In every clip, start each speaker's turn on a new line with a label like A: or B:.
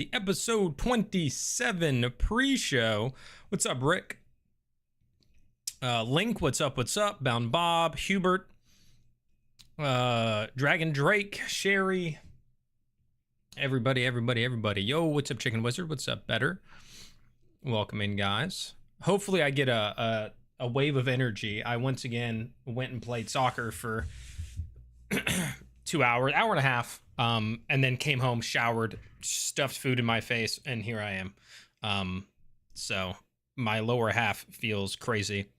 A: The episode 27 pre-show. What's up, Rick? Link, what's up? What's up? Bound Bob, Hubert, Dragon Drake, Sherry, everybody. Yo, what's up, Chicken Wizard? What's up, Better? Welcome in, guys. Hopefully I get a wave of energy. I once again went and played soccer for 2 hours, hour and a half, and then came home, showered, stuffed food in my face, and here I am. So my lower half feels crazy.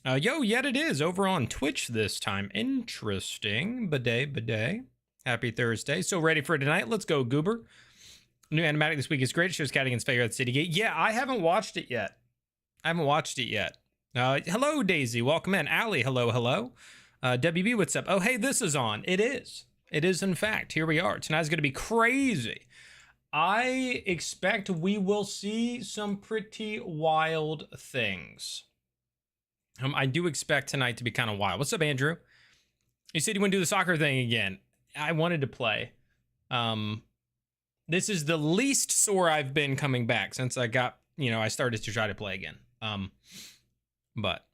A: Yet it is over on Twitch this time. Interesting. Bidet. Happy Thursday. So ready for tonight? Let's go, Goober. New animatic this week is great. It shows Cadigan's failure at City Gate. Yeah, I haven't watched it yet. Hello, Daisy. Welcome in. Allie, hello. WB, what's up? Oh, hey, this is on. It is. It is, in fact. Here we are. Tonight's going to be crazy. I expect we will see some pretty wild things. I do expect tonight to be kind of wild. What's up, Andrew? You said you want to do the soccer thing again. I wanted to play. This is the least sore I've been coming back since I got, I started to try to play again. But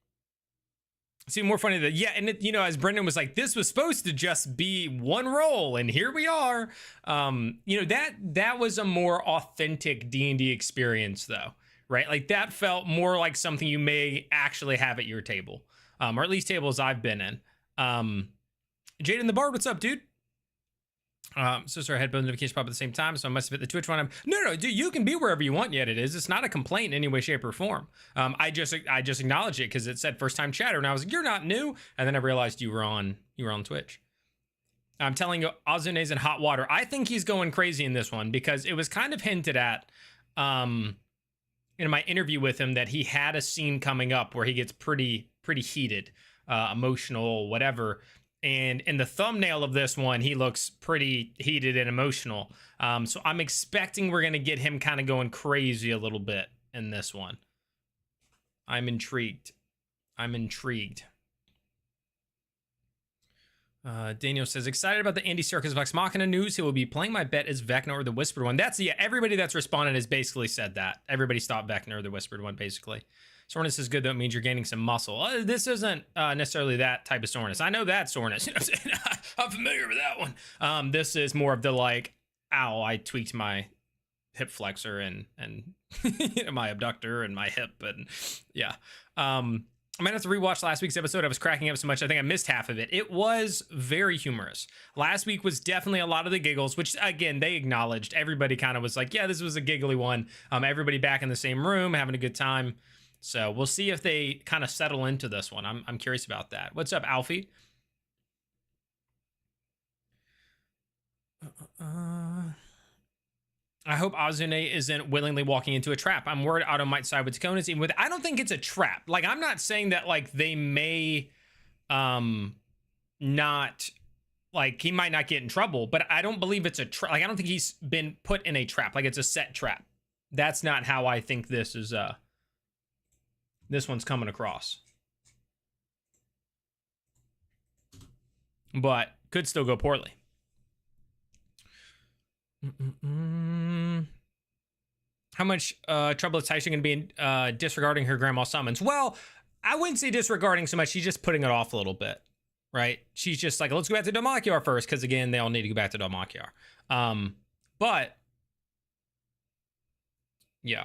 A: it's even more funny that, and it, as Brendan was like, this was supposed to just be one roll, and here we are. That was a more authentic D&D experience, though, right? Like, that felt more like something you may actually have at your table, or at least tables I've been in. Jaden the Bard, what's up, dude? So sorry, I had both notifications pop at the same time, so I must have hit the Twitch one. No, dude, you can be wherever you want. Yet it is. It's not a complaint in any way, shape, or form. I just acknowledged it because it said first time chatter, and I was like, you're not new. And then I realized you were on Twitch. I'm telling you, Azune's in hot water. I think he's going crazy in this one because it was kind of hinted at in my interview with him that he had a scene coming up where he gets pretty heated, emotional, whatever. And in the thumbnail of this one, he looks pretty heated and emotional. So I'm expecting we're going to get him kind of going crazy a little bit in this one. I'm intrigued. Daniel says, excited about the Andy Serkis Vox Machina news. He will be playing. My bet is Vecna or the Whispered One. Everybody that's responded has basically said that. Everybody stopped Vecna or the Whispered One, basically. Soreness is good, though. It means you're gaining some muscle. This isn't necessarily that type of soreness. I know that soreness. I'm familiar with that one. This is more of the like, ow, I tweaked my hip flexor and my abductor and my hip. And yeah. I might have to rewatch last week's episode. I was cracking up so much, I think I missed half of it. It was very humorous. Last week was definitely a lot of the giggles, which, again, they acknowledged. Everybody kind of was like, yeah, this was a giggly one. Everybody back in the same room, having a good time. So we'll see if they kind of settle into this one. I'm curious about that. What's up, Alfie? I hope Azune isn't willingly walking into a trap. I'm worried Otto might side with Taconis. Even with, I don't think it's a trap. Like, I'm not saying that like they may not, like, he might not get in trouble, but I don't believe it's a trap. Like, I don't think he's been put in a trap. Like, it's a set trap. That's not how I think this is this one's coming across. But could still go poorly. How much trouble is Taisha going to be in disregarding her grandma summons? Well, I wouldn't say disregarding so much. She's just putting it off a little bit, right? She's just like, let's go back to Damakiar first, because again, they all need to go back to Damakiar. But yeah.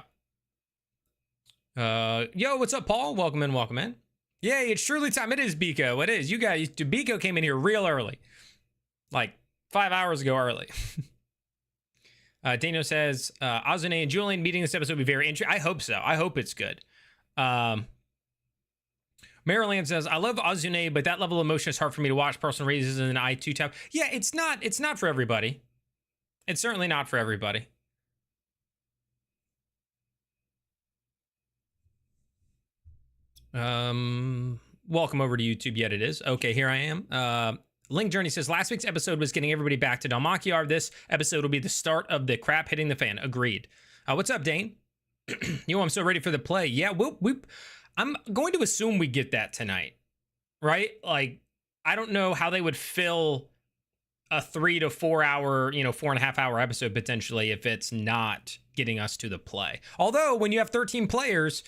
A: Yo, what's up, Paul? Welcome in. Yay, it's surely time. It is Biko. It is. You guys, Biko came in here real early. Like 5 hours ago early. Daniel says, Azune and Julian meeting this episode will be very interesting. I hope so. I hope it's good. Maryland says, I love Azune, but that level of emotion is hard for me to watch. Personal reasons and I too tough. Yeah, it's not for everybody. It's certainly not for everybody. Welcome over to YouTube. Yet it is. Okay, here I am. Link Journey says, last week's episode was getting everybody back to Damakiar. This episode will be the start of the crap hitting the fan. Agreed. What's up, Dane? I'm so ready for the play. Yeah, I'm going to assume we get that tonight, right? Like, I don't know how they would fill a 3 to 4 hour, 4.5 hour episode potentially if it's not getting us to the play. Although when you have 13 players,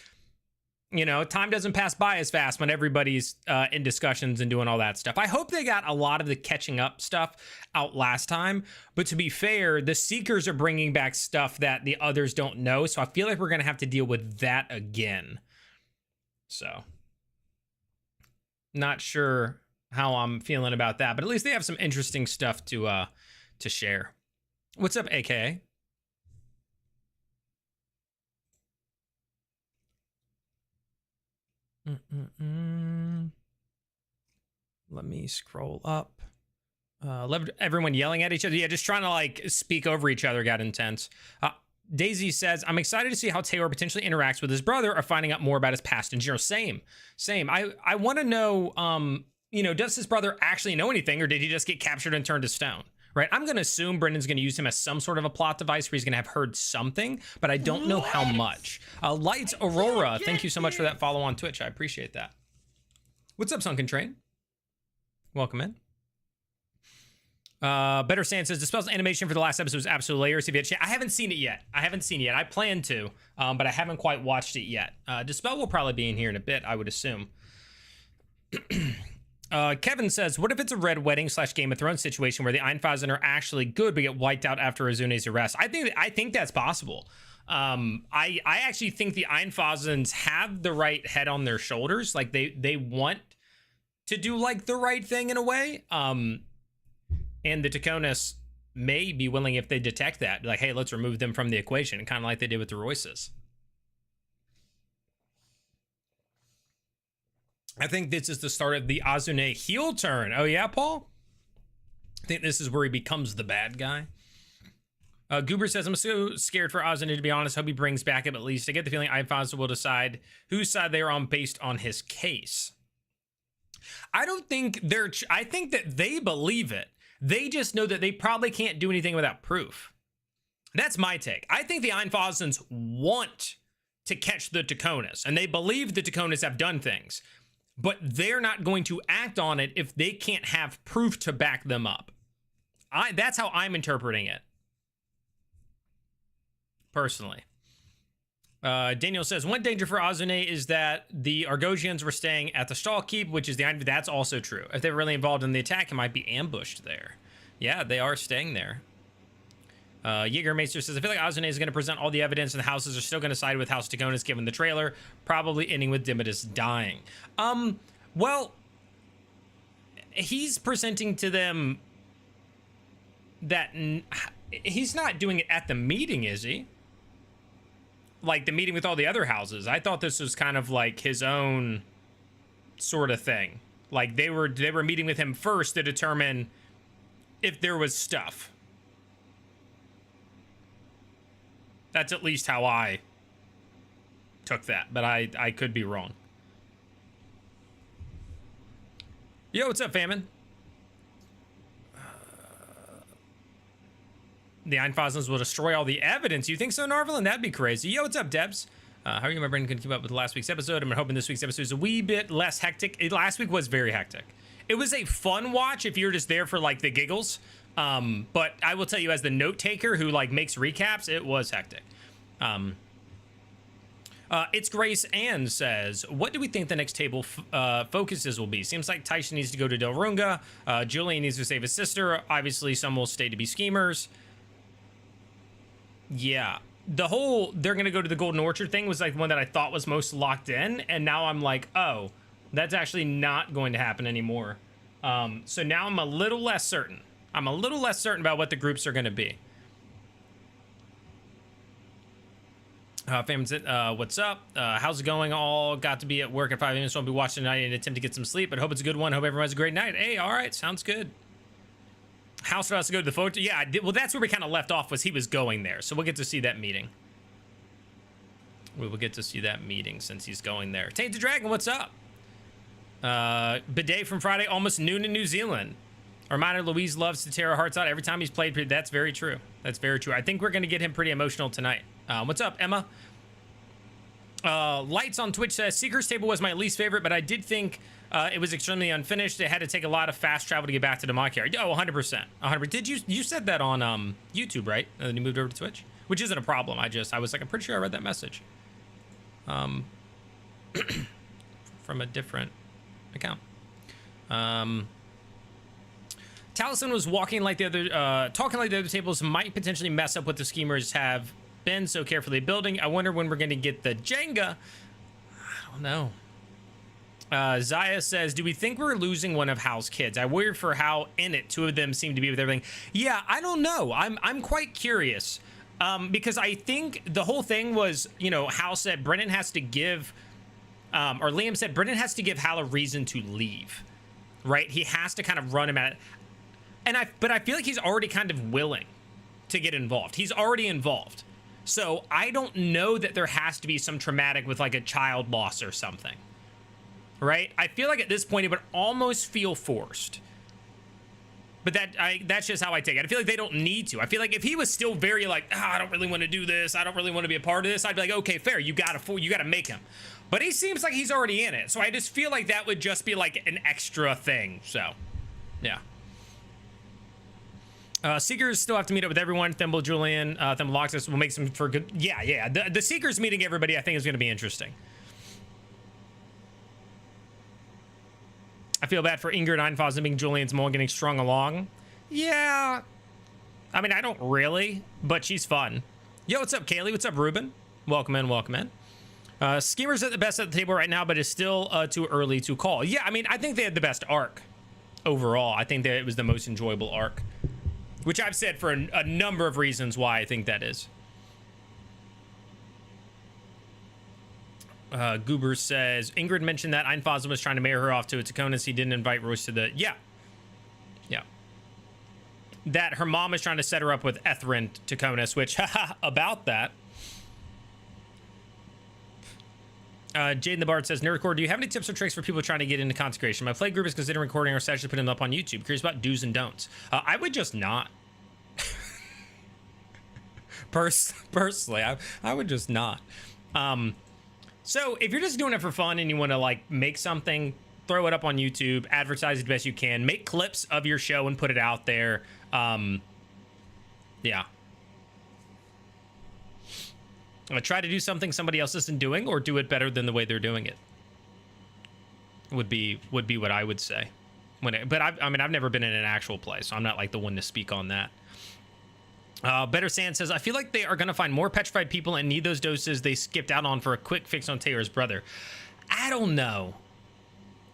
A: time doesn't pass by as fast when everybody's in discussions and doing all that stuff. I hope they got a lot of the catching up stuff out last time. But to be fair, the Seekers are bringing back stuff that the others don't know. So I feel like we're going to have to deal with that again. So not sure how I'm feeling about that. But at least they have some interesting stuff to share. What's up, AKA? Let me scroll up. Everyone yelling at each other. Yeah, just trying to like speak over each other got intense. Daisy says, I'm excited to see how Taylor potentially interacts with his brother or finding out more about his past in general. Same. I want to know, does his brother actually know anything, or did he just get captured and turned to stone? Right. I'm going to assume Brendan's going to use him as some sort of a plot device where he's going to have heard something, but I don't know how much. Lights Aurora, thank you so much for that follow on Twitch. I appreciate that. What's up, Sunken Train? Welcome in. Better Sand says, Dispel's animation for the last episode was absolutely hilarious. If you had I haven't seen it yet. I plan to, but I haven't quite watched it yet. Dispel will probably be in here in a bit, I would assume. Kevin says, what if it's a Red Wedding / Game of Thrones situation where the Einfasen are actually good but get wiped out after Azune's arrest? I think that's possible. I actually think the Einfasens have the right head on their shoulders. Like they want to do like the right thing in a way. And the Taconis may be willing, if they detect that, be like, hey, let's remove them from the equation, kind of like they did with the Royces. I think this is the start of the Azune heel turn. Oh, yeah, Paul? I think this is where he becomes the bad guy. Goober says, I'm so scared for Azune, to be honest. Hope he brings back up at least. I get the feeling Einfasen will decide whose side they are on based on his case. I don't think I think that they believe it. They just know that they probably can't do anything without proof. That's my take. I think the Einfasens want to catch the Taconis, and they believe the Taconis have done things. But they're not going to act on it if they can't have proof to back them up. That's how I'm interpreting it. Personally. Daniel says, one danger for Azune is that the Argosians were staying at the Stall Keep, which is that's also true. If they're really involved in the attack, it might be ambushed there. Yeah, they are staying there. Jägermeister says, I feel like Azune is going to present all the evidence and the houses are still going to side with House Taconis given the trailer, probably ending with Dimmitus dying. Well, he's presenting to them that he's not doing it at the meeting, is he? Like the meeting with all the other houses. I thought this was kind of like his own sort of thing. Like they were meeting with him first to determine if there was stuff. That's at least how I took that, but I could be wrong. Yo, what's up, Famine? The Einfasens will destroy all the evidence. You think so, Narvelin? That'd be crazy. Yo, what's up, Debs? How are you, my friend? Can keep up with last week's episode? I'm hoping this week's episode is a wee bit less hectic. Last week was very hectic. It was a fun watch if you're just there for like the giggles. But I will tell you, as the note taker who like makes recaps, it was hectic. It's Grace Ann says, what do we think the next table focuses will be? Seems like Taisha needs to go to Delrunga. Julian needs to save his sister. Obviously, some will stay to be schemers. Yeah. The whole they're going to go to the Golden Orchard thing was like one that I thought was most locked in. And now I'm like, oh, that's actually not going to happen anymore. So now I'm a little less certain. I'm a little less certain about what the groups are going to be. Famous, what's up? How's it going? All got to be at work at 5 a.m. So I'll be watching tonight and attempt to get some sleep, but hope it's a good one. Hope everyone has a great night. Hey, all right. Sounds good. House for us to go to the photo. Yeah, I did. Well, that's where we kind of left off, was he was going there. So we'll get to see that meeting. We will get to see that meeting since he's going there. Tainted Dragon, what's up? Bidet from Friday, almost noon in New Zealand. A reminder, Louise loves to tear our hearts out every time he's played. That's very true. That's very true. I think we're going to get him pretty emotional tonight. What's up, Emma? Lights on Twitch says, Seeker's Table was my least favorite, but I did think It was extremely unfinished. They had to take a lot of fast travel to get back to the Democare. Oh, 100%. 100%. Did you said that on YouTube, right? And then you moved over to Twitch? Which isn't a problem. I was like, I'm pretty sure I read that message. From a different account. Taliesin was talking like the other tables might potentially mess up what the schemers have been so carefully building. I wonder when we're going to get the Jenga. I don't know. Zaya says, do we think we're losing one of Hal's kids? I worry for how in it two of them seem to be with everything. Yeah, I don't know. I'm quite curious. Because I think the whole thing was, you know, Hal said Brennan has to give, or Liam said Brennan has to give Hal a reason to leave, right? He has to kind of run him at it. But I feel like he's already kind of willing to get involved. He's already involved. So I don't know that there has to be some traumatic with like a child loss or something, right? I feel like at this point it would almost feel forced. But that's just how I take it. I feel like they don't need to. I feel like if he was still very like, I don't really want to do this, I don't really want to be a part of this, I'd be like, okay, fair, you gotta make him. But he seems like he's already in it. So I just feel like that would just be like an extra thing. So, yeah. Seekers still have to meet up with everyone. Thimble, Julian, Thimbleoxus will make some for good. Yeah. The Seekers meeting everybody, I think, is going to be interesting. I feel bad for Ingrid Einfoss and being Julian's mole getting strung along. Yeah. I mean, I don't really, but she's fun. Yo, what's up, Kaylee? What's up, Ruben? Welcome in, welcome in. Schemer's at the best at the table right now, but it's still too early to call. Yeah, I mean, I think they had the best arc overall. I think that it was the most enjoyable arc, which I've said for a number of reasons why I think that is. Goober says, Ingrid mentioned that Einfossen was trying to marry her off to a Taconis. He didn't invite Royce to the... Yeah. That her mom is trying to set her up with Ethrin Taconis, which, haha, about that. Jaden the Bard says, Nerdcore, do you have any tips or tricks for people trying to get into consecration? My play group is considering recording our session, putting them up on YouTube. Curious about do's and don'ts. I would just not. Personally, I would just not. So if you're just doing it for fun and you want to like make something, throw it up on YouTube, advertise it the best you can, make clips of your show and put it out there. Yeah. Try to do something somebody else isn't doing, or do it better than the way they're doing it. Would be what I would say. But I've never been in an actual play, so I'm not like the one to speak on that. Better Sand says, I feel like they are going to find more petrified people and need those doses they skipped out on for a quick fix on Taylor's brother. I don't know.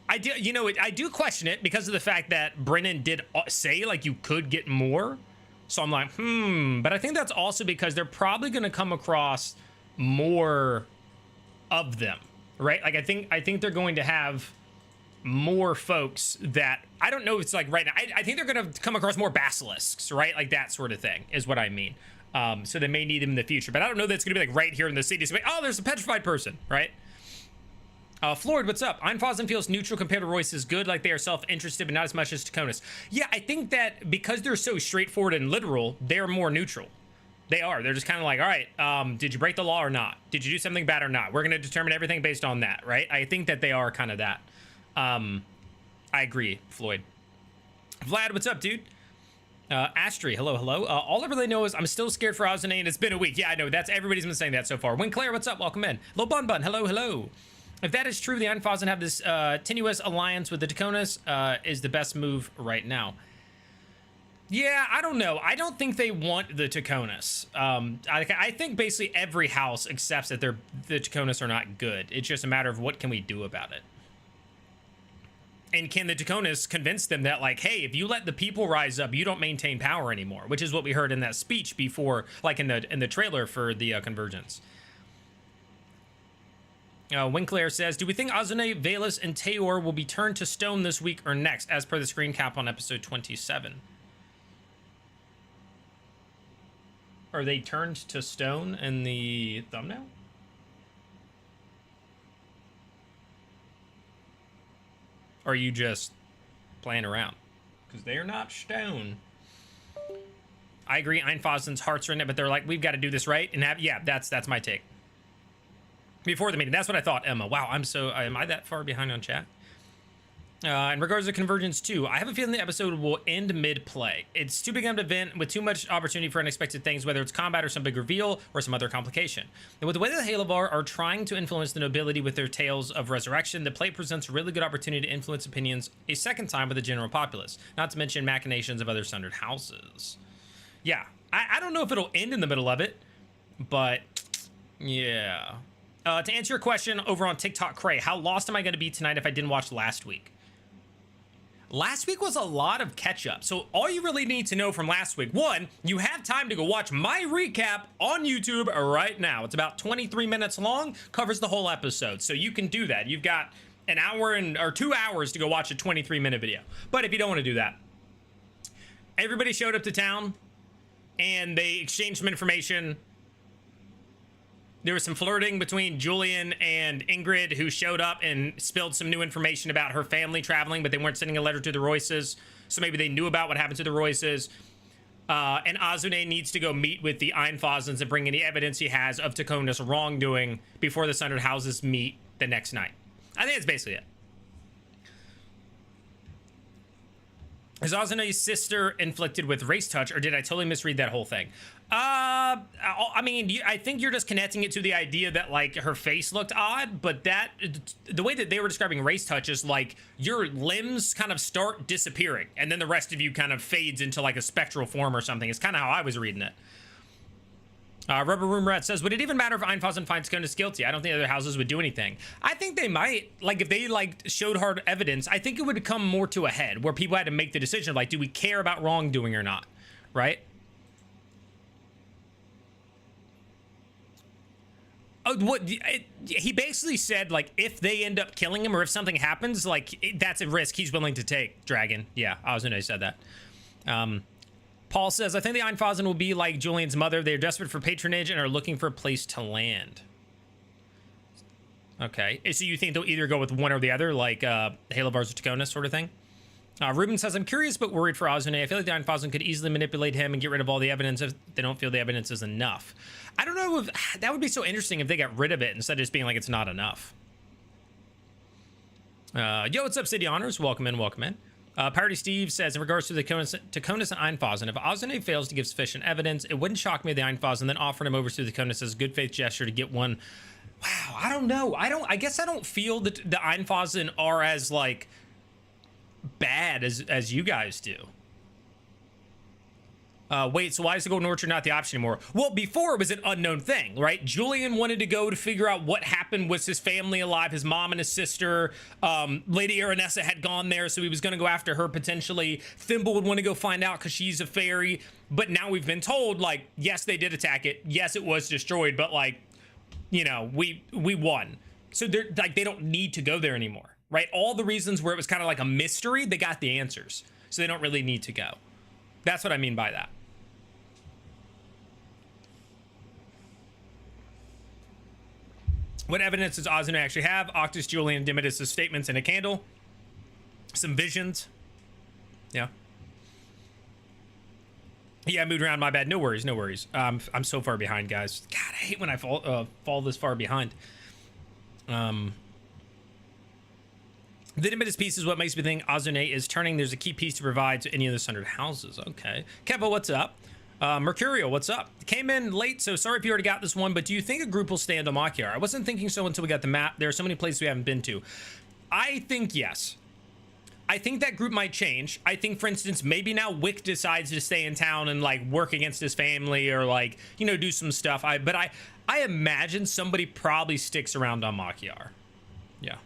A: I do question it because of the fact that Brennan did say like you could get more. So I'm like, but I think that's also because they're probably going to come across more of them, right? Like I think they're going to have more folks that I don't know if it's like right now. I think they're going to come across more basilisks, right? Like that sort of thing is what I mean. So they may need them in the future, but I don't know that it's going to be like right here in the city. So like, oh, there's a petrified person, right? Floyd, what's up? Einfossen feels neutral compared to Royce is good, like they are self-interested, but not as much as Taconis. Yeah, I think that because they're so straightforward and literal, they're more neutral. They are. They're just kind of like, all right, did you break the law or not? Did you do something bad or not? We're going to determine everything based on that, right? I think that they are kind of that. I agree, Floyd. Vlad, what's up, dude? Astri, hello. All I really know is I'm still scared for Ozane, and it's been a week. Yeah, I know. Everybody's been saying that so far. Winclair, what's up? Welcome in. Lil Bun, hello. If that is true, the Einfossen have this tenuous alliance with the Taconis is the best move right now. Yeah, I don't know. I don't think they want the Taconis. I think basically every house accepts that the Taconis are not good. It's just a matter of what can we do about it. And can the Taconis convince them that, like, hey, if you let the people rise up, you don't maintain power anymore, which is what we heard in that speech before, like in the trailer for the Convergence. Winclair says, do we think Azune, Valus, and Teor will be turned to stone this week or next, as per the screen cap on episode 27? Are they turned to stone in the thumbnail? Or are you just playing around? Because they're not stone. I agree, Einfossen's hearts are in it, but they're like, we've got to do this right. And yeah, that's my take. Before the meeting, that's what I thought, Emma. Wow, am I that far behind on chat? In regards to Convergence 2, I have a feeling the episode will end mid-play. It's too big of an event with too much opportunity for unexpected things, whether it's combat or some big reveal or some other complication. And with the way that the Halavar are trying to influence the nobility with their tales of resurrection, the play presents a really good opportunity to influence opinions a second time with the general populace, not to mention machinations of other Sundered houses. Yeah, I don't know if it'll end in the middle of it, but yeah. To answer your question over on TikTok, Cray, how lost am I going to be tonight if I didn't watch last week? Last week was a lot of catch up. So all you really need to know from last week, one, you have time to go watch my recap on YouTube right now. It's about 23 minutes long, covers the whole episode. So you can do that. You've got an hour or 2 hours to go watch a 23-minute video. But if you don't want to do that, everybody showed up to town and they exchanged some information. There was some flirting between Julian and Ingrid, who showed up and spilled some new information about her family traveling, but they weren't sending a letter to the Royces, so maybe they knew about what happened to the Royces. And Azune needs to go meet with the Einfosens and bring any evidence he has of Takona's wrongdoing before the Sundered houses meet the next night. I think that's basically it. Is Azune's sister inflicted with race touch, or did I totally misread that whole thing? I mean, I think you're just connecting it to the idea that, like, her face looked odd, but the way that they were describing race touch is, like, your limbs kind of start disappearing, and then the rest of you kind of fades into, like, a spectral form or something. It's kind of how I was reading it. Rubber Room Rat says, would it even matter if Einfossen finds Takona's guilty? I don't think other houses would do anything. I think they might. Like, if they, like, showed hard evidence, I think it would come more to a head, where people had to make the decision of, like, do we care about wrongdoing or not? Right? He basically said, like, if they end up killing him or if something happens, like, that's a risk he's willing to take, Dragon. Yeah, Azune said that. Paul says, I think the Einfossen will be like Julian's mother. They're desperate for patronage and are looking for a place to land. Okay. So you think they'll either go with one or the other, like Halavars or Takona sort of thing? Ruben says, I'm curious but worried for Azune. I feel like the Einfossen could easily manipulate him and get rid of all the evidence if they don't feel the evidence is enough. I don't know if that would be so interesting if they got rid of it instead of just being like it's not enough. Yo, what's up, City Honors? Welcome in, welcome in. Party Steve says, in regards to the Takonas and Einfossen, if Azune fails to give sufficient evidence, it wouldn't shock me if the Einfossen then offered him over to the Takonas as a good faith gesture to get one. Wow, I don't know. I guess I don't feel that the Einfossen are as, like, bad as you guys do. Wait, so why is the Golden Orchard not the option anymore? Well, before it was an unknown thing, right? Julian wanted to go to figure out what happened. Was his family alive? His mom and his sister. Lady Aranessa had gone there, so he was going to go after her potentially. Thimble would want to go find out because she's a fairy. But now we've been told, like, yes, they did attack it. Yes, it was destroyed. But, like, you know, we won. So they're like, they don't need to go there anymore, right? All the reasons where it was kind of like a mystery, they got the answers. So they don't really need to go. That's what I mean by that. What evidence does Azune actually have? Octus, Julian, Dimidus' statements and a candle. Some visions. Yeah. Yeah, I moved around. My bad. No worries. No worries. I'm so far behind, guys. God, I hate when I fall this far behind. The Dimidus piece is what makes me think Azune is turning. There's a key piece to provide to any of the Sundered houses. Okay. Kevo, what's up? Mercurial, what's up? Came in late, so sorry if you already got this one, but do you think a group will stand on Machiar? I wasn't thinking so until we got the map. There are so many places we haven't been to. I think yes. I think that group might change. I think, for instance, maybe now Wick decides to stay in town and, like, work against his family or, like, you know, do some stuff. But I imagine somebody probably sticks around on Machiar. Yeah.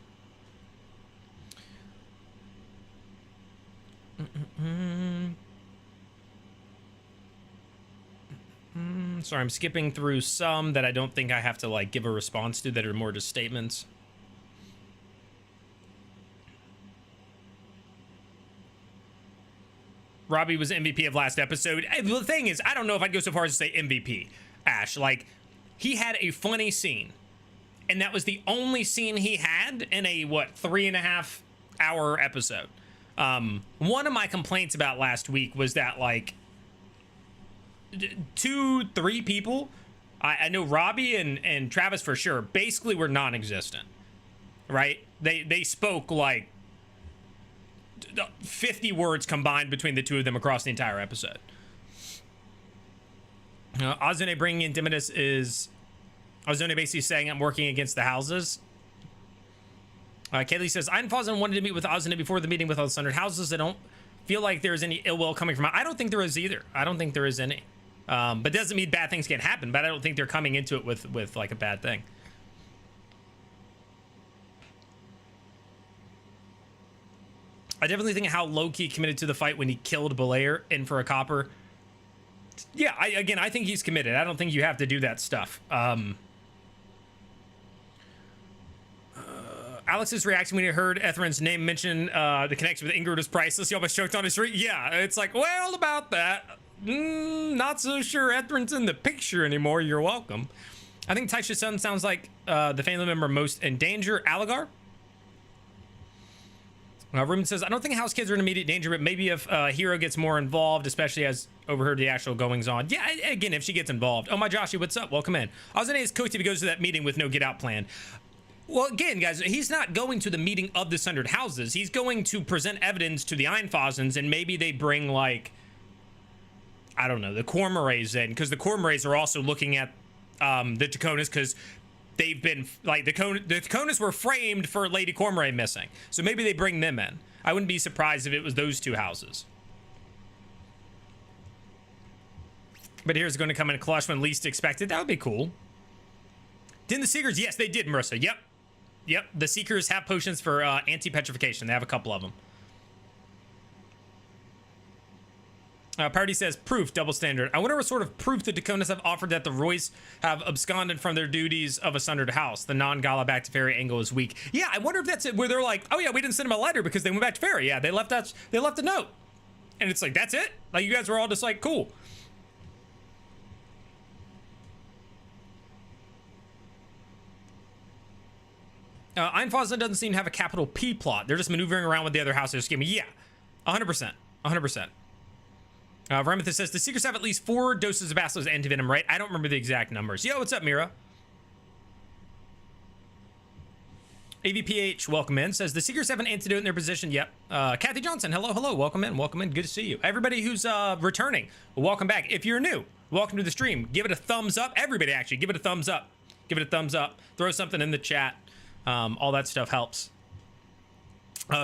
A: Sorry, I'm skipping through some that I don't think I have to, like, give a response to that are more just statements. Robbie was MVP of last episode. The thing is, I don't know if I'd go so far as to say MVP, Ash. Like, he had a funny scene. And that was the only scene he had in a, what, 3.5 hour episode. One of my complaints about last week was that, like, 2-3 people, I know Robbie and Travis for sure, basically were non-existent, right? They spoke like 50 words combined between the two of them across the entire episode. Azune bringing in Dimitis is Azune basically saying I'm working against the houses. Kaylee says Einfazan wanted to meet with Azune before the meeting with all the Sundered Houses. I don't feel like there's any ill will coming from it. I don't think there is either. I don't think there is any. But doesn't mean bad things can't happen. But I don't think they're coming into it with like a bad thing. I definitely think how low-key committed to the fight when he killed Belair in for a copper. Yeah, I think he's committed. I don't think you have to do that stuff. Alex's reaction when he heard Etherin's name mention the connection with Ingrid was priceless. He almost choked on his street. Yeah, it's like, well, about that. Not so sure Etherin's in the picture anymore. You're welcome. I think Taisha's son sounds like the family member most in danger. Aligar? Ruben says, I don't think house kids are in immediate danger, but maybe if Hero gets more involved, especially as overheard the actual goings on. Yeah, again, if she gets involved. Oh, my Joshy, what's up? Welcome in. Azune is cooked if he goes to that meeting with no get out plan. Well, again, guys, he's not going to the meeting of the Sundered Houses. He's going to present evidence to the Einfazens, and maybe they bring, like, I don't know, the Cormorants in, because the Cormorants are also looking at the Taconas, because they've been, like, the Taconas were framed for Lady Cormorant missing. So maybe they bring them in. I wouldn't be surprised if it was those two houses. But here's going to come in clutch when least expected. That would be cool. Didn't the Seekers? Yes, they did, Marissa. Yep. The Seekers have potions for anti-petrification. They have a couple of them. Party says, proof, double standard. I wonder what sort of proof the Dakonas have offered that the Royce have absconded from their duties of a Sundered House. The non-Gala back to Ferry angle is weak. Yeah, I wonder if that's it, where they're like, oh yeah, we didn't send them a letter because they went back to Ferry. Yeah, they left a note. And it's like, that's it? Like, you guys were all just like, cool. Einfazan doesn't seem to have a capital P plot. They're just maneuvering around with the other houses. Yeah, 100%. 100%. Remethus says, the Seekers have at least 4 doses of Basilisk antivenom, right? I don't remember the exact numbers. Yo, what's up, Mira? AVPH, welcome in. Says, the Seekers have an antidote in their position. Yep. Kathy Johnson, hello. Welcome in. Good to see you. Everybody who's returning, welcome back. If you're new, welcome to the stream. Give it a thumbs up. Everybody, actually, give it a thumbs up. Throw something in the chat. All that stuff helps.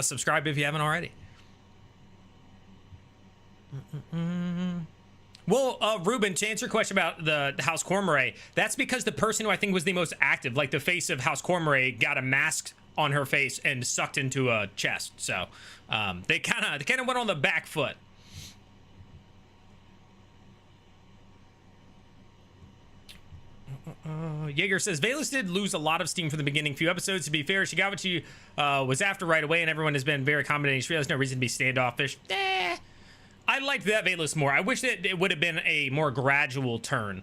A: Subscribe if you haven't already. Well, Ruben, to answer your question about the House Cormorant, that's because the person who I think was the most active, like the face of House Cormorant, got a mask on her face and sucked into a chest. So they kind of went on the back foot. Jaeger says, Valus did lose a lot of steam for the beginning few episodes. To be fair, she got what she was after right away, and everyone has been very accommodating. She has no reason to be standoffish. I liked that Valus more. I wish that it would have been a more gradual turn.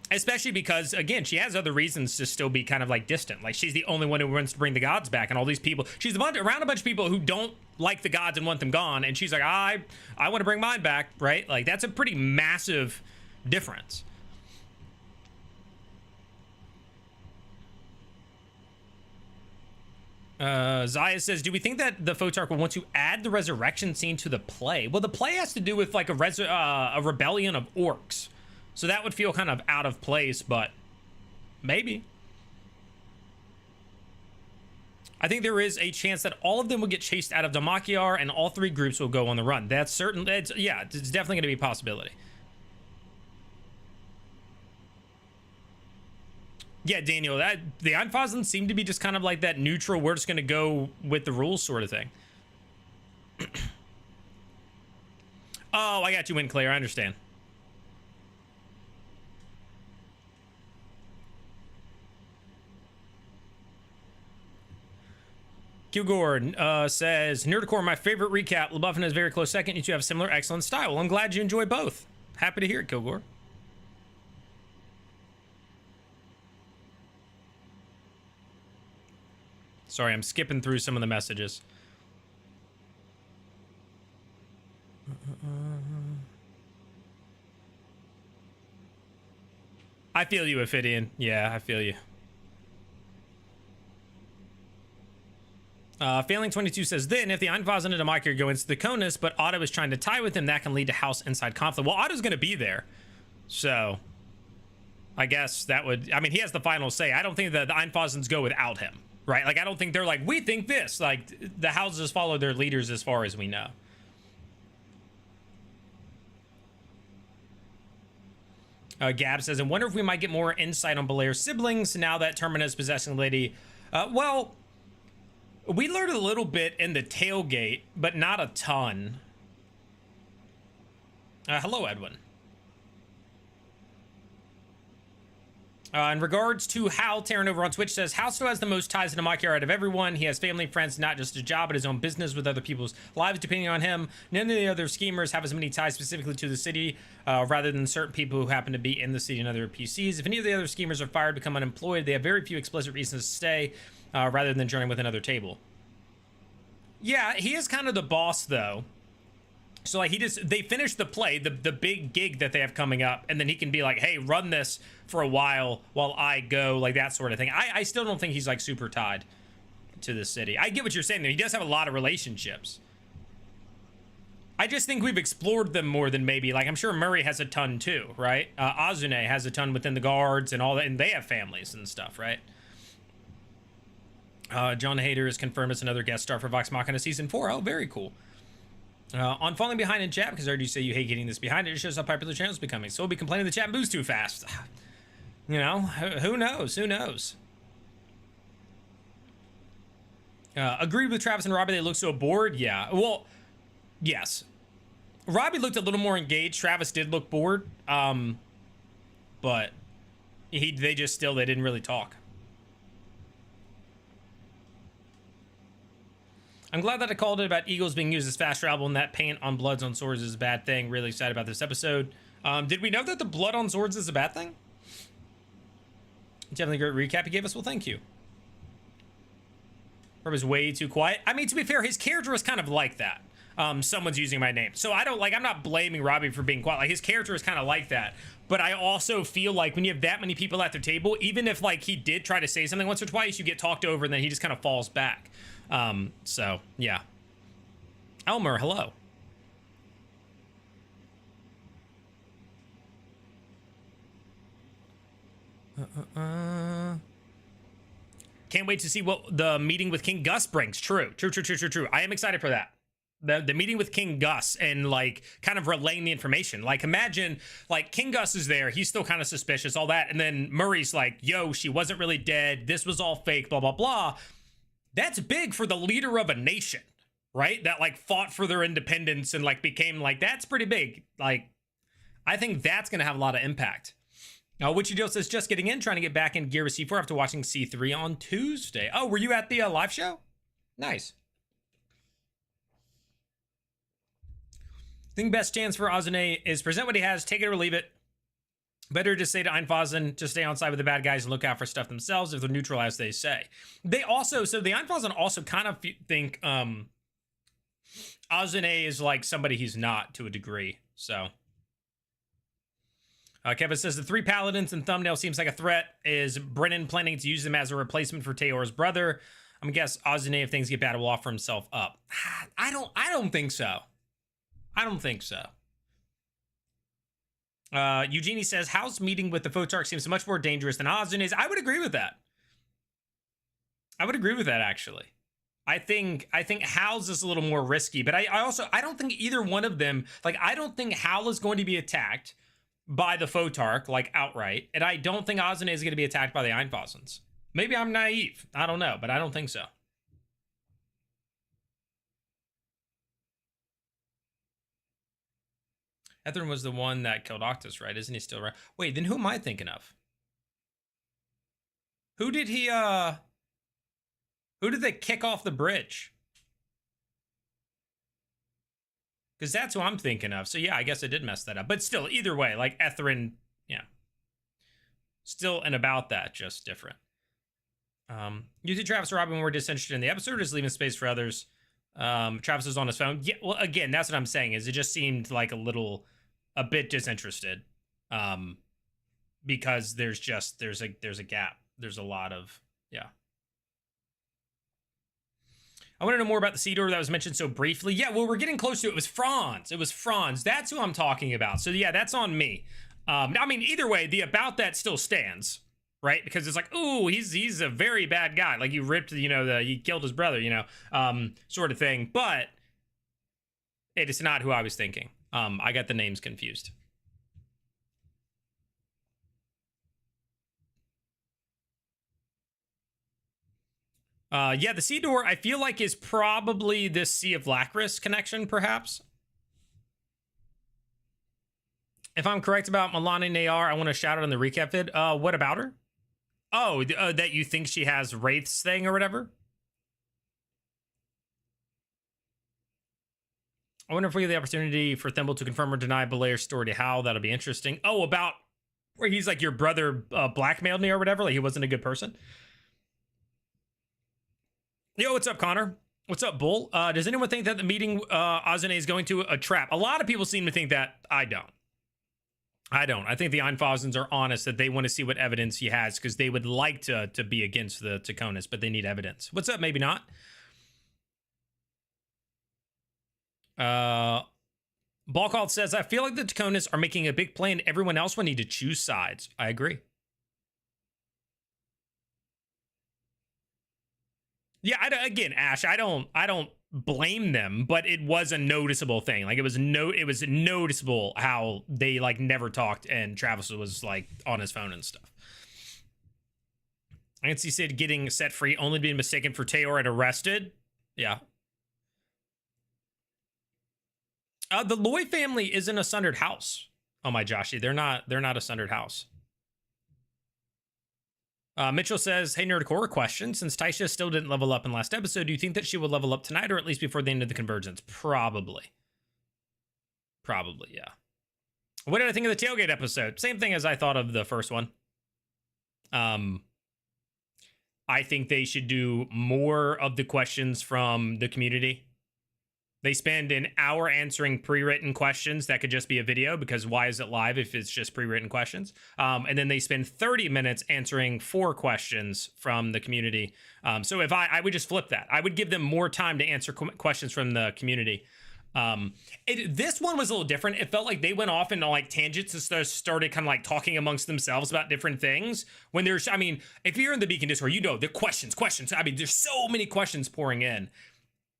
A: Especially because, again, she has other reasons to still be kind of like distant. Like, she's the only one who wants to bring the gods back, and all these people. She's around a bunch of people who don't like the gods and want them gone, and she's like, I want to bring mine back, right? Like, that's a pretty massive difference. Zaya says, do we think that the Photarch will want to add the resurrection scene to the play? Well, the play has to do with like a rebellion of orcs, so that would feel kind of out of place, but maybe. I think there is a chance that all of them will get chased out of Damakiar and all 3 groups will go on the run. That's certain. It's definitely going to be a possibility. Yeah, Daniel, the Einfazens seem to be just kind of like that neutral, we're just going to go with the rules sort of thing. Oh, I got you in, Claire. I understand. Kilgore says, NERDCORE, my favorite recap. LaBuffin is very close second. You two have similar excellent style. Well, I'm glad you enjoy both. Happy to hear it, Kilgore. Sorry, I'm skipping through some of the messages. I feel you, Ophidian. Yeah, I feel you. Failing 22 says, then if the Einfaz and Damakir go into the Konus, but Otto is trying to tie with him, that can lead to house inside conflict. Well, Otto's going to be there. So I guess that would, I mean, he has the final say. I don't think that the Einfazens go without him, right? Like, I don't think they're like, we think this. Like, the houses follow their leaders as far as we know. Gab says, I wonder if we might get more insight on Belair's siblings now that Termina's possessing lady. Well, we learned a little bit in the tailgate, but not a ton. Hello, Edwin. In regards to Hal, Taryn over on Twitch says, Hal still has the most ties to Damakir out of everyone. He has family, friends, not just a job, but his own business with other people's lives depending on him. None of the other schemers have as many ties specifically to the city, rather than certain people who happen to be in the city and other PCs. If any of the other schemers are fired, become unemployed, they have very few explicit reasons to stay, rather than joining with another table. Yeah, he is kind of the boss, though. So, like, they finish the play, the big gig that they have coming up, and then he can be like, hey, run this for a while I go, like, that sort of thing. I still don't think he's, like, super tied to the city. I get what you're saying, though. He does have a lot of relationships. I just think we've explored them more than maybe, like, I'm sure Murray has a ton, too, right? Azune has a ton within the guards and all that, and they have families and stuff, right? John Hader is confirmed as another guest star for Vox Machina Season 4. Oh, very cool. On falling behind in chat, because I heard you say you hate getting this behind, it shows how popular the channel is becoming. So we'll be complaining the chat moves too fast. You know, who knows? Who knows? Agreed with Travis and Robbie, they look so bored. Yeah, well, yes. Robbie looked a little more engaged. Travis did look bored. But they didn't really talk. I'm glad that I called it about eagles being used as fast travel and that paint on bloods on swords is a bad thing. Really excited about this episode. Did we know that the blood on swords is a bad thing? Definitely great recap you gave us. Well, thank you. Rob was way too quiet. I mean, to be fair, his character was kind of like that. Someone's using my name. So I'm not blaming Robbie for being quiet. Like, his character is kind of like that. But I also feel like when you have that many people at the table, even if, like, he did try to say something once or twice, you get talked over and then he just kind of falls back. So, yeah. Elmer, hello. Can't wait to see what the meeting with King Gus brings. True. I am excited for that. The meeting with King Gus and, like, kind of relaying the information. Like, imagine, like, King Gus is there. He's still kind of suspicious, all that. And then Murray's like, yo, she wasn't really dead. This was all fake, blah, blah, blah. That's big for the leader of a nation, right? That, like, fought for their independence and, like, became, like, that's pretty big. Like, I think that's going to have a lot of impact. Witchy Joe says, just getting in, trying to get back in gear with C4 after watching C3 on Tuesday. Oh, were you at the live show? Nice. I think best chance for Azune is present what he has, take it or leave it. Better just say to Einfazen to stay on side with the bad guys and look out for stuff themselves if they're neutral, as they say. They also, so the Einfazen also kind of think Azune is like somebody he's not to a degree. So Kevin says the 3 paladins and thumbnail seems like a threat. Is Brennan planning to use them as a replacement for Teor's brother? I'm gonna guess Azune, if things get bad, will offer himself up. I don't think so. I don't think so. Eugenie says, Hal's meeting with the Photarch seems much more dangerous than Azune's. I would agree with that. I would agree with that, actually. I think Hal's is a little more risky, but I don't think either one of them, like, I don't think Hal is going to be attacked by the Photarch, like, outright, and I don't think Azune is going to be attacked by the Einfazens. Maybe I'm naive. I don't know, but I don't think so. Etherin was the one that killed Octus, right? Isn't he still around? Wait, then who am I thinking of? Who did they kick off the bridge? Because that's who I'm thinking of. So yeah, I guess I did mess that up. But still, either way, like Etherin, yeah. Still and about that, just different. You think Travis or Robin were disinterested in the episode or just leaving space for others? Travis is on his phone. Yeah, well, again, that's what I'm saying, is it just seemed like a bit disinterested. Because there's a gap. There's a lot of, yeah. I want to know more about the Sea Door that was mentioned so briefly. Yeah, well, we're getting close to it. It was Franz. It was Franz. That's who I'm talking about. So yeah, that's on me. I mean, either way, the about that still stands, right? Because it's like, ooh, he's a very bad guy. Like, you ripped, you know, he killed his brother, you know, sort of thing. But it is not who I was thinking. I got the names confused. Yeah, the Sea Door, I feel like, is probably this Sea of Lacris connection, perhaps. If I'm correct about Milani Nayar, I want to shout out in the recap vid. What about her? Oh, that you think she has Wraith's thing or whatever? I wonder if we get the opportunity for Thimble to confirm or deny Belair's story to Hal. That'll be interesting. Oh, about where he's like, your brother blackmailed me or whatever. Like, he wasn't a good person. Yo, what's up, Connor? What's up, Bull? Does anyone think that the meeting Azune is going to a trap? A lot of people seem to think that. I don't. I think the Einfausens are honest that they want to see what evidence he has, because they would like to be against the Taconis, but they need evidence. What's up? Maybe not. Ballcall says, I feel like the Taconis are making a big play and everyone else will need to choose sides. I agree. Yeah, again, Ash, I don't blame them, but it was a noticeable thing. Like, it was noticeable how they like never talked and Travis was like on his phone and stuff. I can see Sid getting set free, only being mistaken for Teor and arrested. Yeah. The Loy family isn't a sundered house. Oh my Joshy, they're not a sundered house. Mitchell says, hey, NERDCORE, question. Since Taisha still didn't level up in last episode, do you think that she will level up tonight or at least before the end of the convergence? Probably. Probably, yeah. What did I think of the tailgate episode? Same thing as I thought of the first one. I think they should do more of the questions from the community. They spend an hour answering pre-written questions that could just be a video, because why is it live if it's just pre-written questions? And then they spend 30 minutes answering 4 questions from the community. So if I would just flip that. I would give them more time to answer questions from the community. This one was a little different. It felt like they went off into like tangents and started kind of like talking amongst themselves about different things. When there's, I mean, if you're in the Beacon Discord, you know, the questions. I mean, there's so many questions pouring in.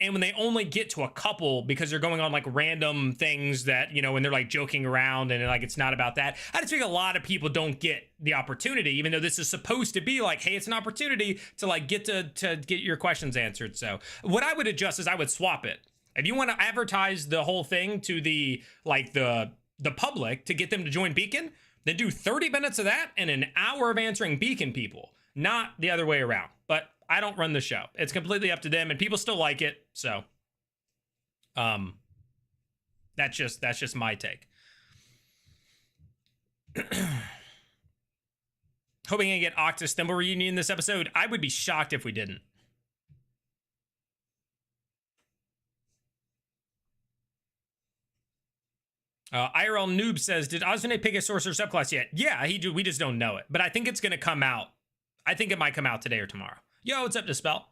A: And when they only get to a couple because they're going on like random things that, you know, when they're like joking around and like it's not about that, I just think a lot of people don't get the opportunity, even though this is supposed to be like, hey, it's an opportunity to like get to get your questions answered. So what I would adjust is I would swap it. If you want to advertise the whole thing to the like the public to get them to join Beacon, then do 30 minutes of that and an hour of answering Beacon people, not the other way around. But I don't run the show. It's completely up to them, and people still like it. So, that's just my take. Hoping to get Octus Thimble reunion this episode. I would be shocked if we didn't. IRL Noob says, did Azune pick a sorcerer subclass yet? Yeah, he do. We just don't know it. But I think it's going to come out. I think it might come out today or tomorrow. Yo, what's up, Dispel?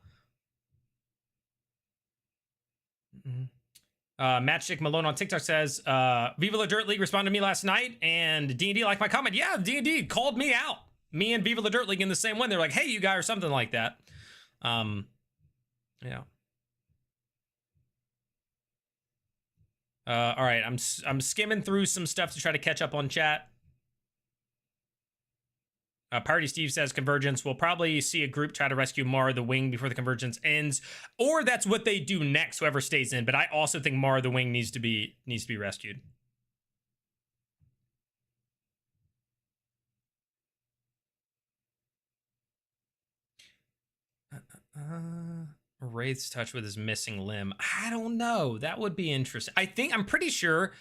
A: Matchstick Malone on TikTok says, Viva La Dirt League responded to me last night, and D&D liked my comment. Yeah, D&D called me out. Me and Viva La Dirt League in the same one. They're like, hey, you guys, or something like that. Yeah. All right, I'm skimming through some stuff to try to catch up on chat. Party Steve says Convergence will probably see a group try to rescue Mara the Wing before the Convergence ends, or that's what they do next, whoever stays in. But I also think Mara the Wing needs to be rescued. Wraith's touch with his missing limb. I don't know. That would be interesting. I'm pretty sure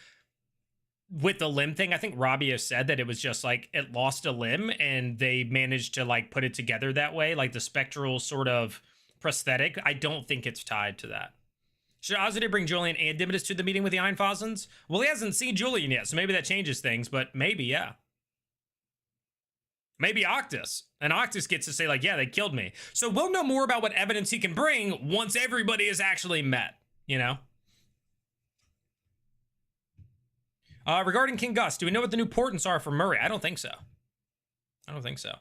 A: with the limb thing, I think Robbie has said that it was just like it lost a limb and they managed to like put it together that way, like the spectral sort of prosthetic. I don't think it's tied to that. Should Azune bring Julian and Dimitus to the meeting with the Einfausens? Well, he hasn't seen Julian yet, so maybe that changes things, but maybe, yeah. Maybe Octus. And Octus gets to say, like, yeah, they killed me. So we'll know more about what evidence he can bring once everybody is actually met, you know? Regarding King Gus, do we know what the new portents are for Murray? I don't think so. I don't think so.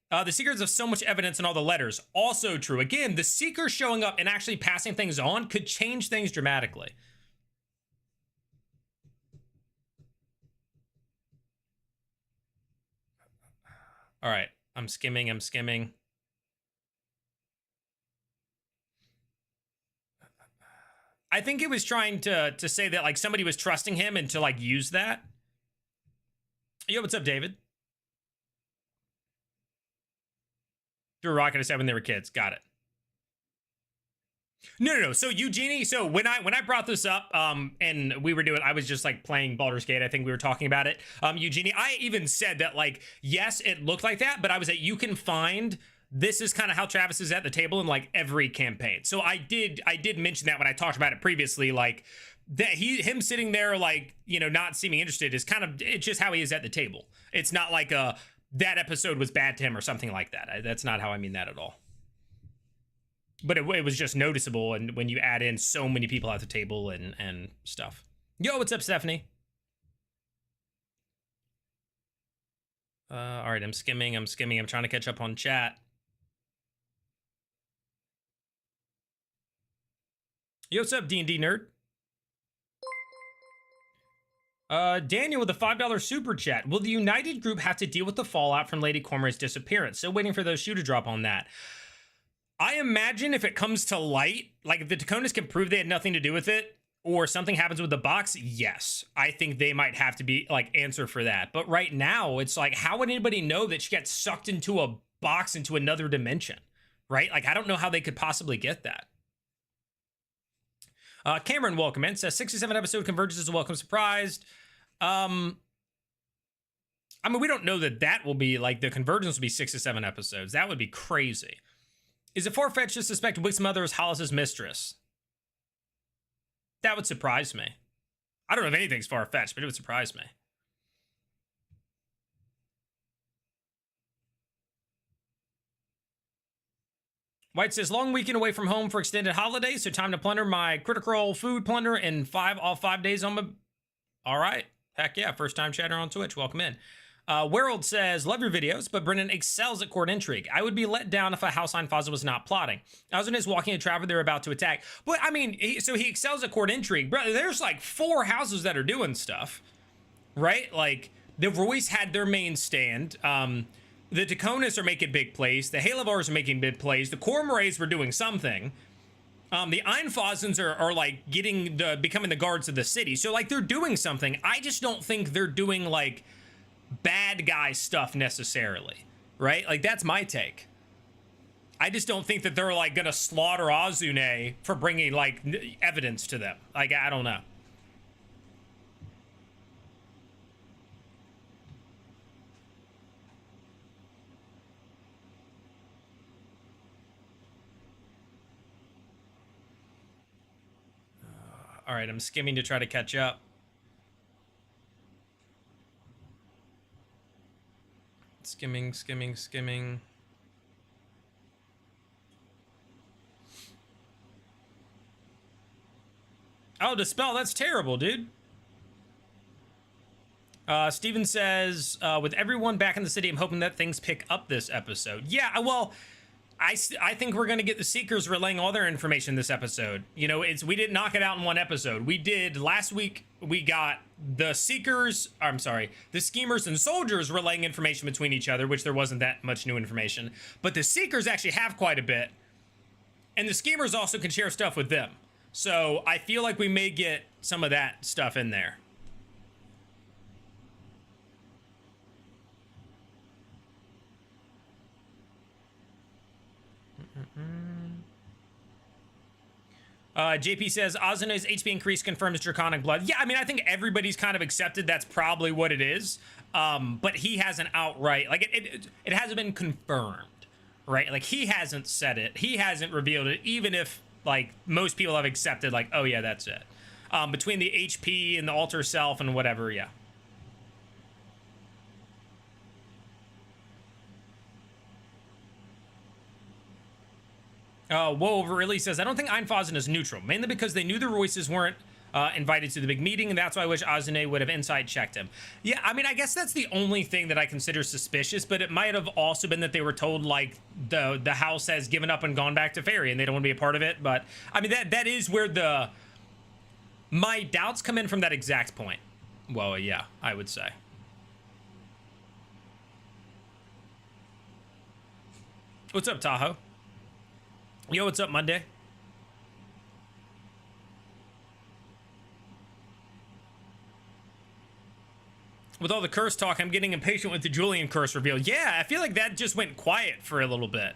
A: The Seekers have so much evidence in all the letters. Also true. Again, the Seekers showing up and actually passing things on could change things dramatically. All right. I'm skimming. I think it was trying to say that, like, somebody was trusting him and to, like, use that. Yo, what's up, David? Threw a rocket at his head when they were kids. Got it. No. So Eugenie, so when I brought this up, and we were doing, I was just like playing Baldur's Gate. I think we were talking about it. Eugenie, I even said that, like, yes, it looked like that, but I was like, you can find, this is kind of how Travis is at the table in like every campaign. So I did mention that when I talked about it previously, like that him sitting there, like, you know, not seeming interested is kind of, it's just how he is at the table. It's not like that episode was bad to him or something like that. That's not how I mean that at all. But it was just noticeable, and when you add in so many people at the table and stuff. Yo, what's up, Stephanie? All right, I'm skimming. I'm trying to catch up on chat. Yo, what's up, D&D nerd? Daniel with a $5 super chat. Will the United group have to deal with the fallout from Lady Cormorant's disappearance? Still waiting for those shoe to drop on that. I imagine if it comes to light, like if the Taconas can prove they had nothing to do with it, or something happens with the box, yes, I think they might have to be like answer for that. But right now, it's like, how would anybody know that she gets sucked into a box into another dimension, right? Like, I don't know how they could possibly get that. Cameron, welcome in. Says 67 episode convergence is a welcome surprise. I mean, we don't know that will be like the convergence will be 6 to 7 episodes. That would be crazy. Is it far-fetched to suspect Wick's mother is Hollis's mistress? That would surprise me. I don't know if anything's far-fetched, but it would surprise me. White says, long weekend away from home for extended holidays, so time to plunder my Critical Role food plunder in 5 days on my... All right. Heck yeah, first time chatter on Twitch. Welcome in. Werald says, love your videos, but Brennan excels at court intrigue. I would be let down if a house on Faza was not plotting. Alzan is walking a traveler they're about to attack. But, I mean, so he excels at court intrigue. Bro, there's like 4 houses that are doing stuff, right? Like, the Royce had their main stand. The Taconas are making big plays. The Halavars are making big plays. The Cormorants were doing something. The Einfazens are like becoming the guards of the city. So, like, they're doing something. I just don't think they're doing, like, bad guy stuff necessarily, right? Like, that's my take. I just don't think that they're like gonna slaughter Azune for bringing like evidence to them. Like, I don't know. All right, I'm skimming to try to catch up. Skimming. Oh, Dispel, that's terrible, dude. Steven says, with everyone back in the city, I'm hoping that things pick up this episode. Yeah, well, I think we're going to get the Seekers relaying all their information this episode. You know, we didn't knock it out in one episode. We did last week. We got the Seekers, the Schemers and Soldiers relaying information between each other, which there wasn't that much new information. But the Seekers actually have quite a bit. And the Schemers also can share stuff with them. So I feel like we may get some of that stuff in there. JP says Azune's HP increase confirms draconic blood. Yeah, I mean, I think everybody's kind of accepted that's probably what it is. But he hasn't outright, like, it hasn't been confirmed, right? Like, he hasn't said it. He hasn't revealed it, even if, like, most people have accepted, like, oh yeah, that's it. Between the HP and the alter self and whatever, yeah. Whoa, really says, I don't think Einfazen is neutral, mainly because they knew the Royces weren't invited to the big meeting, and that's why I wish Azune would have inside checked him. Yeah, I mean, I guess that's the only thing that I consider suspicious, but it might have also been that they were told, like, the house has given up and gone back to Fairy, and they don't want to be a part of it. But, I mean, that is where my doubts come in from, that exact point. Well, yeah, I would say. What's up, Tahoe? Yo, what's up, Monday? With all the curse talk, I'm getting impatient with the Julian curse reveal. Yeah, I feel like that just went quiet for a little bit.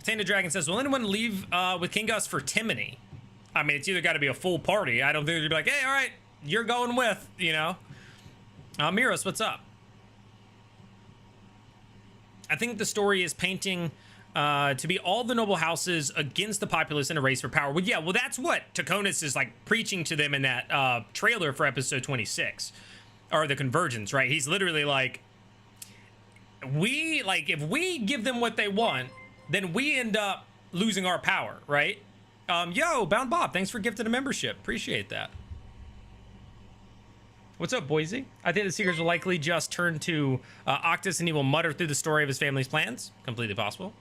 A: Tana Dragon says, will anyone leave with King Gus for Timony? I mean, it's either got to be a full party. I don't think they'd be like, hey, all right, you're going with, you know. Miros, what's up? I think the story is painting to be all the noble houses against the populace in a race for power. Well, yeah, well, that's what Taconis is like preaching to them in that trailer for episode 26. Or the Convergence, right? He's literally like, if we give them what they want, then we end up losing our power, right? Yo, Bound Bob, thanks for gifting a membership. Appreciate that. What's up, Boise? I think the Seekers will likely just turn to Octus and he will mutter through the story of his family's plans. Completely possible.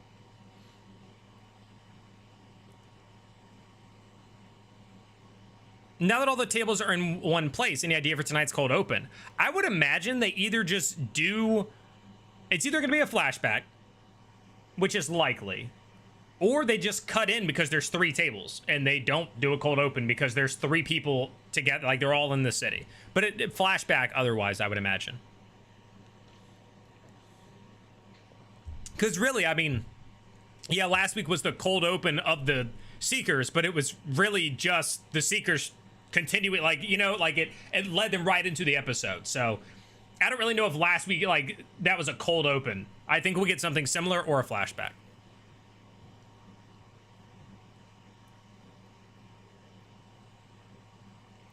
A: Now that all the tables are in one place, any idea for tonight's cold open? I would imagine they either just do... It's either going to be a flashback, which is likely, or they just cut in because there's 3 tables, and they don't do a cold open because there's 3 people together, like they're all in the city. But it flashback otherwise, I would imagine. Because really, I mean, yeah, last week was the cold open of the Seekers, but it was really just the Seekers... continuing, like, you know, like it led them right into the episode. So I don't really know if last week, like, that was a cold open. I think we'll get something similar or a flashback.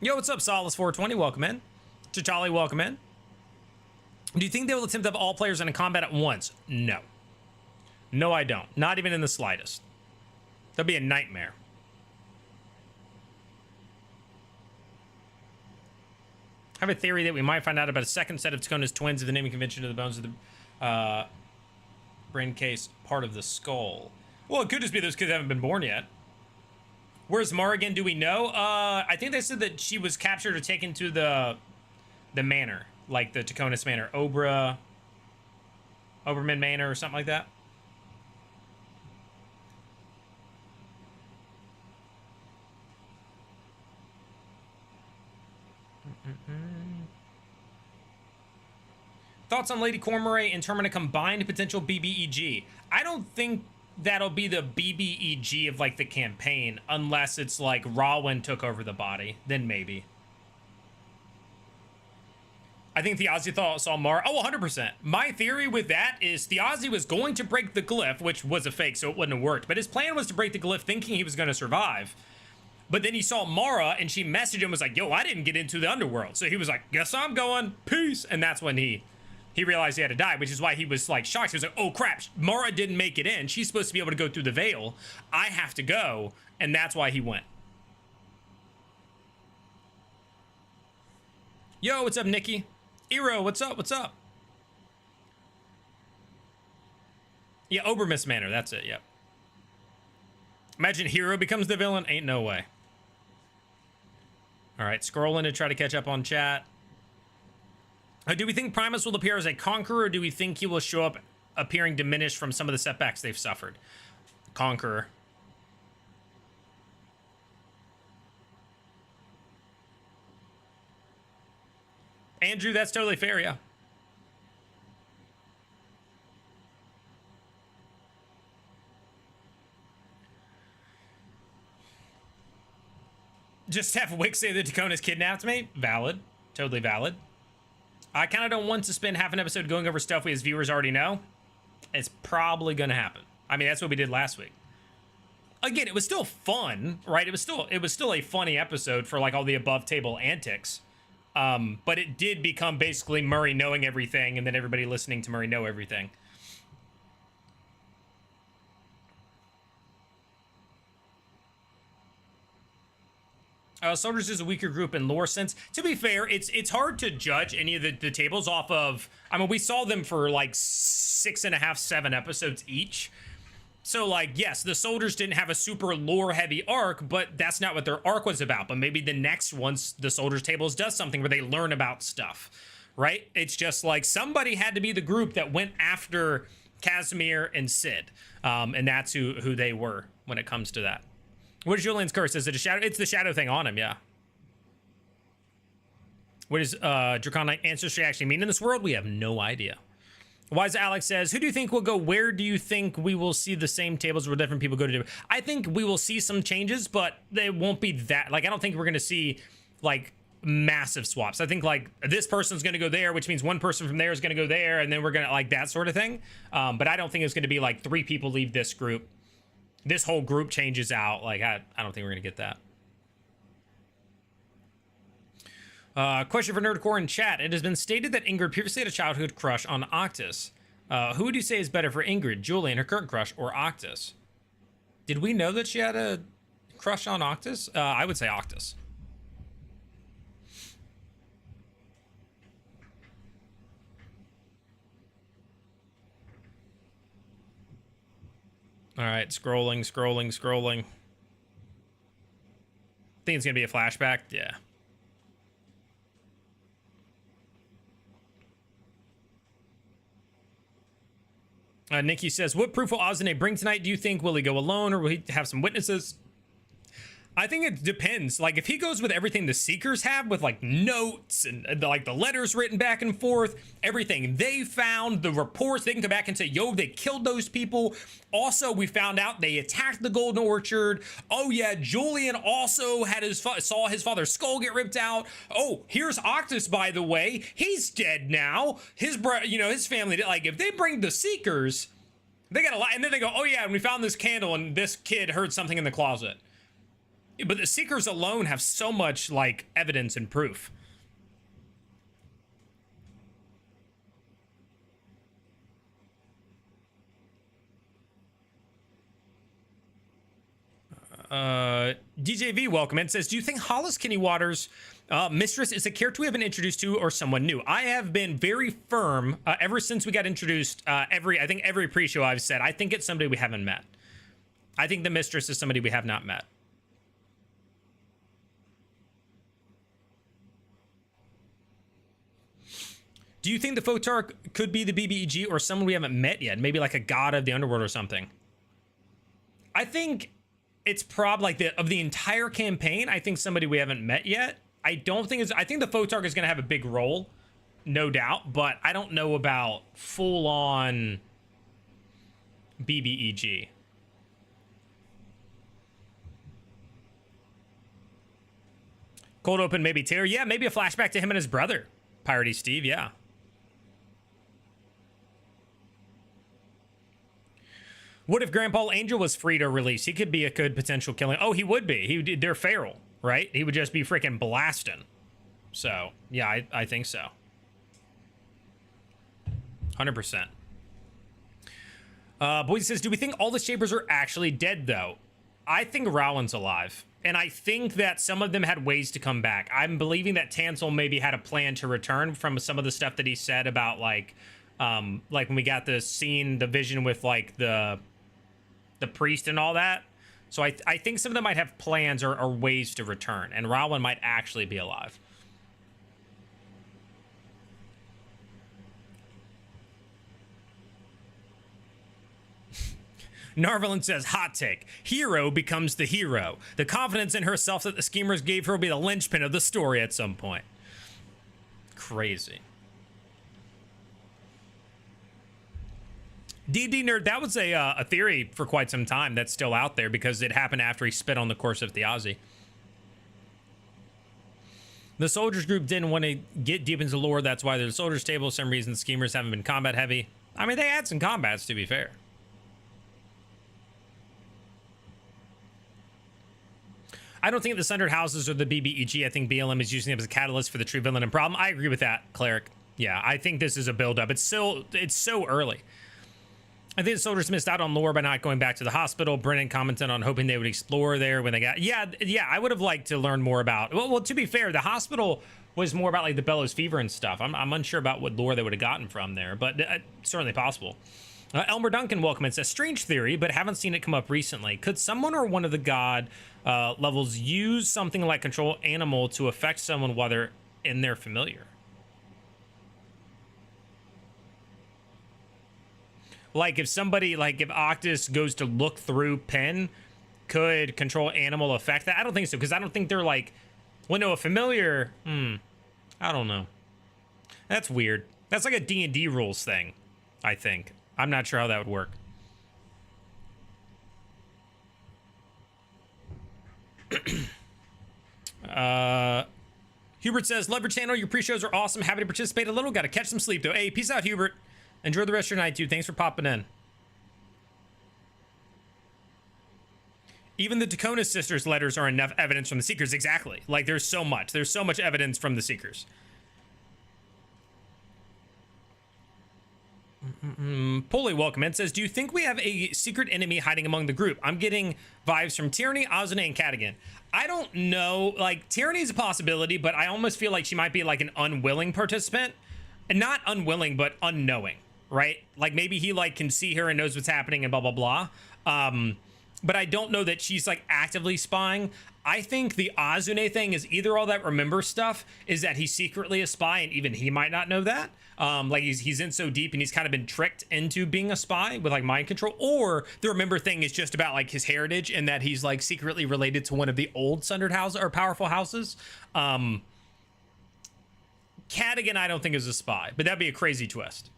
A: Yo, what's up, Solace 420? Welcome in. Chachali, welcome in. Do you think they will attempt to have all players in a combat at once? No. No, I don't. Not even in the slightest. That'd be a nightmare. I have a theory that we might find out about a second set of Tacona's twins at the naming convention of the bones of the brain case part of the skull. Well, it could just be those kids haven't been born yet. Where's Morrigan? Do we know? I think they said that she was captured or taken to the manor, like the Taconis Manor, Oberman Manor or something like that. Thoughts on Lady Cormorant and Termina combined potential BBEG? I don't think that'll be the BBEG of like the campaign unless it's like Rawin took over the body. Then maybe. I think Theozy saw Mara. Oh, 100%. My theory with that is Theozy was going to break the glyph, which was a fake, so it wouldn't have worked. But his plan was to break the glyph thinking he was going to survive. But then he saw Mara and she messaged him, was like, yo, I didn't get into the underworld. So he was like, guess I'm going. Peace. And that's when he realized he had to die, which is why he was like shocked. He was like, oh crap, Mara didn't make it in. She's supposed to be able to go through the veil. I have to go. And that's why he went. Yo, what's up, Nikki? Eero, what's up? What's up? Yeah, Obermiss Manor, that's it, yep. Imagine Hero becomes the villain. Ain't no way. All right, scrolling to try to catch up on chat. Do we think Primus will appear as a conqueror, or do we think he will show up appearing diminished from some of the setbacks they've suffered? Conqueror. Andrew, that's totally fair, yeah. Just have Wick say that Taconis kidnapped me? Valid. Totally valid. I kind of don't want to spend half an episode going over stuff we as viewers already know. It's probably going to happen. I mean, that's what we did last week. Again, it was still fun, right? It was still a funny episode for like all the above table antics. But it did become basically Murray knowing everything and then everybody listening to Murray know everything. Soldiers is a weaker group in lore sense. To be fair, it's hard to judge any of the tables off of. I mean, we saw them for like 6.5, 7 episodes each. So like, yes, the soldiers didn't have a super lore heavy arc, but that's not what their arc was about. But maybe the next once the soldiers tables does something where they learn about stuff, right? It's just like somebody had to be the group that went after Casimir and Sid, and that's who they were when it comes to that. What is Julian's curse? Is it a shadow? It's the shadow thing on him, yeah. What does Draconite ancestry actually mean in this world? We have no idea. Wise Alex says, who do you think will go? Where do you think we will see the same tables where different people go to? I think we will see some changes, but they won't be that, like, I don't think we're going to see like massive swaps. I think like this person's going to go there, which means one person from there is going to go there, and then we're going to like that sort of thing. But I don't think it's going to be like 3 people leave this group. This whole group changes out. Like, I don't think we're going to get that. Question for NERDCORE in chat. It has been stated that Ingrid previously had a childhood crush on Octus. Who would you say is better for Ingrid, Julian, her current crush, or Octus? Did we know that she had a crush on Octus? I would say Octus. All right, scrolling. Think it's gonna be a flashback? Yeah. Nikki says, what proof will Ozane bring tonight? Do you think, will he go alone or will he have some witnesses? I think it depends. Like, if he goes with everything the Seekers have, with like notes and like the letters written back and forth, everything they found, the reports, they can come back and say, yo, they killed those people. Also, we found out they attacked the Golden Orchard. Oh yeah, Julian also had saw his father's skull get ripped out. Oh, here's Octus, by the way. He's dead now. His his family, like, if they bring the Seekers, they got a lot, and then they go, oh yeah, and we found this candle and this kid heard something in the closet. But the Seekers alone have so much like evidence and proof. DJV welcome and says, do you think Hollis Kenny Waters Mistress is a character we haven't introduced to or someone new? I have been very firm ever since we got introduced. I think every pre-show I've said I think it's somebody we haven't met. I think the Mistress is somebody we have not met. Do you think the Photarch could be the BBEG or someone we haven't met yet? Maybe like a god of the underworld or something. I think it's probably like of the entire campaign, I think somebody we haven't met yet. I think the Photarch is going to have a big role, no doubt, but I don't know about full on BBEG. Cold open, maybe Terror. Yeah, maybe a flashback to him and his brother. Piratey Steve, yeah. What if Grandpa Angel was free to release? He could be a good potential killing. Oh, he would be. They're feral, right? He would just be freaking blasting. So, yeah, I think so. 100%. Boyd says, do we think all the Shapers are actually dead, though? I think Rowan's alive. And I think that some of them had ways to come back. I'm believing that Tansel maybe had a plan to return from some of the stuff that he said about, like when we got the scene, the vision with, like, the priest and all that. So I think some of them might have plans or ways to return, and Rowan might actually be alive. Narvelin says, hot take. Hero becomes the hero. The confidence in herself that the schemers gave her will be the linchpin of the story at some point. Crazy. DD Nerd, that was a theory for quite some time that's still out there because it happened after he spit on the course of Theazi. The soldiers group didn't want to get deep into lore. That's why there's a soldiers table. For some reason, the schemers haven't been combat heavy. I mean, they had some combats, to be fair. I don't think the Sundered Houses or the BBEG. I think BLM is using them as a catalyst for the true villain and problem. I agree with that, Cleric. Yeah, I think this is a build-up. It's so early. I think the soldiers missed out on lore by not going back to the hospital. Brennan commented on hoping they would explore there when they got. Yeah. I would have liked to learn more about. Well, to be fair, the hospital was more about like the Bellows fever and stuff. I'm unsure about what lore they would have gotten from there, but certainly possible. Elmer Duncan welcome. It's a strange theory, but haven't seen it come up recently. Could someone or one of the god levels use something like control animal to affect someone while they're in their familiar? Like if somebody, like if Octus goes to look through Pen, could control animal affect that? I don't think so, because I don't think they're like, well, no, a familiar, I don't know. That's weird. That's like a D&D rules thing, I think. I'm not sure how that would work. Hubert says, love your channel. Your pre-shows are awesome. Happy to participate a little. Got to catch some sleep, though. Hey, peace out, Hubert. Enjoy the rest of your night, too. Thanks for popping in. Even the Tacona sisters' letters are enough evidence from the Seekers. Exactly. Like, there's so much. There's so much evidence from the Seekers. Polly welcome in says, do you think we have a secret enemy hiding among the group? I'm getting vibes from Tyranny, Azune, and Cadigan. I don't know. Like, Tyranny is a possibility, but I almost feel like she might be like an unwilling participant. And not unwilling, but unknowing, right? Like, maybe he like can see her and knows what's happening and blah, blah, blah. But I don't know that she's like actively spying. I think the Azune thing is either all that remember stuff is that he's secretly a spy and even he might not know that. Like he's in so deep and he's kind of been tricked into being a spy with like mind control, or the remember thing is just about like his heritage and that he's like secretly related to one of the old Sundered houses or powerful houses. Cadigan, I don't think is a spy, but that'd be a crazy twist.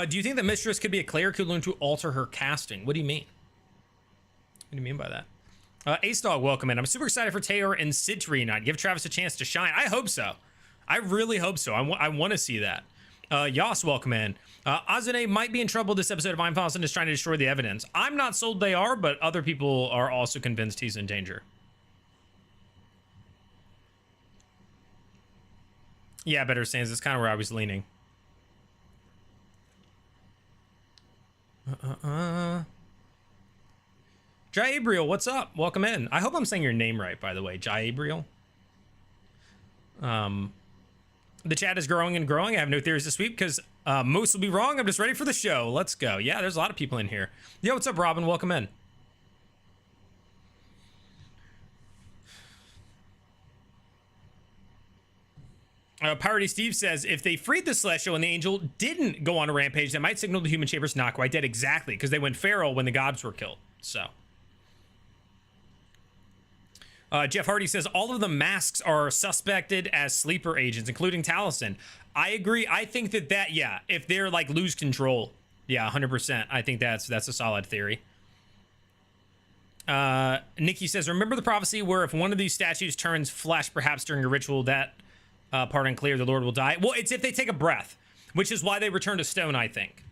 A: Do you think the Mistress could be a cleric who learned to alter her casting? What do you mean? What do you mean by that? Ace Dog, welcome in. I'm super excited for Taylor and Sid to reunite. Give Travis a chance to shine. I hope so. I really hope so. I want to see that. Yas, welcome in. Azune might be in trouble this episode of I'm Faustin is trying to destroy the evidence. I'm not sold they are, but other people are also convinced he's in danger. Yeah, better Sans. That's kind of where I was leaning. Jabriel, what's up? Welcome in. I hope I'm saying your name right, by the way. Jabriel. The chat is growing and growing. I have no theories this week because most will be wrong. I'm just ready for the show. Let's go. Yeah, there's a lot of people in here. Yo, what's up, Robin? Welcome in. Parody Steve says, if they freed the Celestial and the Angel didn't go on a rampage, that might signal the human shapers not quite dead. Exactly, because they went feral when the gods were killed. So. Jeff Hardy says, all of the masks are suspected as sleeper agents, including Taliesin. I agree. I think that, yeah, if they're like lose control, yeah, 100%. I think that's a solid theory. Nikki says, remember the prophecy where if one of these statues turns flesh, perhaps during a ritual, that part unclear, the Lord will die. Well, it's if they take a breath, which is why they return to stone, I think.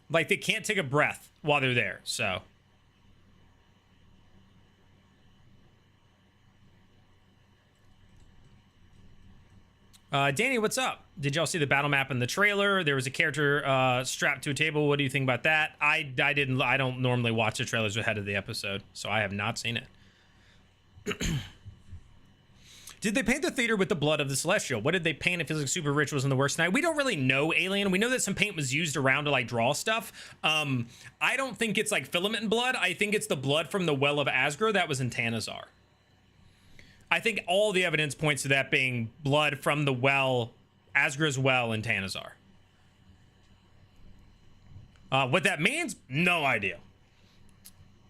A: Like, they can't take a breath while they're there, so. Danny, what's up? Did y'all see the battle map in the trailer? There was a character strapped to a table. What do you think about that? I don't normally watch the trailers ahead of the episode, so I have not seen it. Did they paint the theater with the blood of the Celestial? What did they paint? It feels like super rituals in the works tonight. We don't really know, Alien. We know that some paint was used around to like draw stuff. I don't think it's like filament blood. I think it's the blood from the well of Asgore that was in Tanazar. I think all the evidence points to that being blood from the well, Asgore's well in Tanazar. What that means? No idea.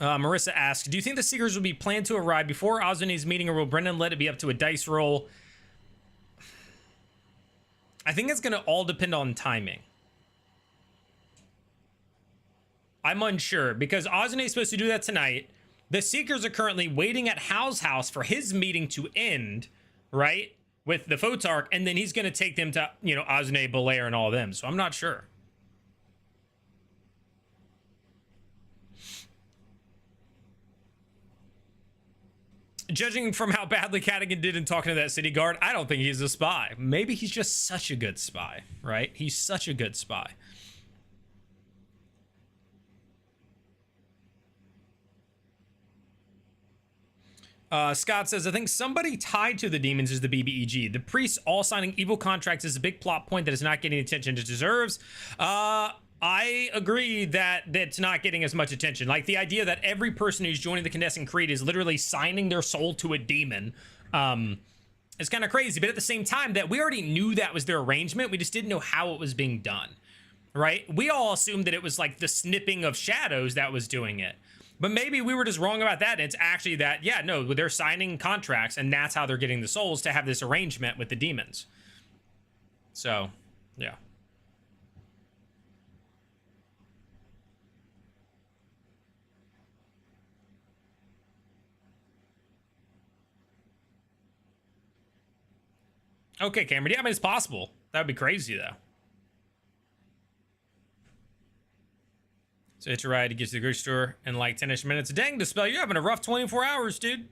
A: Marissa asks, do you think the Seekers will be planned to arrive before Azune's meeting, or will Brennan let it be up to a dice roll? I think it's going to all depend on timing. I'm unsure, because Azune is supposed to do that tonight. The Seekers are currently waiting at Hal's house for his meeting to end, right? With the Photarch, and then he's going to take them to, you know, Azune, Belair, and all of them. So I'm not sure. judging from how badly Cadigan did in talking to that city guard, I don't think he's a spy. Maybe he's just such a good spy, right? He's such a good spy. Scott says, I think somebody tied to the demons is the BBEG. The priests all signing evil contracts is a big plot point that is not getting the attention it deserves. I agree that it's not getting as much attention. Like the idea that every person who's joining the Condescent Creed is literally signing their soul to a demon is kind of crazy. But at the same time, that we already knew that was their arrangement. We just didn't know how it was being done, right? We all assumed that it was like the snipping of shadows that was doing it. But maybe we were just wrong about that. It's actually that, yeah, no, they're signing contracts and that's how they're getting the souls to have this arrangement with the demons. So, yeah. Okay, Cameron. Yeah, I mean, it's possible. That would be crazy, though. So it's a ride to get to the grocery store in like 10-ish minutes. Dang, Dispel, you're having a rough 24 hours, dude.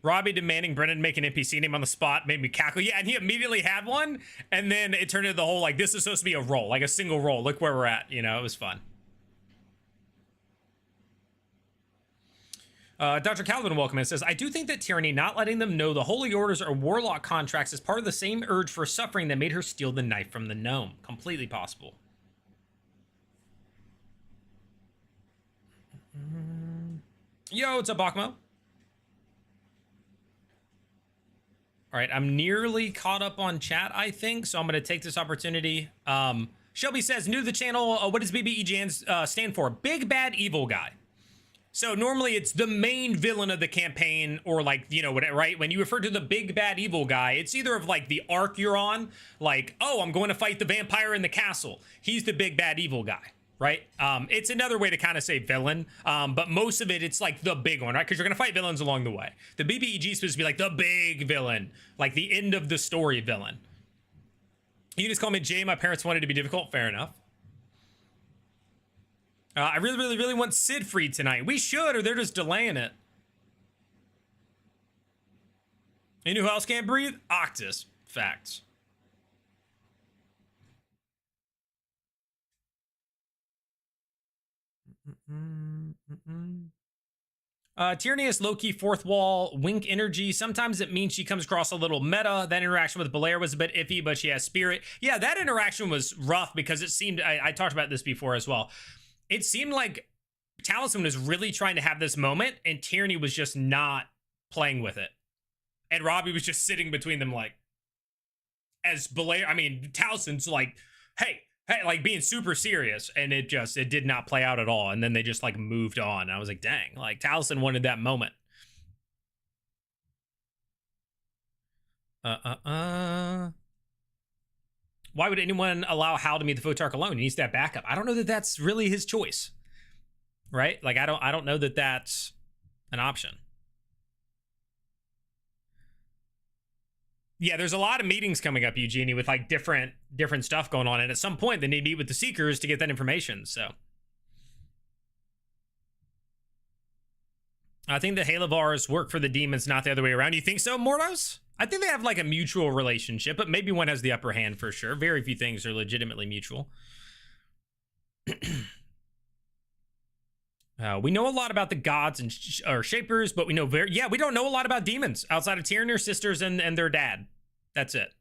A: Robbie demanding Brennan make an NPC name on the spot made me cackle. Yeah, and he immediately had one. And then it turned into the whole, like, this is supposed to be a roll, like a single roll. Look where we're at. You know, it was fun. Dr. Calvin welcome and says, I do think that tyranny not letting them know the holy orders or warlock contracts is part of the same urge for suffering that made her steal the knife from the gnome. Completely possible. Yo, what's up, Bakmo? All right, I'm nearly caught up on chat, I think, so I'm going to take this opportunity. Shelby says, new to the channel, what does BBEG stand for? Big Bad Evil Guy. So normally it's the main villain of the campaign, or like, you know, right? When you refer to the big bad evil guy, it's either of like the arc you're on, like, oh, I'm going to fight the vampire in the castle. He's the big bad evil guy, right? It's another way to kind of say villain, but most of it's like the big one, right? Because you're going to fight villains along the way. The BBEG is supposed to be like the big villain, like the end of the story villain. You just call me Jay. My parents wanted to be difficult. Fair enough. I really want Sid free tonight. We should, or they're just delaying it. You know who else can't breathe? Octus. Facts. Tyranny is low-key fourth wall, wink energy. Sometimes it means she comes across a little meta. That interaction with Belair was a bit iffy, but she has spirit. Yeah, that interaction was rough because it seemed, I talked about this before as well. It seemed like Talisman was really trying to have this moment, and Tyranny was just not playing with it. And Robbie was just sitting between them, like, as Belair, I mean, Talisman's like, hey, like being super serious, and it did not play out at all. And then they just like moved on. I was like, dang, like Talisman wanted that moment. Why would anyone allow Hal to meet the Photarch alone? He needs that backup. I don't know that that's really his choice, right? Like, I don't know that that's an option. Yeah, there's a lot of meetings coming up, Eugenie, with like different stuff going on, and at some point they need to meet with the Seekers to get that information. So I think the Halavars work for the demons, not the other way around. You think so, Mordos? I think they have like a mutual relationship, but maybe one has the upper hand for sure. Very few things are legitimately mutual. We know a lot about the gods and or shapers, but we know we don't know a lot about demons outside of Tyranny, her sisters, and their dad. That's it.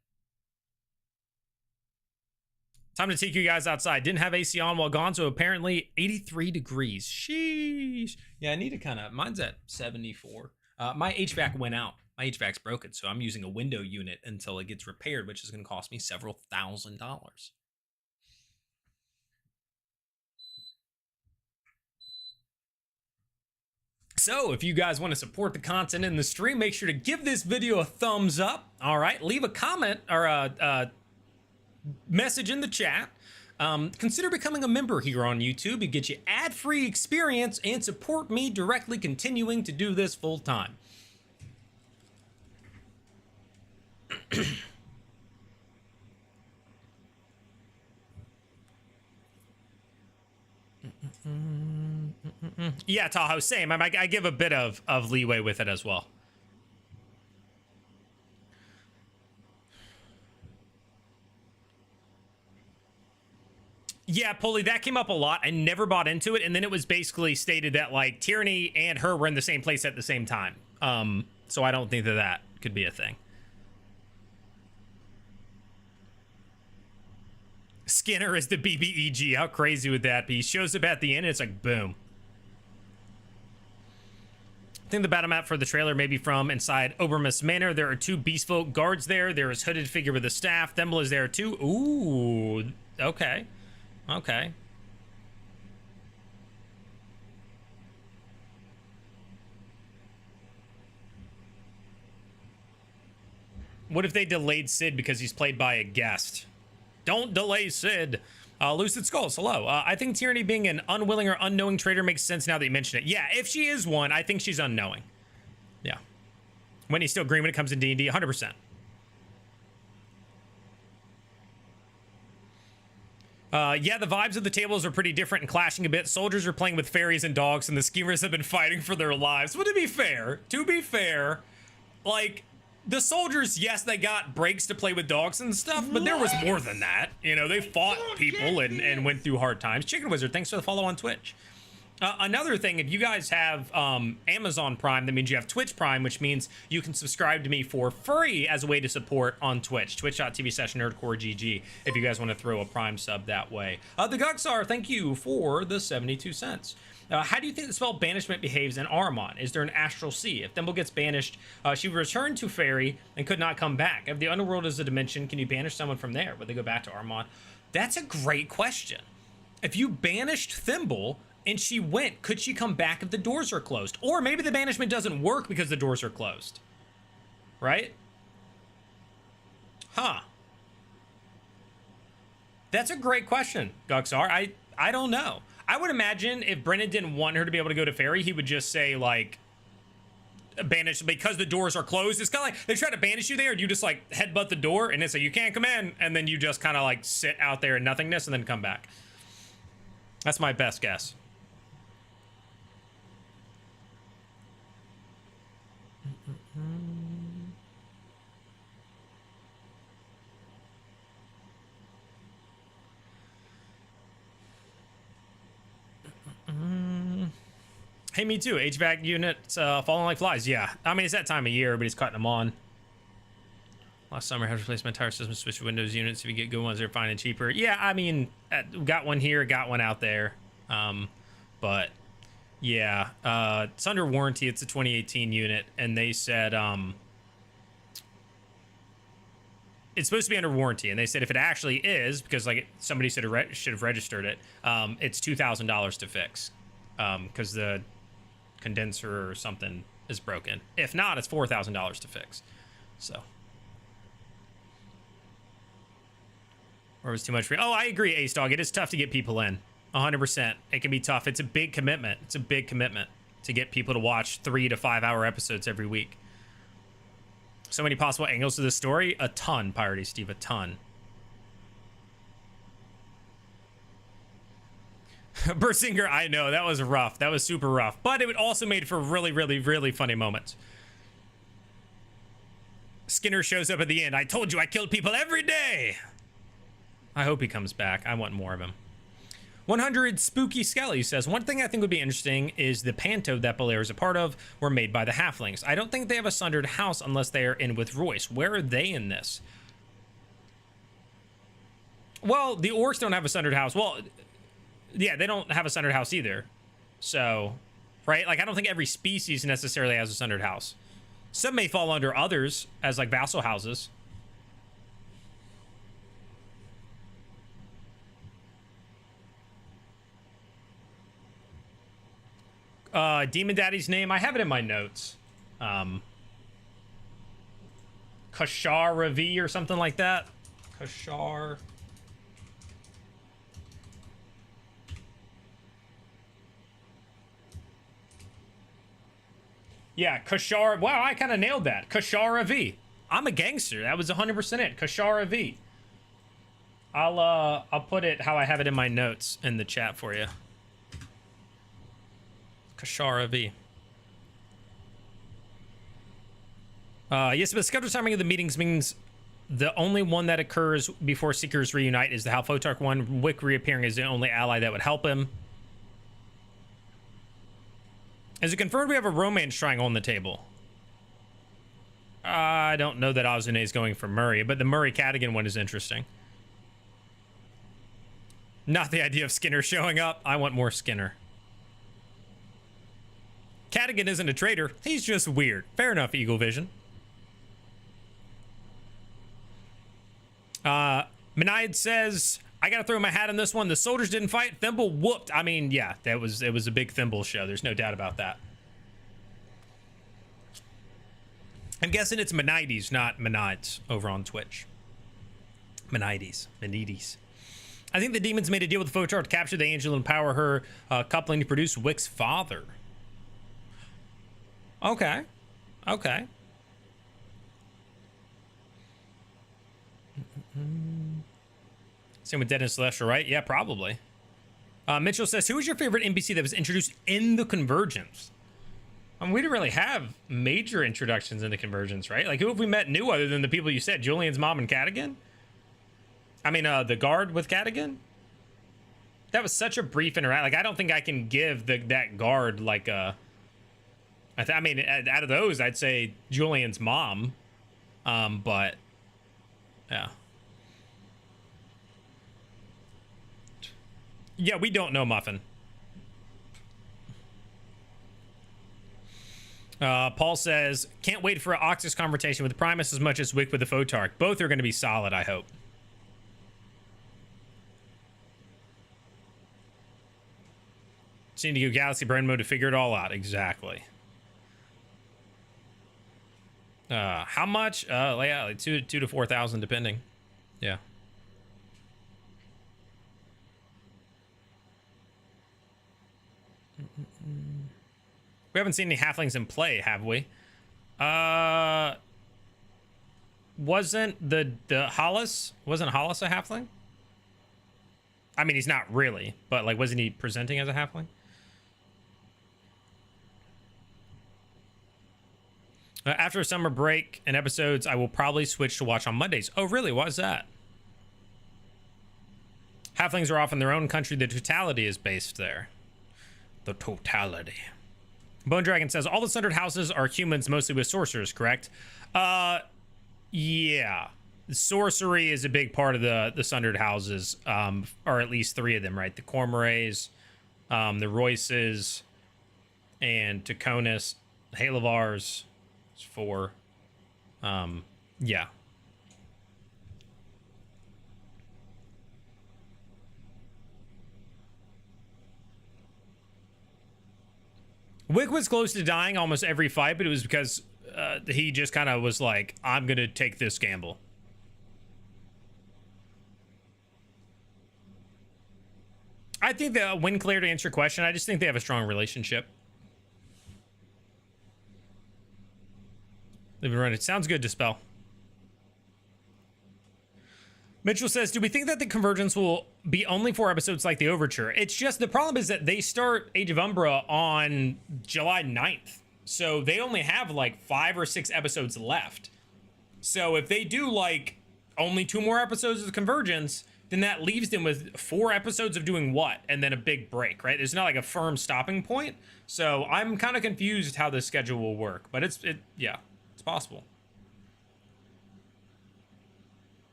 A: Time to take you guys outside. Didn't have AC on while gone, so apparently 83 degrees. Sheesh. Yeah, I need to kind of, mine's at 74. My HVAC went out. My HVAC's broken, so I'm using a window unit until it gets repaired, which is going to cost me several $1,000s. So if you guys want to support the content in the stream, make sure to give this video a thumbs up. All right, leave a comment or a message in the chat. Consider becoming a member here on YouTube. It gets you ad-free experience and support me directly continuing to do this full time. Yeah, Tahoe, same. I give a bit of leeway with it as well. Yeah, Pulley, that came up a lot. I never bought into it, and then it was basically stated that like Tyranny and her were in the same place at the same time. So I don't think that could be a thing. Skinner is the BBEG. How crazy would that be? He shows up at the end, and it's like boom. I think the battle map for the trailer may be from inside Obermus Manor. There are 2 Beastfolk guards there. There is hooded figure with a staff. Thimble is there too. Ooh, okay. Okay. What if they delayed Sid because he's played by a guest? Don't delay Sid. Lucid Skulls, hello. I think Tyranny being an unwilling or unknowing trader makes sense now that you mention it. Yeah, if she is one, I think she's unknowing. Yeah. When he's still green when it comes to D&D, 100%. Yeah, the vibes of the tables are pretty different and clashing a bit. Soldiers are playing with fairies and dogs, and the schemers have been fighting for their lives. But to be fair, like, the soldiers, yes, they got breaks to play with dogs and stuff, but there was more than that. You know, they fought people and went through hard times. Chicken Wizard, thanks for the follow on Twitch. Another thing, if you guys have Amazon Prime, that means you have Twitch Prime, which means you can subscribe to me for free as a way to support on Twitch. Twitch.tv/NERDCORE if you guys want to throw a Prime sub that way. The Guxar, thank you for the 72 cents. How do you think the spell Banishment behaves in Armon? Is there an Astral Sea? If Thimble gets banished, she would return to Fairy and could not come back. If the Underworld is a dimension, can you banish someone from there? Would they go back to Armon? That's a great question. If you banished Thimble and she went, could she come back if the doors are closed? Or maybe the banishment doesn't work because the doors are closed. Right? Huh. That's a great question, Guxar. I don't know. I would imagine if Brennan didn't want her to be able to go to Fairy, he would just say, like, banish because the doors are closed. It's kind of like they try to banish you there and you just, like, headbutt the door and it's like, you can't come in. And then you just kind of, like, sit out there in nothingness and then come back. That's my best guess. Hey, me too. HVAC units falling like flies. Yeah, I mean, it's that time of year, but he's cutting them on. Last summer, I had to replace my entire system, switch to Windows units. If you get good ones, they're fine and cheaper. Yeah, I mean, got one here, got one out there. But yeah, it's under warranty. It's a 2018 unit, and they said it's supposed to be under warranty, and they said if it actually is, because like somebody should have registered it, it's $2,000 to fix, because the condenser or something is broken. If not, it's $4,000 to fix. So, or it was too much for you. Oh, I agree, Ace Dog. It is tough to get people in. 100%. It can be tough. It's a big commitment. It's a big commitment to get people to watch 3 to 5 hour episodes every week. So many possible angles to the story. A ton, Piety Steve, a ton. Bersinger, I know, that was rough. That was super rough. But it also made for really, really, really funny moments. Skinner shows up at the end. I told you I killed people every day. I hope he comes back. I want more of him. 100 Spooky Skelly says, one thing I think would be interesting is the Panto that Belair is a part of were made by the Halflings. I don't think they have a sundered house unless they are in with Royce. Where are they in this? Well, the Orcs don't have a sundered house. Well, yeah, they don't have a sundered house either. So, right? Like, I don't think every species necessarily has a sundered house. Some may fall under others as, like, vassal houses. Demon Daddy's name, I have it in my notes. Kashar Ravi or something like that. Kashar. Yeah, Kashar. Wow, I kind of nailed that. Kashar Ravi. I'm a gangster. That was 100% it. Kashar Ravi. I'll put it how I have it in my notes in the chat for you. Kashara V. Yes, but scheduled timing of the meetings means the only one that occurs before Seekers reunite is the Hal Photark one. Wick reappearing is the only ally that would help him. Is it confirmed we have a romance triangle on the table? I don't know that Azune is going for Murray, but the Murray-Cadigan one is interesting. Not the idea of Skinner showing up. I want more Skinner. Cadigan isn't a traitor. He's just weird. Fair enough, Eagle Vision. Menide says, I gotta throw my hat on this one. The soldiers didn't fight. Thimble whooped. I mean, yeah, it was a big Thimble show. There's no doubt about that. I'm guessing it's Menides, not Menides, over on Twitch. Menides. I think the demons made a deal with Photar to capture the angel and empower her, coupling to produce Wick's father. Okay. Okay. Same with Dead and Celestial, right? Yeah, probably. Mitchell says, who was your favorite NPC that was introduced in the Convergence? I mean, we didn't really have major introductions in the Convergence, right? Like, who have we met new other than the people you said? Julian's mom and Cadigan? I mean, the guard with Cadigan? That was such a brief interaction. Like, I don't think I can give that guard, like, I mean, out of those, I'd say Julian's mom. But, yeah. Yeah, we don't know Muffin. Paul says, can't wait for an Oxys conversation with Primus as much as Wick with the Photark. Both are going to be solid, I hope. Seem to go Galaxy Brain mode to figure it all out. Exactly. How much? Yeah, like 2 to 4,000 depending. Yeah. We haven't seen any halflings in play, have we? Wasn't the Hollis? Wasn't Hollis a halfling? I mean, he's not really, but like, wasn't he presenting as a halfling? After a summer break and episodes, I will probably switch to watch on Mondays. Oh, really? Why is that? Halflings are off in their own country. The totality is based there. The totality. Bone Dragon says, all the Sundered houses are humans, mostly with sorcerers, correct? Yeah. Sorcery is a big part of the Sundered houses, or at least 3 of them, right? The Cormorants, the Royces, and Taconis, Halavars. It's 4. Yeah. Wick was close to dying almost every fight, but it was because he just kind of was like, I'm going to take this gamble. I think that Winclair, to answer your question, I just think they have a strong relationship. They've been running. It sounds good, Dispel. Mitchell says, do we think that the Convergence will be only 4 episodes like the Overture? It's just, the problem is that they start Age of Umbra on July 9th. So they only have like 5 or 6 episodes left. So if they do like only 2 more episodes of the Convergence, then that leaves them with 4 episodes of doing what? And then a big break, right? There's not like a firm stopping point. So I'm kind of confused how this schedule will work, but yeah, it's possible.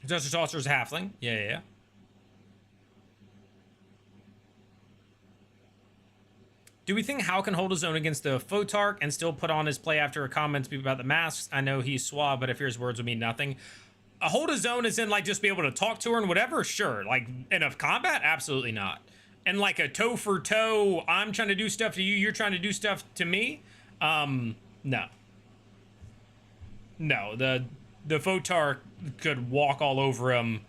A: Dusty Saucer's halfling. Yeah. Do we think Hal can hold his own against the Photark and still put on his play after comments about the masks? I know he's suave, but I fear his words would mean nothing. A hold his own is in like just be able to talk to her and whatever? Sure. Like in a combat? Absolutely not. And like a toe for toe, I'm trying to do stuff to you, you're trying to do stuff to me? No. No, the Photark could walk all over him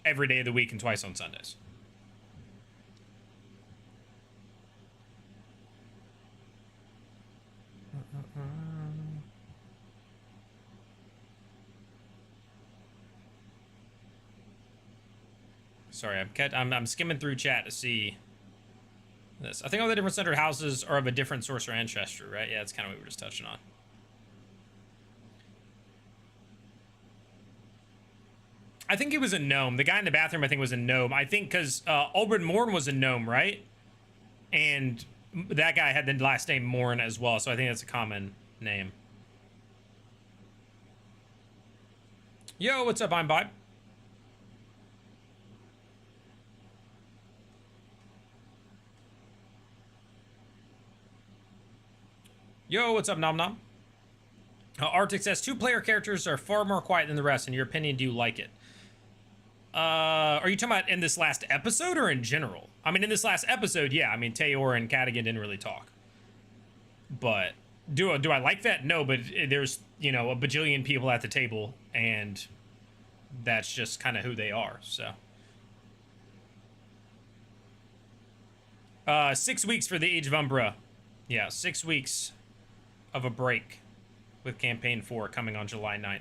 A: every day of the week and twice on Sundays. Sorry, I'm skimming through chat to see this. I think all the different centered houses are of a different source or ancestry, right? Yeah, that's kind of what we were just touching on. I think he was a gnome. The guy in the bathroom, I think, was a gnome. I think because Ulbrid Morn was a gnome, right? And that guy had the last name Morn as well, so I think that's a common name. Yo, what's up? I'm Vibe. Yo, what's up, Nom Nom? Arctic says, 2-player characters are far more quiet than the rest. In your opinion, do you like it? Are you talking about in this last episode or in general? I mean, in this last episode, yeah. I mean, Tayor and Cadigan didn't really talk. But do I like that? No, but there's, you know, a bajillion people at the table, and that's just kind of who they are, so. 6 weeks for the Age of Umbra. Yeah, 6 weeks of a break with Campaign 4 coming on July 9th.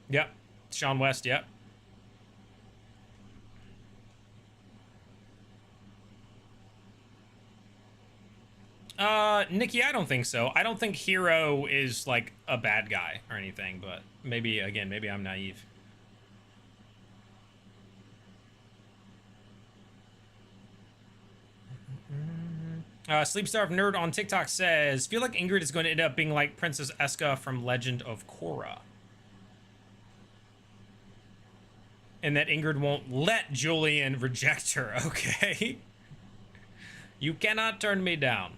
A: Yep. Sean West, yep. Nikki, I don't think so. I don't think Hero is like a bad guy or anything, but maybe, again, maybe I'm naive. Sleepstarved Nerd on TikTok says, feel like Ingrid is going to end up being like Princess Eska from Legend of Korra. And that Ingrid won't let Julian reject her, okay? You cannot turn me down.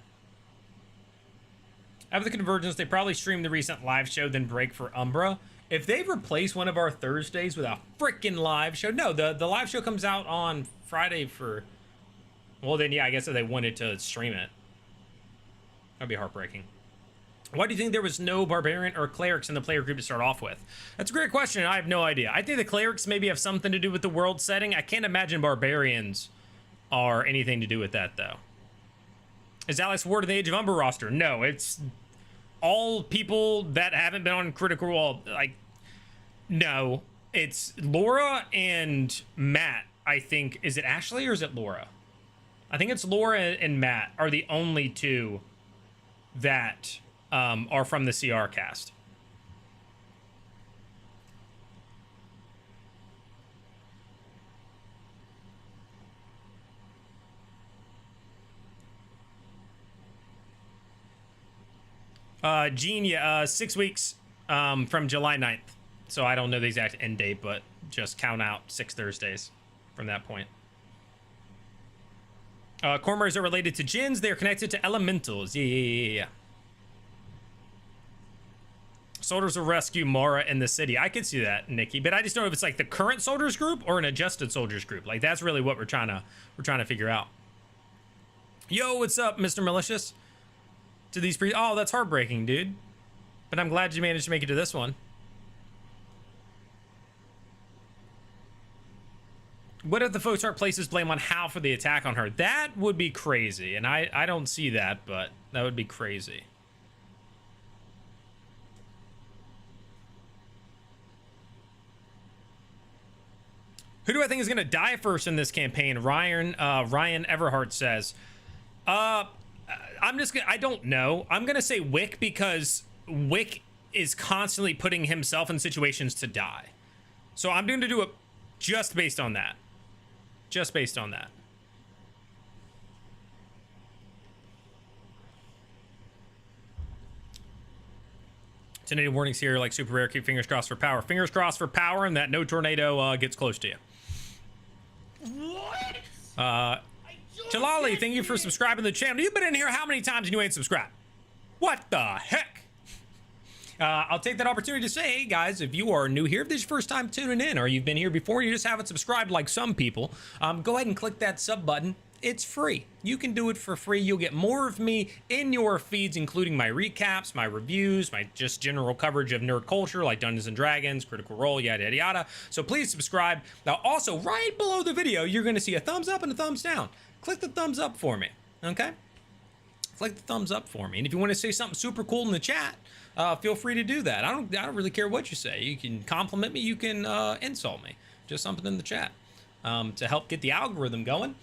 A: After the Convergence, they probably stream the recent live show, then break for Umbra. If they replace one of our Thursdays with a freaking live show... No, the live show comes out on Friday for... Well, then, yeah, I guess if they wanted to stream it. That'd be heartbreaking. Why do you think there was no Barbarian or Clerics in the player group to start off with? That's a great question, and I have no idea. I think the Clerics maybe have something to do with the world setting. I can't imagine Barbarians are anything to do with that, though. Is Alex Ward in the Age of Umbra roster? No, it's all people that haven't been on Critical Role. Like, no. It's Laura and Matt, I think. Is it Ashley or is it Laura? I think it's Laura and Matt are the only two that are from the CR cast. Gene, yeah, 6 weeks from July 9th. So I don't know the exact end date, but just count out 6 Thursdays from that point. Cormers are related to Jinns. They are connected to elementals. Yeah. Soldiers will rescue Mara in the city. I could see that, Nikki, but I just don't know if it's like the current soldiers group or an adjusted soldiers group. Like, that's really what we're trying to figure out. Yo, what's up, Mr. Malicious? To these oh, that's heartbreaking, dude. But I'm glad you managed to make it to this one. What if the folks start places blame on Hal for the attack on her? That would be crazy, and I don't see that, but that would be crazy. Who do I think is going to die first in this campaign? Ryan Everhart says. I don't know. I'm going to say Wick because Wick is constantly putting himself in situations to die. So I'm going to do it just based on that. Just based on that. Tornado warnings here, like super rare. Keep fingers crossed for power. Fingers crossed for power, and that no tornado gets close to you. What? Jalali, thank you for subscribing to the channel. You've been in here how many times and you ain't subscribed? What the heck? I'll take that opportunity to say, hey guys, if you are new here, if this is your first time tuning in, or you've been here before and you just haven't subscribed like some people, go ahead and click that sub button. It's free. You can do it for free. You'll get more of me in your feeds, including my recaps, my reviews, my just general coverage of nerd culture like Dungeons and Dragons, Critical Role, yada, yada, yada. So please subscribe. Now, also, right below the video, you're going to see a thumbs up and a thumbs down. Click the thumbs up for me, okay? Click the thumbs up for me. And if you want to say something super cool in the chat, feel free to do that. I don't really care what you say. You can compliment me. You can insult me. Just something in the chat. to help get the algorithm going.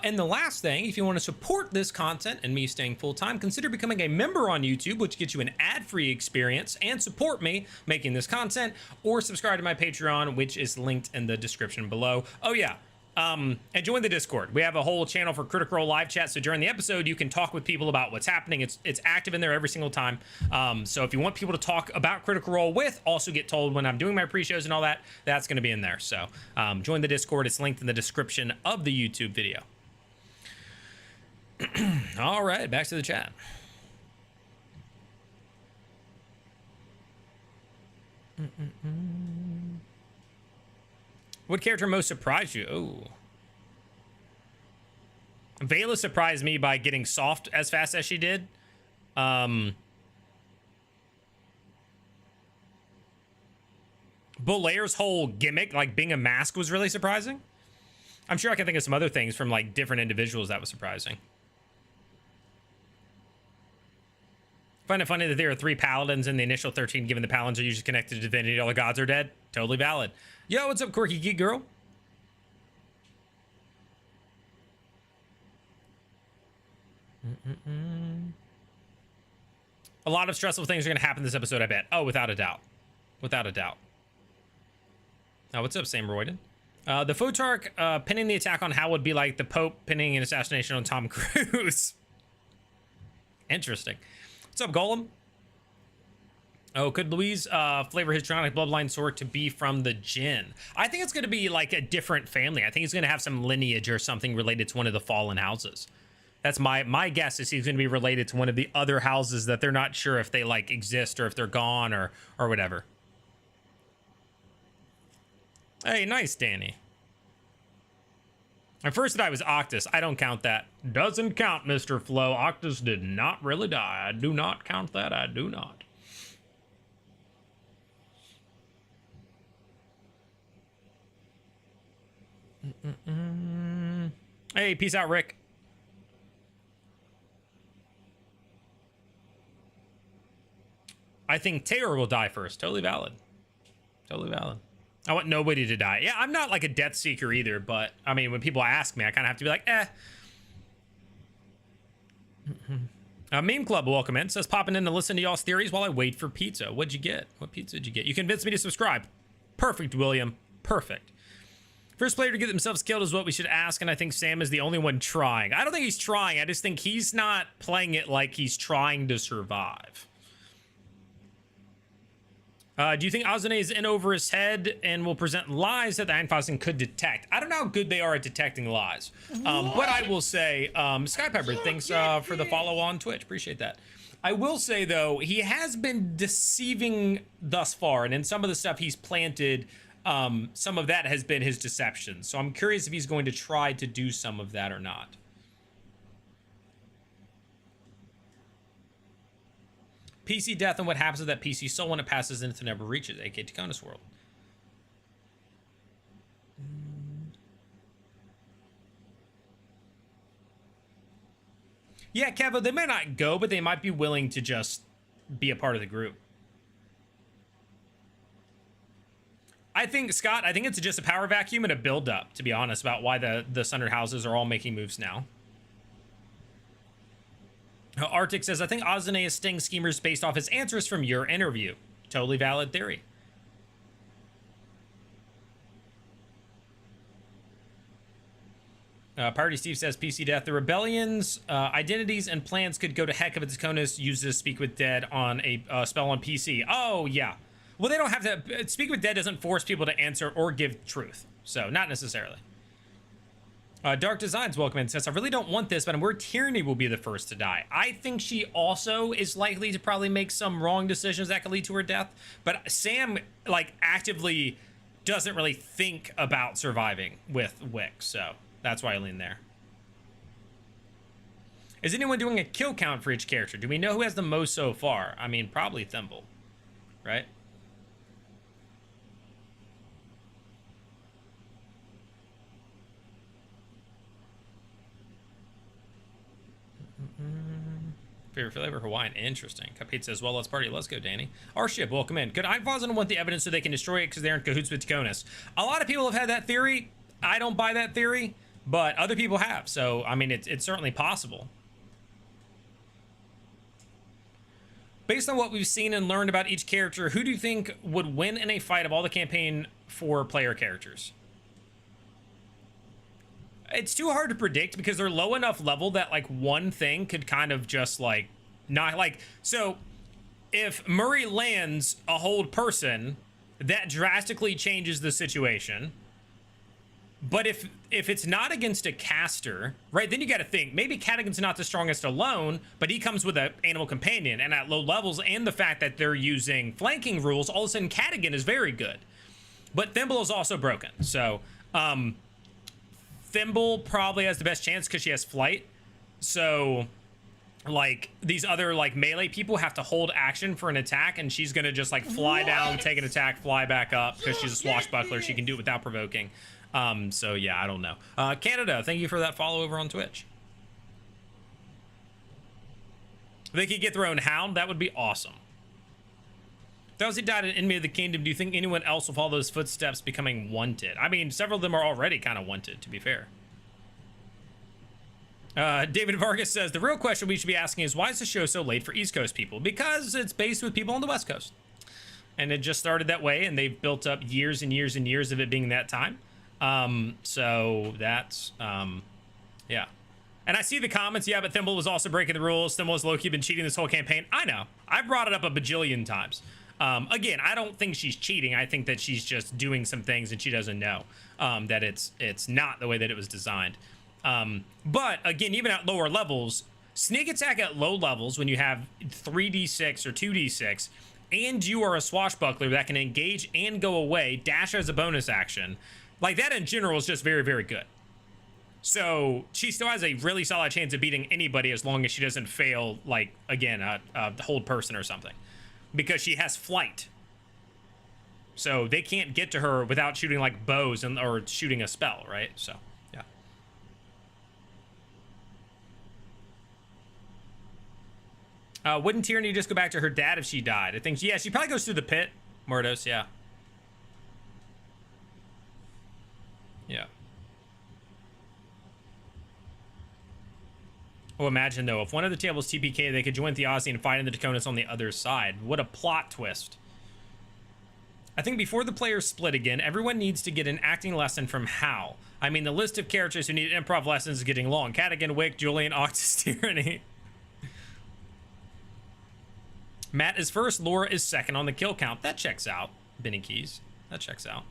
A: And the last thing, if you want to support this content and me staying full-time, consider becoming a member on YouTube, which gets you an ad-free experience, and support me making this content, or subscribe to my Patreon, which is linked in the description below. Oh yeah, and join the Discord. We have a whole channel for Critical Role live chat, so during the episode, you can talk with people about what's happening. It's active in there every single time. So if you want people to talk about Critical Role with, also get told when I'm doing my pre-shows and all that, that's going to be in there. So join the Discord. It's linked in the description of the YouTube video. All right, back to the chat. What character most surprised you? Oh, Vela surprised me by getting soft as fast as she did. Bolaire's whole gimmick, like being a mask, was really surprising. I'm sure I can think of some other things from like different individuals that was surprising. Find it funny that there are 3 paladins in the initial 13, given the paladins are usually connected to divinity. All the gods are dead. Totally valid. Yo, what's up, Quirky Geek Girl? A lot of stressful things are going to happen this episode, I bet. Oh, without a doubt. Without a doubt. Oh, what's up, Sam Royden? The Photarch pinning the attack on Hal would be like the Pope pinning an assassination on Tom Cruise. Interesting. What's up, Golem? Oh, could Louise flavor his Draconic bloodline sword to be from the Jinn? I think it's going to be like a different family. I think he's going to have some lineage or something related to one of the fallen houses. That's my guess, is he's going to be related to one of the other houses that they're not sure if they like exist or if they're gone or whatever. Hey, nice, Danny. At first I was Octus. I don't count that. Doesn't count, Mr. Flo. Octus did not really die. I do not count that. I do not. Hey, peace out, Rick. I think Taylor will die first. Totally valid. Totally valid. I want nobody to die. Yeah, I'm not like a death seeker either, but I mean, when people ask me, I kind of have to be like, eh. Meme Club, welcome in. Says popping in to listen to y'all's theories while I wait for pizza. What'd you get? What pizza did you get? You convinced me to subscribe. Perfect, William. Perfect. First player to get themselves killed is what we should ask, and I think Sam is the only one trying. I don't think he's trying. I just think he's not playing it like he's trying to survive. Do you think Azune is in over his head and will present lies that the Einfassen could detect? I don't know how good they are at detecting lies. But I will say, Sky Pepper, thanks for the follow on Twitch. Appreciate that. I will say, though, he has been deceiving thus far. And in some of the stuff he's planted, some of that has been his deception. So I'm curious if he's going to try to do some of that or not. PC death and what happens to that PC soul when it passes into the never reaches, aka Takona's world. Yeah, Kevo, they might not go, but they might be willing to just be a part of the group. I think, Scott, I think it's just a power vacuum and a build-up, to be honest, about why the Sundered Houses are all making moves now. Arctic says, I think Azune is sting schemers based off his answers from your interview. Totally valid theory. Party Steve says, PC death. The rebellion's identities and plans could go to heck if its Takonas uses Speak with Dead on a spell on PC. Oh, yeah. Well, they don't have to. Speak with Dead doesn't force people to answer or give truth. So, not necessarily. Dark Designs, welcome in, says, I really don't want this, but I'm worried Tyranny will be the first to die. I think she also is likely to probably make some wrong decisions that could lead to her death. But Sam, like, actively doesn't really think about surviving with Wick, so that's why I lean there. Is anyone doing a kill count for each character? Do we know who has the most so far? I mean, probably Thimble, right? Favorite flavor, Hawaiian. Interesting. Cupcake says, well, let's party. Let's go, Danny. Our ship, welcome in. Could Einfassen want the evidence so they can destroy it because they're in cahoots with Takonas? A lot of people have had that theory. I don't buy that theory, but other people have. So, I mean, it's certainly possible. Based on what we've seen and learned about each character, who do you think would win in a fight of all the campaign 4 player characters? It's too hard to predict because they're low enough level that like one thing could kind of just like not like, so if Murray lands a hold person, that drastically changes the situation. But if it's not against a caster, right, then you got to think maybe Cadigan's not the strongest alone, but he comes with an animal companion, and at low levels and the fact that they're using flanking rules, all of a sudden Cadigan is very good. But Thimble is also broken. So Thimble probably has the best chance because she has flight. So like these other like melee people have to hold action for an attack, and she's gonna just like fly down, take an attack, fly back up because she's a swashbuckler. She can do it without provoking. So yeah, I don't know. Canada, thank you for that follow over on Twitch. If they could get their own hound, that would be awesome. Those who died in Enemy of the Kingdom, do you think anyone else will follow those footsteps becoming wanted? I mean, several of them are already kind of wanted, to be fair. David Vargas says, the real question we should be asking is, why is the show so late for East Coast people? Because it's based with people on the West Coast. And it just started that way, and they've built up years and years and years of it being that time. So that's, yeah. And I see the comments, yeah, but Thimble was also breaking the rules. Thimble has low-key been cheating this whole campaign. I know. I've brought it up a bajillion times. Again, I don't think she's cheating. I think that she's just doing some things and she doesn't know that it's not the way that it was designed. But again, even at lower levels, sneak attack at low levels when you have 3d6 or 2d6 and you are a swashbuckler that can engage and go away, dash as a bonus action, like that in general is just very, very good. So she still has a really solid chance of beating anybody as long as she doesn't fail, like, again, a hold person or something, because she has flight. So they can't get to her without shooting like bows or shooting a spell, right? So, yeah. Wouldn't Tyranny just go back to her dad if she died? I think, yeah, she probably goes through the pit. Mordos, yeah. Yeah. Oh, imagine though, if one of the tables TPK, they could join the Aussie and fight in the Dakotas on the other side. What a plot twist. I think before the players split again, everyone needs to get an acting lesson from Hal. I mean, the list of characters who need improv lessons is getting long. Cadigan, Wick, Julian, Octus, Tyranny. Matt is first, Laura is second on the kill count. That checks out. Benny Keys. That checks out.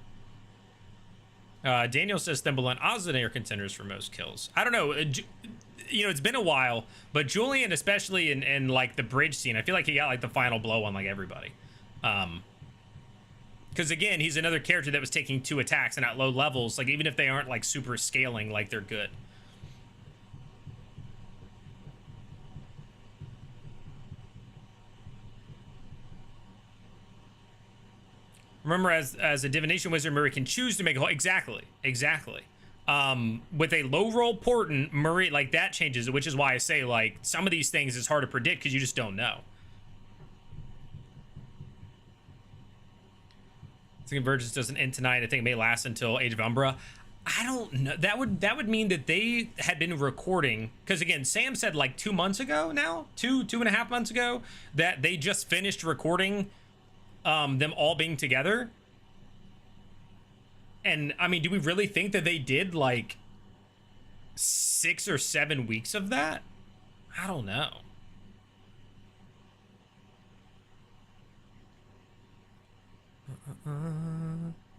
A: Daniel says Thimble and Ozzy are contenders for most kills. I don't know. You know, it's been a while, but Julian, especially in like the bridge scene, I feel like he got like the final blow on like everybody. Because again, he's another character that was taking 2 attacks, and at low levels, like even if they aren't like super scaling, like they're good. Remember, as a divination wizard, Murray can choose to make a whole. Exactly. With a low roll portent, Murray, like that changes it, which is why I say like some of these things is hard to predict because you just don't know. I think Convergence doesn't end tonight. I think it may last until Age of Umbra. I don't know. That would mean that they had been recording, because again, Sam said like 2 months ago now, two and a half months ago, that they just finished recording them all being together. And I mean, do we really think that they did like 6 or 7 weeks of that? I don't know.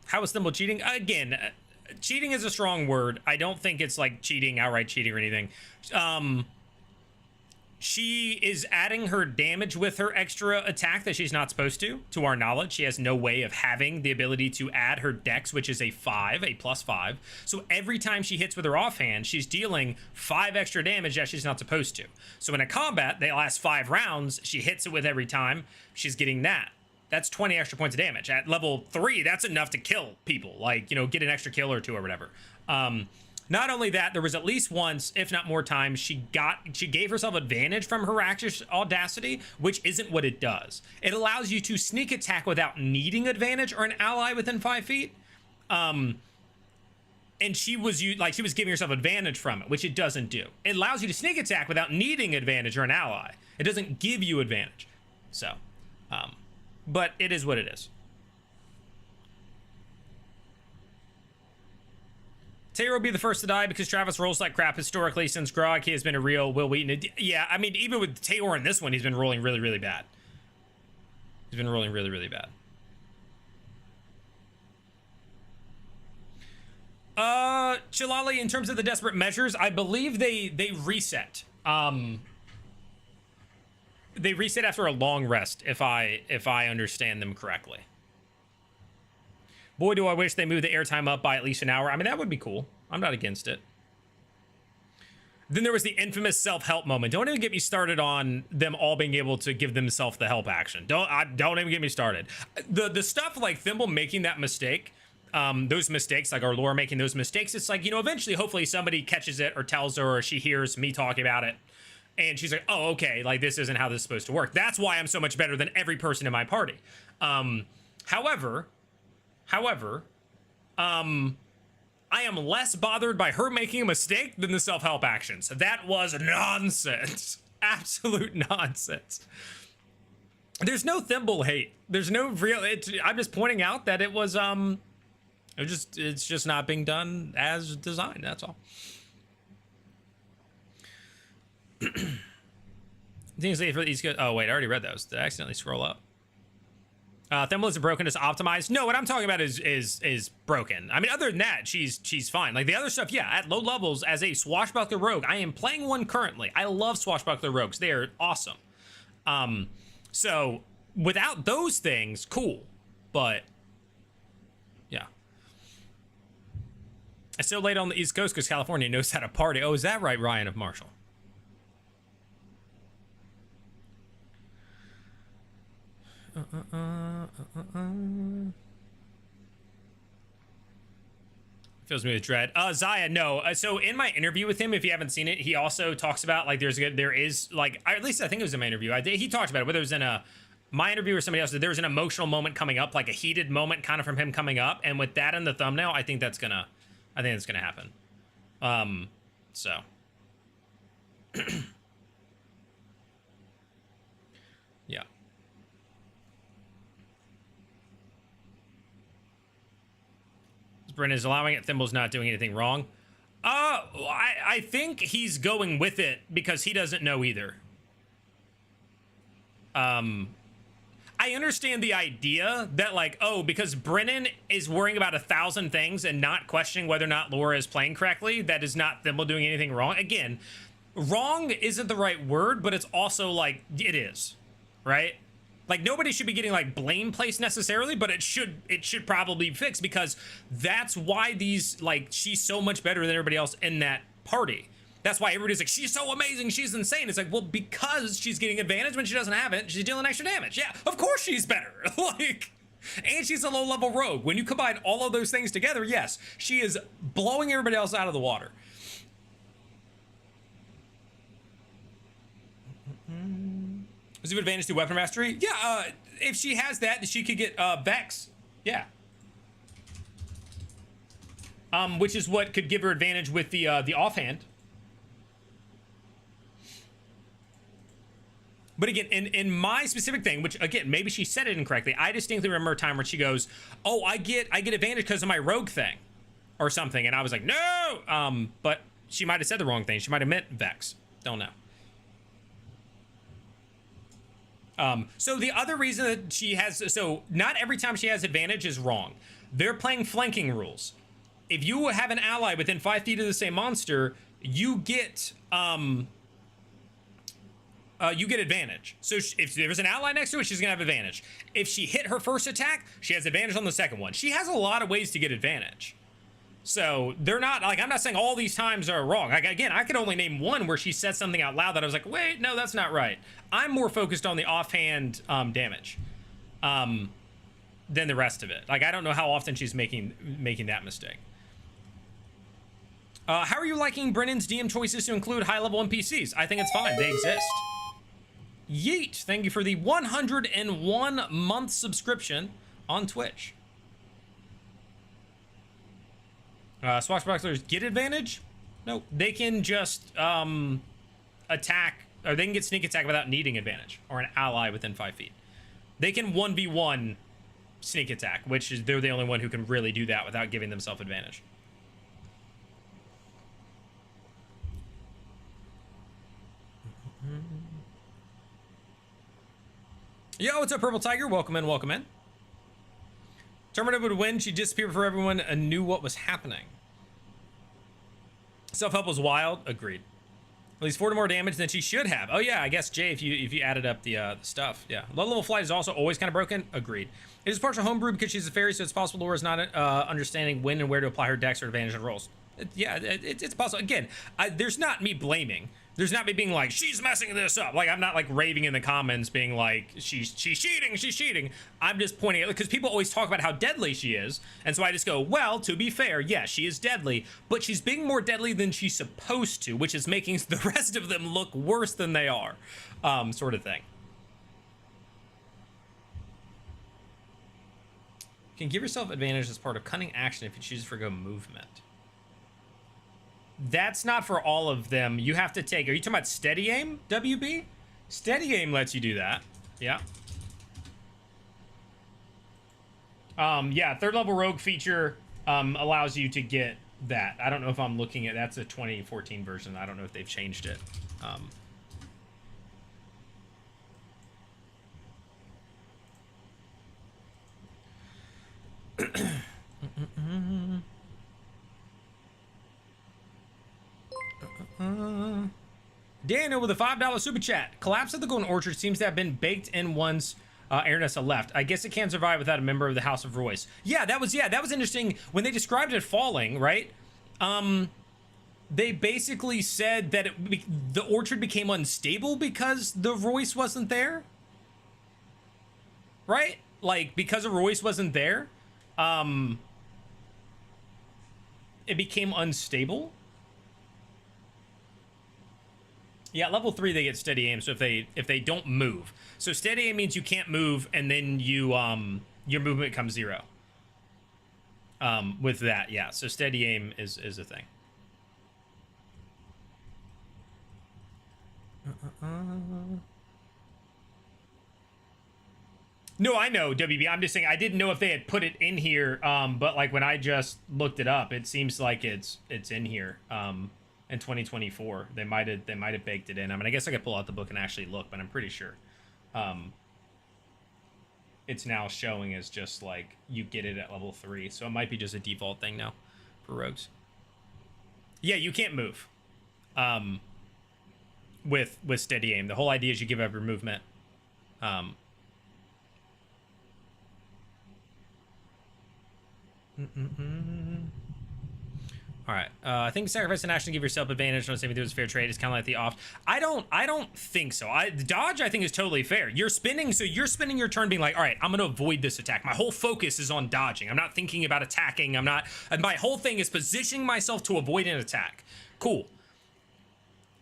A: How is Thimble cheating? Again, cheating is a strong word. I don't think it's like cheating, outright cheating or anything. She is adding her damage with her extra attack that she's not supposed to our knowledge. She has no way of having the ability to add her dex, which is a +5. So every time she hits with her offhand, she's dealing 5 extra damage that she's not supposed to. So in a combat that lasts 5 rounds, she hits it with every time, she's getting that. That's 20 extra points of damage. At level 3, that's enough to kill people. Like, you know, get an extra kill or 2 or whatever. Not only that, there was at least once, if not more times, she gave herself advantage from her audacity, which isn't what it does. It allows you to sneak attack without needing advantage or an ally within 5 feet. And she was giving herself advantage from it, which it doesn't do. It allows you to sneak attack without needing advantage or an ally. It doesn't give you advantage. So, but it is what it is. Taylor will be the first to die because Travis rolls like crap historically since Grog. He has been a real Will Wheaton. Yeah, I mean, even with Taylor in this one, he's been rolling really, really bad. He's been rolling really, really bad. Chilali, in terms of the desperate measures, I believe they reset. They reset after a long rest, if I understand them correctly. Boy, do I wish they moved the airtime up by at least an hour. I mean, that would be cool. I'm not against it. Then there was the infamous self-help moment. Don't even get me started on them all being able to give themselves the help action. Don't even get me started. The stuff like Thimble making that mistake, those mistakes, like our Laura making those mistakes, it's like, you know, eventually, hopefully somebody catches it or tells her, or she hears me talking about it. And she's like, oh, okay, like this isn't how this is supposed to work. That's why I'm so much better than every person in my party. However, I am less bothered by her making a mistake than the self-help actions. That was nonsense. Absolute nonsense. There's no Thimble hate. There's no real, I'm just pointing out that it was, it's just not being done as designed. That's all. Things for these good. Oh wait, I already read those. Did I accidentally scroll up? Thimble isn't broken, it's optimized. No, what I'm talking about is broken. I mean, other than that, she's fine. Like the other stuff, yeah, at low levels as a swashbuckler rogue. I am playing one currently. I love swashbuckler rogues. They are awesome. So without those things, cool. But yeah. It's so late on the East Coast because California knows how to party. Oh, is that right, Ryan of Marshall? Fills me with dread. Zaya, no. So in my interview with him, if you haven't seen it, he also talks about like there is like, at least I think it was in my interview. He talked about it, whether it was in my interview or somebody else. There was an emotional moment coming up, like a heated moment, kind of from him coming up, and with that in the thumbnail, I think that's gonna happen. So. Yeah. Brennan is allowing it. Thimble's not doing anything wrong. I think he's going with it because he doesn't know either. I understand the idea that like, oh, because Brennan is worrying about 1,000 things and not questioning whether or not Laura is playing correctly, that is not Thimble doing anything wrong. Again, wrong isn't the right word, but it's also like, it is, right? Like nobody should be getting like blame placed necessarily, but it should probably be fixed because that's why these, like, she's so much better than everybody else in that party. That's why everybody's like, she's so amazing, she's insane. It's like, well, because she's getting advantage when she doesn't have it, she's dealing extra damage. Yeah, of course she's better. Like, and she's a low level rogue. When you combine all of those things together, yes, she is blowing everybody else out of the water. Does it have advantage to weapon mastery? Yeah, if she has that, she could get Vex. Yeah. Which is what could give her advantage with the offhand. But again, in my specific thing, which again, maybe she said it incorrectly, I distinctly remember a time where she goes, oh, I get advantage because of my rogue thing or something. And I was like, no! But she might have said the wrong thing. She might have meant Vex. Don't know. So the other reason that she has, so not every time she has advantage is wrong. They're playing flanking rules. If you have an ally within 5 feet of the same monster, you get advantage. So if there's an ally next to it, she's gonna have advantage. If she hit her first attack, she has advantage on the second one. She has a lot of ways to get advantage. So they're not, like, I'm not saying all these times are wrong. Like, again, I could only name one where she said something out loud that I was like, wait, no, that's not right. I'm more focused on the offhand damage than the rest of it. Like, I don't know how often she's making that mistake. How are you liking Brennan's DM choices to include high-level NPCs? I think it's fine. They exist. Yeet, thank you for the 101-month subscription on Twitch. Swashbucklers get advantage? No, they can just attack, or they can get sneak attack without needing advantage, or an ally within 5 feet. They can 1v1 sneak attack, which is they're the only one who can really do that without giving themselves advantage. Yo, what's up, Purple Tiger? Welcome in, welcome in. Terminator would win. She disappeared before everyone knew what was happening. Self-help was wild. Agreed. At least 40 more damage than she should have. Oh yeah, I guess Jay, if you added up the stuff, yeah. Low level flight is also always kind of broken. Agreed. It is partial homebrew because she's a fairy, so it's possible Laura's not understanding when and where to apply her dex or advantage on rolls. It's possible. Again, there's not me blaming. There's not me being like, she's messing this up. Like, I'm not like raving in the comments being like, she's cheating. I'm just pointing out, because people always talk about how deadly she is. And so I just go, well, to be fair, yeah, she is deadly, but she's being more deadly than she's supposed to, which is making the rest of them look worse than they are, sort of thing. You can give yourself advantage as part of cunning action if you choose to forgo movement. That's not for all of them. You have to take, are you talking about steady aim, WB? Steady aim lets you do that. Yeah. Yeah, third level rogue feature allows you to get that. I don't know if I'm looking at, that's a 2014 version. I don't know if they've changed it. Daniel with a $5 super chat. Collapse of the Golden Orchard seems to have been baked in once Aranessa left. I guess it can't survive without a member of the House of Royce. Yeah, that was interesting when they described it falling, right? They basically said that the orchard became unstable because the Royce wasn't there, right? Like, because a Royce wasn't there, it became unstable. Yeah, level 3 they get steady aim. So if they don't move, so steady aim means you can't move, and then you your movement comes 0. With that, yeah. So steady aim is a thing. No, I know, WB. I'm just saying I didn't know if they had put it in here. But like when I just looked it up, it seems like it's in here. In 2024, they might have baked it in. I mean, I guess I could pull out the book and actually look, but I'm pretty sure it's now showing as just like you get it at level 3, so it might be just a default thing now for rogues. Yeah, you can't move with steady aim. The whole idea is you give up your movement. All right, I think sacrifice an action to give yourself advantage on saving through is fair trade. It's kind of like the off. I don't think so. The dodge I think is totally fair. You're spinning your turn being like, all right, I'm gonna avoid this attack. My whole focus is on dodging. I'm not thinking about attacking. My whole thing is positioning myself to avoid an attack. Cool.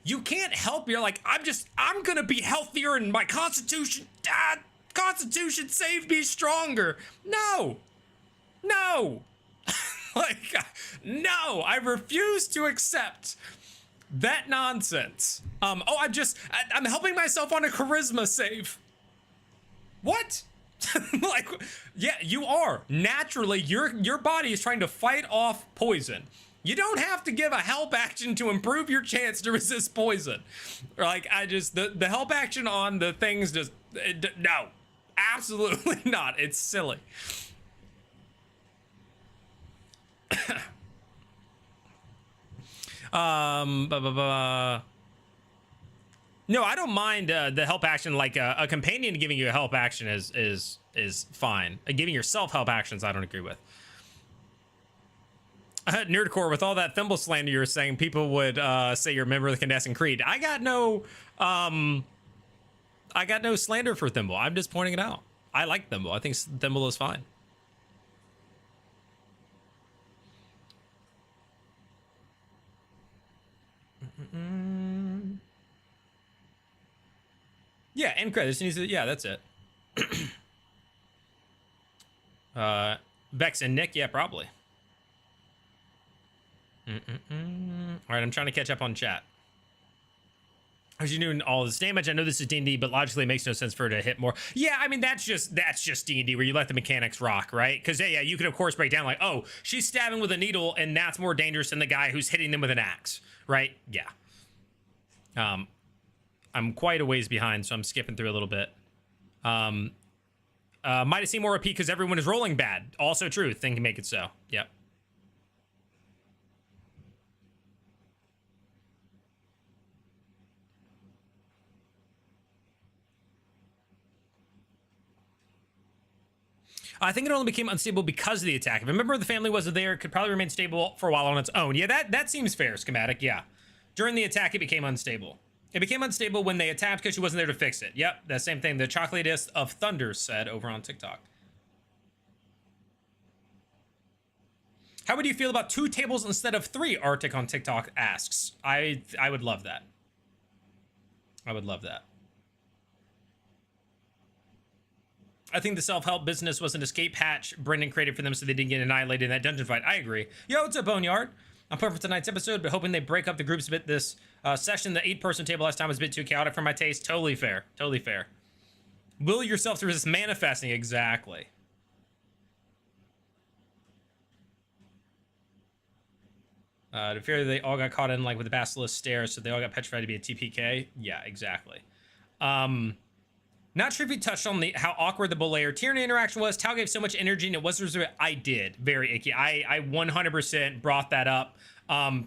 A: You can't help. You're like, I'm gonna be healthier and my constitution. Constitution saved me stronger. No. Like, no, I refuse to accept that nonsense. I'm helping myself on a charisma save. What? Like, yeah, you are. Naturally, your body is trying to fight off poison. You don't have to give a help action to improve your chance to resist poison. Like, the help action on the things no, absolutely not. It's silly. No, I don't mind the help action. Like a companion giving you a help action is fine. Giving yourself help actions, I don't agree with. NERDCORE, with all that thimble slander you're saying, people would say you're a member of the Condescent Creed. I got no slander for Thimble. I'm just pointing it out. I like Thimble. I think Thimble is fine. Yeah, end credits. Yeah, that's it. Vex and Nick, yeah, probably. All right, I'm trying to catch up on chat. As you doing all this damage, I know this is D&D, but logically it makes no sense for her to hit more. Yeah, I mean, that's just D&D where you let the mechanics rock, right? Because yeah, you could of course break down like, oh, she's stabbing with a needle and that's more dangerous than the guy who's hitting them with an axe, right? Yeah. I'm quite a ways behind, so I'm skipping through a little bit. Might have seen more OP because everyone is rolling bad. Also true. Thing can make it so. Yep. I think it only became unstable because of the attack. If a member of the family wasn't there, it could probably remain stable for a while on its own. Yeah, that seems fair, schematic, yeah. During the attack, it became unstable. It became unstable when they attacked because she wasn't there to fix it. Yep, that same thing the Chocolatist of Thunder said over on TikTok. How would you feel about 2 tables instead of 3? Arctic on TikTok asks. I would love that. I would love that. I think the self-help business was an escape hatch Brendan created for them so they didn't get annihilated in that dungeon fight. I agree. Yo, what's up, Boneyard? I'm pumped for tonight's episode, but hoping they break up the groups a bit this session. The 8-person table last time was a bit too chaotic for my taste. Totally fair. Totally fair. Will yourself to resist manifesting. Exactly. To fear they all got caught in like with the basilisk stairs, so they all got petrified to be a TPK. Yeah, exactly. Not sure if you touched on how awkward the Belair Tyranny interaction was. Tao gave so much energy and it was reserved. I did. Very icky. I 100% brought that up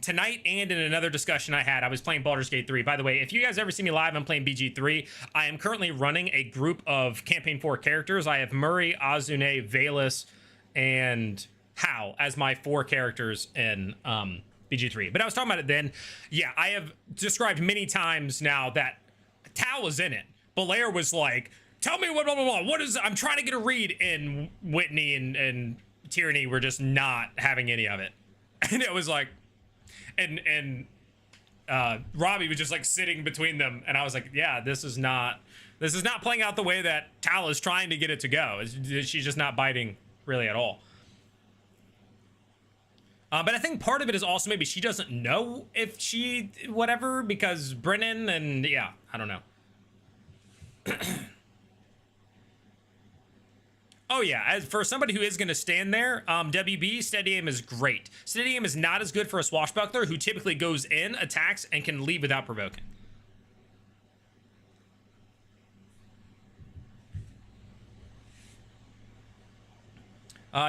A: tonight and in another discussion I had. I was playing Baldur's Gate 3. By the way, if you guys ever see me live, I'm playing BG3. I am currently running a group of Campaign 4 characters. I have Murray, Azune, Valus, and Hal as my 4 characters in BG3. But I was talking about it then. Yeah, I have described many times now that Tao was in it. Belair was like, tell me what, blah, blah, blah. What is, I'm trying to get a read. And Whitney and Tyranny were just not having any of it. And it was like, and Robbie was just like sitting between them. And I was like, yeah, this is not playing out the way that Tal is trying to get it to go. She's just not biting really at all. But I think part of it is also maybe she doesn't know if she, whatever, because Brennan and yeah, I don't know. Oh yeah, as for somebody who is going to stand there, WB, steady aim is great. Steady aim is not as good for a swashbuckler who typically goes in, attacks, and can leave without provoking.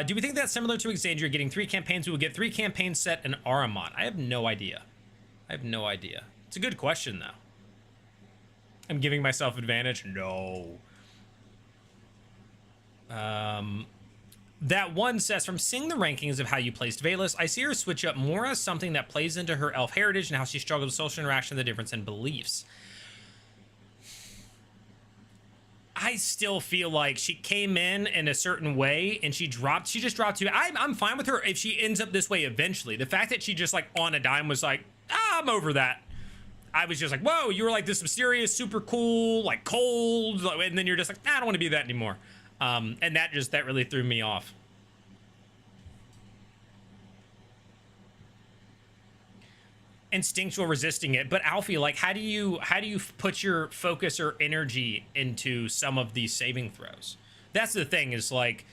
A: Do we think that's similar to Exandria getting 3 campaigns? We will get 3 campaigns set in Aramon. I have no idea. I have no idea. It's a good question though. I'm giving myself advantage? No. That one says, from seeing the rankings of how you placed Valus, I see her switch up more as something that plays into her elf heritage and how she struggles with social interaction, the difference in beliefs. I still feel like she came in a certain way and she just dropped to, I'm fine with her if she ends up this way eventually. The fact that she just like on a dime was like, I'm over that. I was just like, whoa, you were like this mysterious, super cool, like cold, and then you're just like, I don't want to be that anymore. And that really threw me off. Instinctual resisting it, but Alfie, like, how do you put your focus or energy into some of these saving throws? That's the thing, is like,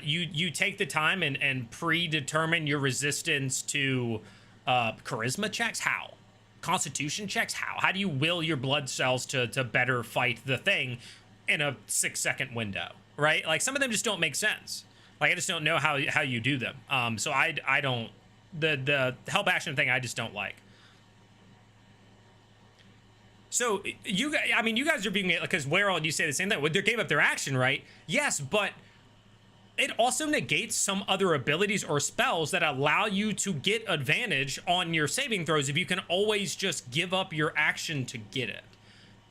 A: you take the time and predetermine your resistance to charisma checks. How? Constitution checks. How do you will your blood cells to better fight the thing in a 6-second window, right? Like, some of them just don't make sense. Like, I just don't know how you do them. So I don't, the help action thing I just don't like. So you guys are being, because Werewolf, you say the same thing. They gave up their action, right? Yes, but it also negates some other abilities or spells that allow you to get advantage on your saving throws if you can always just give up your action to get it.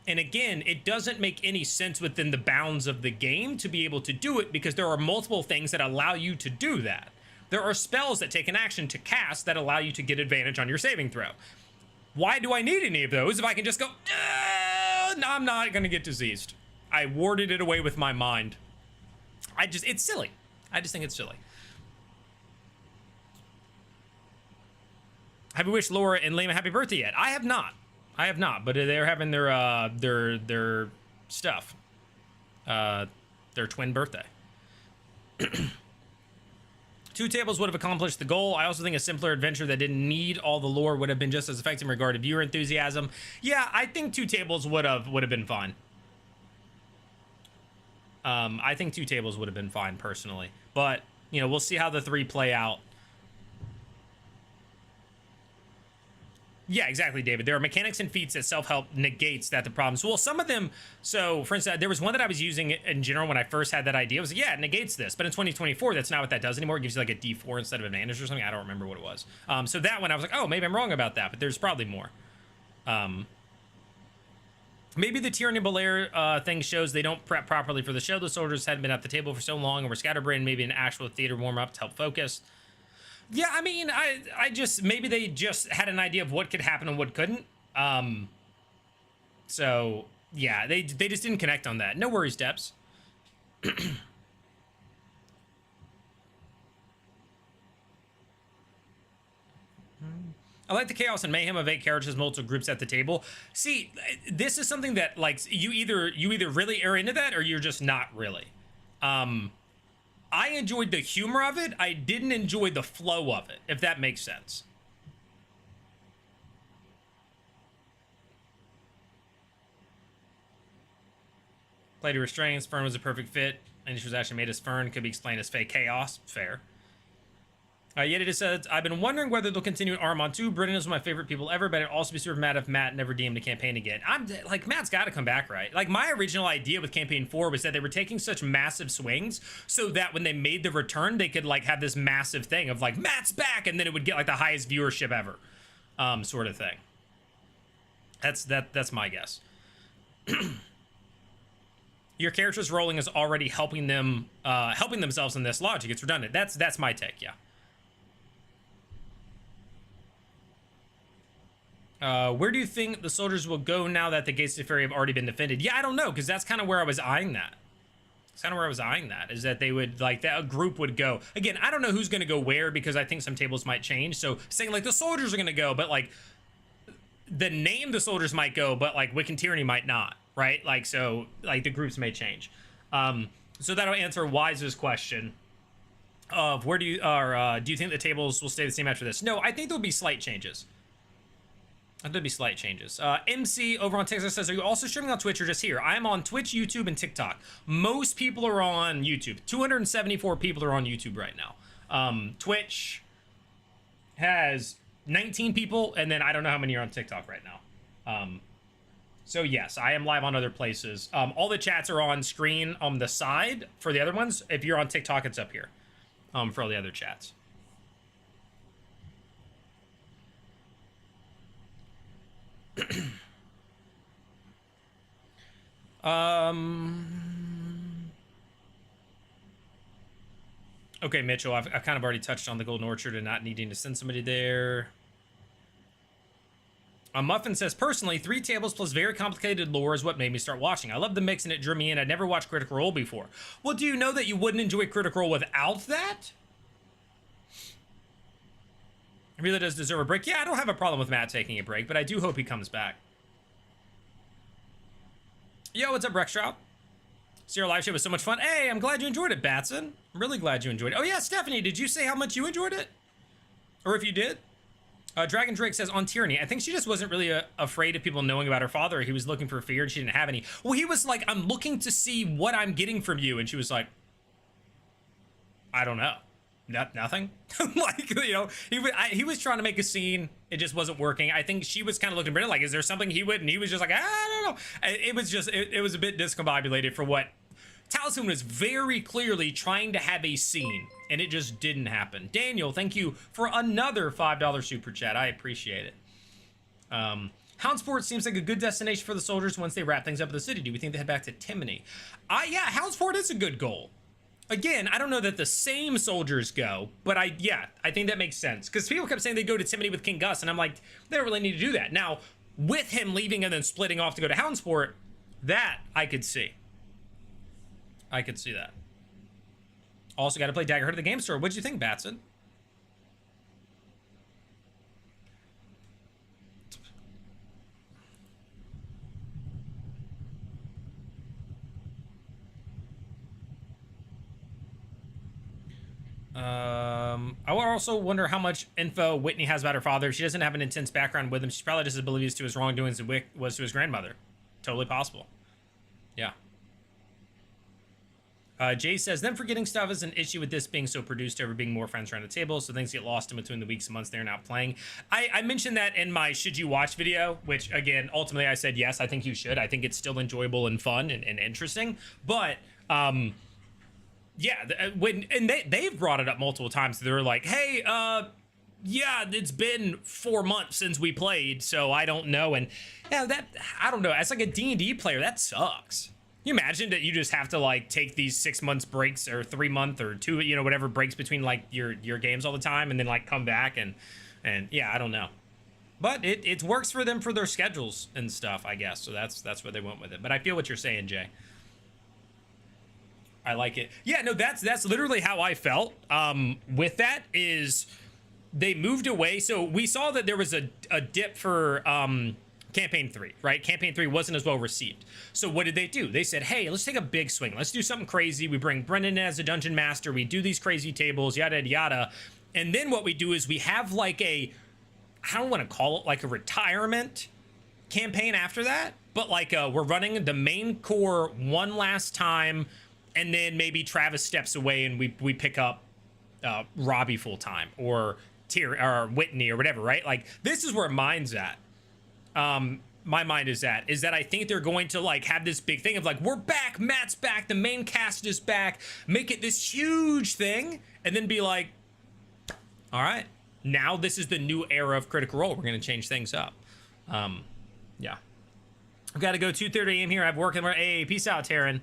A: And again, it doesn't make any sense within the bounds of the game to be able to do it, because there are multiple things that allow you to do that. There are spells that take an action to cast that allow you to get advantage on your saving throw. Why do I need any of those if I can just go, no, I'm not going to get diseased. I warded it away with my mind. It's silly. I just think it's silly. Have you wished Laura and Liam a happy birthday yet? I have not. But they're having their stuff. Their twin birthday. 2 tables would have accomplished the goal. I also think a simpler adventure that didn't need all the lore would have been just as effective in regard to viewer enthusiasm. Yeah, I think 2 tables would have been fine. I think 2 tables would have been fine personally, but you know, we'll see how the 3 play out. Yeah, exactly, David. There are mechanics and feats that self-help negates that the problems. Well, some of them, so for instance, there was one that I was using in general when I first had that idea. It was, yeah, it negates this. But in 2024, that's not what that does anymore. It gives you like a D4 instead of advantage or something. I don't remember what it was. So that one, I was like, oh, maybe I'm wrong about that. But there's probably more. Maybe the Tyranny Belair thing shows they don't prep properly for the show. The soldiers hadn't been at the table for so long and were scatterbrained. Maybe an actual theater warm-up to help focus. Yeah, I mean, I just, maybe they just had an idea of what could happen and what couldn't. So, yeah, they just didn't connect on that. No worries, Debs. I like the chaos and mayhem of 8 characters, multiple groups at the table. See, this is something that, like, you either really are into that or you're just not really. I enjoyed the humor of it. I didn't enjoy the flow of it, if that makes sense. Play to restraints. Fern was a perfect fit. And she was actually made as Fern. Could be explained as fake chaos. Fair. Yet it says, I've been wondering whether they'll continue in Armand 2. Brennan is one of my favorite people ever, but I'd also be super mad if Matt never DM'd the campaign again. I'm like, Matt's got to come back, right? Like, my original idea with campaign 4 was that they were taking such massive swings so that when they made the return, they could like have this massive thing of like, Matt's back, and then it would get like the highest viewership ever, sort of thing. That's my guess. Your character's rolling is already helping them, helping themselves in this logic. It's redundant. That's my take, yeah. Where do you think the soldiers will go now that the gates of Ferry have already been defended? Yeah, I don't know, because that's kind of where I was eyeing that. It's kind of where I was eyeing that, is that they would, like, that a group would go. Again, I don't know who's going to go where, because I think some tables might change. So saying, like, the soldiers are going to go, but, like, the name the soldiers might go, but, like, Wiccan Tyranny might not, right? Like, so, like, the groups may change. So that'll answer Wise's question of where do you, or do you think the tables will stay the same after this? No, I think there'll be slight changes. There'll be slight changes. MC over on TikTok says, are you also streaming on Twitch or just here? I'm on Twitch, YouTube, and TikTok. Most people are on YouTube. 274 people are on YouTube right now. Twitch has 19 people, and then I don't know how many are on TikTok right now. So yes, I am live on other places. All the chats are on screen on the side for the other ones. If you're on TikTok, it's up here for all the other chats. Okay, Mitchell, I've kind of already touched on the Golden Orchard and not needing to send somebody there. Muffin says, personally, 3 tables plus very complicated lore is what made me start watching. I love the mix and it drew me in. I'd never watched Critical Role before. Well, do you know that you wouldn't enjoy Critical Role without that? It really does deserve a break. Yeah, I don't have a problem with Matt taking a break, but I do hope he comes back. Yo, what's up, Rex Trout? See, our live show was so much fun. Hey, I'm glad you enjoyed it, Batson. I'm really glad you enjoyed it. Oh, yeah, Stephanie, did you say how much you enjoyed it? Or if you did? Dragon Drake says, on Tyranny, I think she just wasn't really afraid of people knowing about her father. He was looking for fear and she didn't have any. Well, he was like, I'm looking to see what I'm getting from you. And she was like, I don't know. Nothing. Like, you know, he was trying to make a scene. It just wasn't working. I think she was kind of looking at him like, is there something he would? And he was just like, I don't know. It was just, it was a bit discombobulated for what Talisman was very clearly trying to have a scene, and it just didn't happen. Daniel, thank you for another $5 super chat. I appreciate it. Houndsport seems like a good destination for the soldiers once they wrap things up in the city. Do we think they head back to Timony? Yeah, Houndsport is a good goal. Again, I don't know that the same soldiers go, but I think that makes sense. Because people kept saying they go to Timony with King Gus, and I'm like, they don't really need to do that. Now, with him leaving and then splitting off to go to Houndsport, that I could see. I could see that. Also got to play Daggerhead at the game store. What'd you think, Batson? I also wonder how much info Whitney has about her father. If she doesn't have an intense background with him, she's probably just as oblivious to his wrongdoings as Wick was to his grandmother. Totally possible. Yeah. Jay says, them forgetting stuff is an issue with this being so produced over being more friends around the table, so things get lost in between the weeks and months they're not playing. I mentioned that in my Should You Watch video, which, again, ultimately I said, yes, I think you should. I think it's still enjoyable and fun and interesting. But, yeah, they've brought it up multiple times. They're like, hey, yeah, it's been 4 months since we played, so I don't know. And, yeah, I don't know. As like a D&D player, that sucks. You imagine that you just have to like take these 6 months breaks or 3 month or 2, you know, whatever breaks between like your games all the time, and then like come back and yeah, I don't know. But it works for them for their schedules and stuff, I guess. So that's where they went with it. But I feel what you're saying, Jay. I like it. Yeah, no, that's literally how I felt with that. Is they moved away. So we saw that there was a dip for Campaign 3, right? Campaign 3 wasn't as well received. So what did they do? They said, hey, let's take a big swing. Let's do something crazy. We bring Brennan in as a dungeon master. We do these crazy tables, yada, yada, yada. And then what we do is we have like I don't want to call it like a retirement campaign after that, but like we're running the main core one last time, and then maybe Travis steps away and we pick up Robbie full time, or Whitney or whatever, right? Like this is where mine's at. My mind is that I think they're going to like have this big thing of like, we're back, Matt's back, the main cast is back, make it this huge thing, and then be like, all right, now this is the new era of Critical Role. We're going to change things up. Yeah. I've got to go 2:30 a.m. here. I have work in my AA. Peace out, Taryn.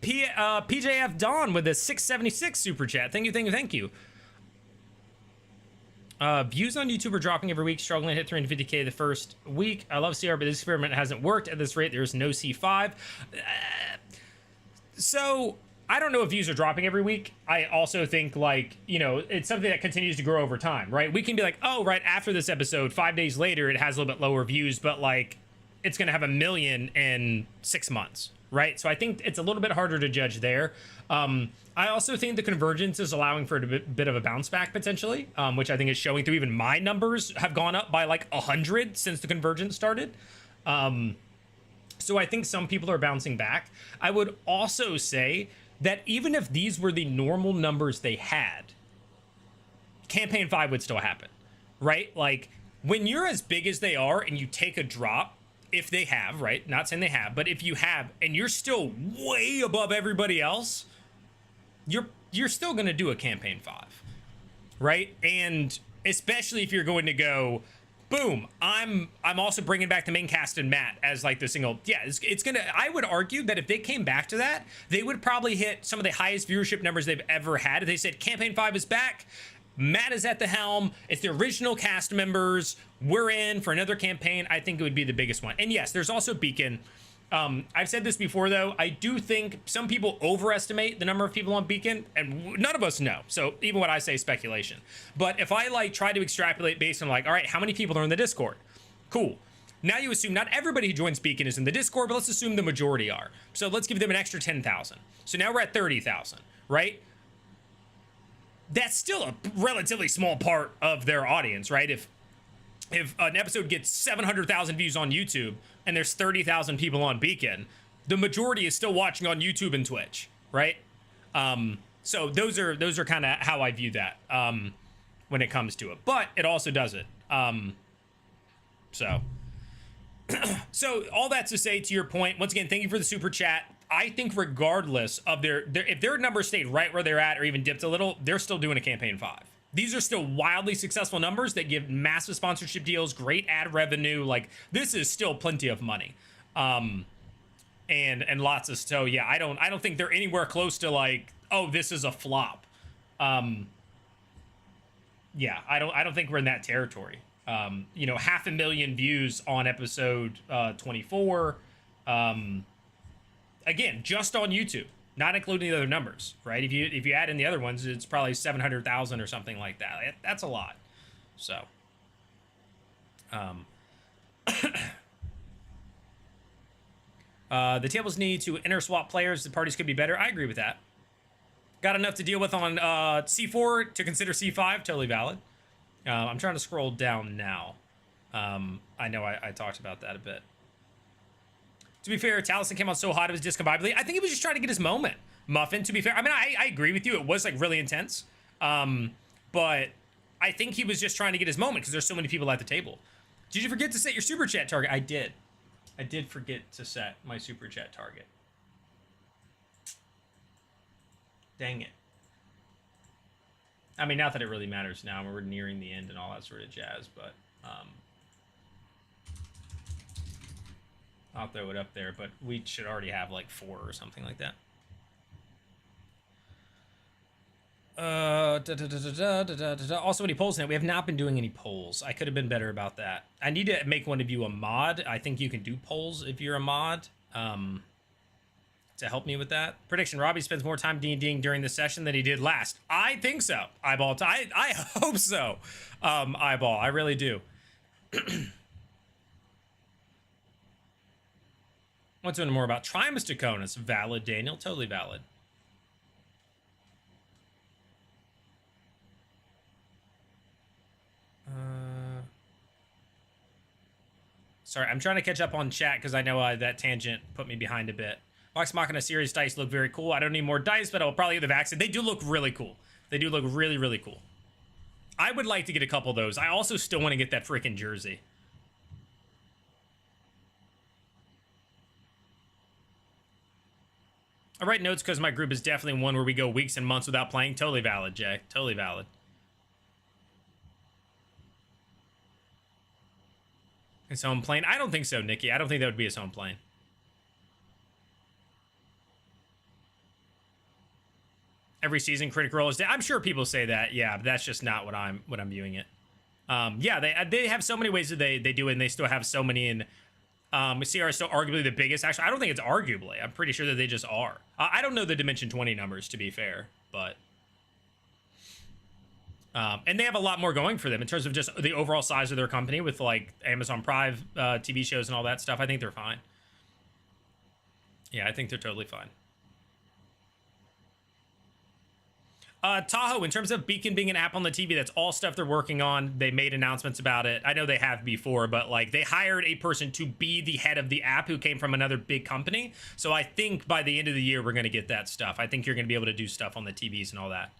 A: PJF Dawn with a 676 super chat. Thank you. Views on YouTube are dropping every week, struggling to hit 350K the first week. I love CR, but this experiment hasn't worked. At this rate, there's no C5. So I don't know if views are dropping every week. I also think, like, you know, it's something that continues to grow over time, right? We can be like, oh, right after this episode, 5 days later, it has a little bit lower views, but like it's going to have 1 million in 6 months, right? So I think it's a little bit harder to judge there. I also think the convergence is allowing for a bit of a bounce back potentially, which I think is showing through. Even my numbers have gone up by like 100 since the convergence started. So I think some people are bouncing back. I would also say that even if these were the normal numbers they had, Campaign 5 would still happen, right? Like when you're as big as they are and you take a drop, if they have, right? Not saying they have, but if you have, and you're still way above everybody else, you're still going to do a Campaign 5, right? And especially if you're going to go, boom, I'm also bringing back the main cast and Matt as like the single. Yeah, it's gonna. I would argue that if they came back to that, they would probably hit some of the highest viewership numbers they've ever had. If they said Campaign 5 is back, Matt is at the helm, it's the original cast members, we're in for another campaign, I think it would be the biggest one. And yes, there's also Beacon. I've said this before, though. I do think some people overestimate the number of people on Beacon, and none of us know. So even what I say is speculation. But if I like try to extrapolate based on like, all right, how many people are in the Discord? Cool. Now you assume not everybody who joins Beacon is in the Discord, but let's assume the majority are. So let's give them an extra 10,000. So now we're at 30,000, right? That's still a relatively small part of their audience, right? If an episode gets 700,000 views on YouTube and there's 30,000 people on Beacon, the majority is still watching on YouTube and Twitch, right? So those are kind of how I view that when it comes to it. But it also does it. So all that to say, to your point, once again, thank you for the super chat. I think regardless of if their numbers stayed right where they're at or even dipped a little, they're still doing a Campaign 5. These are still wildly successful numbers that give massive sponsorship deals, great ad revenue. Like this is still plenty of money, and lots of. So yeah, I don't think they're anywhere close to like, oh, this is a flop. Yeah, I don't think we're in that territory. 500,000 views on episode 24. Again, just on YouTube. Not including the other numbers, right? If you add in the other ones, it's probably 700,000 or something like that. That's a lot. So, The tables need to inter-swap players. The parties could be better. I agree with that. Got enough to deal with on C4 to consider C5. Totally valid. I'm trying to scroll down now. I know I talked about that a bit. To be fair, Taliesin came out so hot it was discombobulated. I think he was just trying to get his moment. Muffin, to be fair. I mean, I agree with you. It was like really intense. But I think he was just trying to get his moment because there's so many people at the table. Did you forget to set your super chat target? I did. I did forget to set my super chat target. Dang it. I mean, not that it really matters now. We're nearing the end and all that sort of jazz, but I'll throw it up there. But we should already have like 4 or something like that. Also, any polls now? We have not been doing any polls. I could have been better about that. I need to make one of you a mod. I think you can do polls if you're a mod. To help me with that. Prediction: Robbie spends more time D&Ding during the session than he did last. I think so. Eyeball. I hope so. Eyeball. I really do. Want to know more about Trimus Draconis? Valid, Daniel. Totally valid. Sorry, I'm trying to catch up on chat because I know that tangent put me behind a bit. Vox Machina series dice look very cool. I don't need more dice, but I'll probably get the vaccine. They do look really cool. They do look really, really cool. I would like to get a couple of those. I also still want to get that freaking jersey. I write notes because my group is definitely one where we go weeks and months without playing. Totally valid, Jay. Totally valid. His home plane? I don't think so, Nikki. I don't think that would be his home plane. Every season, Critic Role is dead. I'm sure people say that, yeah, but that's just not what I'm viewing it. Yeah, they have so many ways that they do it, and they still have so many. And CR is still arguably the biggest. Actually, I don't think it's arguably. I'm pretty sure that they just are. I don't know the Dimension 20 numbers, to be fair, but and they have a lot more going for them in terms of just the overall size of their company with like Amazon Prime TV shows and all that stuff. I think they're fine. Yeah, I think they're totally fine. Tahoe, in terms of Beacon being an app on the TV, that's all stuff they're working on. They made announcements about it. I know they have before, but like they hired a person to be the head of the app who came from another big company. So I think by the end of the year, we're going to get that stuff. I think you're going to be able to do stuff on the TVs and all that.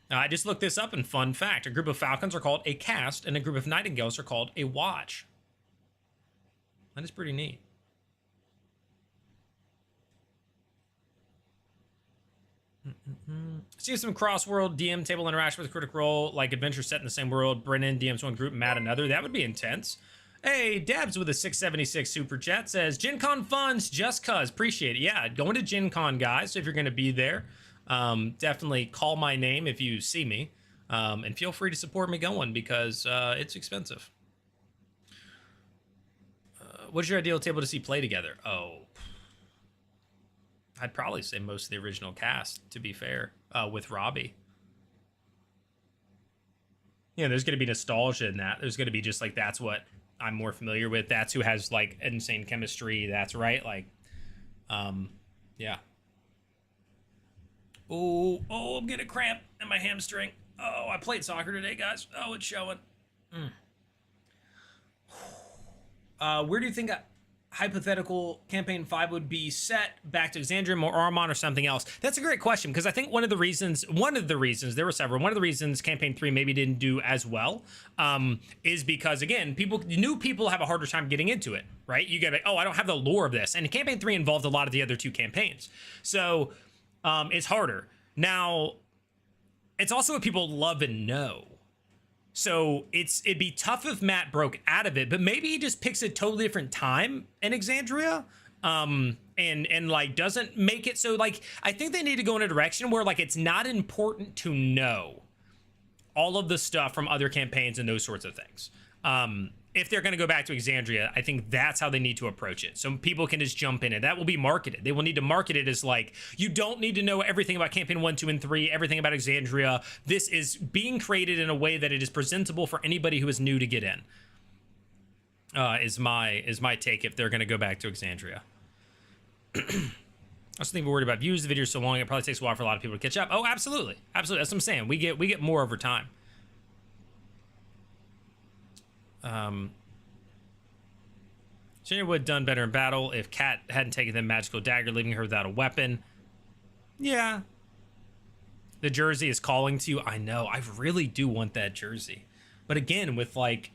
A: I just looked this up, and fun fact, a group of falcons are called a cast, and a group of nightingales are called a watch. That is pretty neat. See some cross-world DM table interaction with Critical Role, like adventure set in the same world. Brennan DMs one group, Matt another. That would be intense. Hey, Dabs with a 676 super chat says, Gen Con funds just cuz. Appreciate it. Yeah, going to Gen Con, guys. So if you're going to be there, definitely call my name if you see me. And feel free to support me going because it's expensive. What's your ideal table to see play together? Oh, I'd probably say most of the original cast, to be fair, with Robbie. Yeah, there's going to be nostalgia in that. There's going to be just like, that's what I'm more familiar with. That's who has like insane chemistry. That's right. Like, yeah. Oh, I'm getting a cramp in my hamstring. Oh, I played soccer today, guys. Oh, it's showing. Where do you think hypothetical campaign 5 would be set? Back to Exandria, or Armon, or something else? That's a great question, because I think one of the reasons, there were several, one of the reasons campaign 3 maybe didn't do as well is because, again, new people have a harder time getting into it, right? You get like, oh, I don't have the lore of this. And campaign 3 involved a lot of the other 2 campaigns. So it's harder. Now, it's also what people love and know. So it'd be tough if Matt broke out of it, but maybe he just picks a totally different time in Exandria, and like doesn't make it so, like, I think they need to go in a direction where like it's not important to know all of the stuff from other campaigns and those sorts of things. If they're going to go back to Exandria, I think that's how they need to approach it. So people can just jump in, and that will be marketed. They will need to market it as like, you don't need to know everything about campaign 1, 2, and 3, everything about Exandria. This is being created in a way that it is presentable for anybody who is new to get in. is my take if they're going to go back to Exandria. I was thinking, worried about views. The video's so long, it probably takes a while for a lot of people to catch up. Oh, absolutely, absolutely. That's what I'm saying. We get more over time. Shania would have done better in battle if Kat hadn't taken the magical dagger, leaving her without a weapon. Yeah. The jersey is calling to you. I know. I really do want that jersey. But again, with like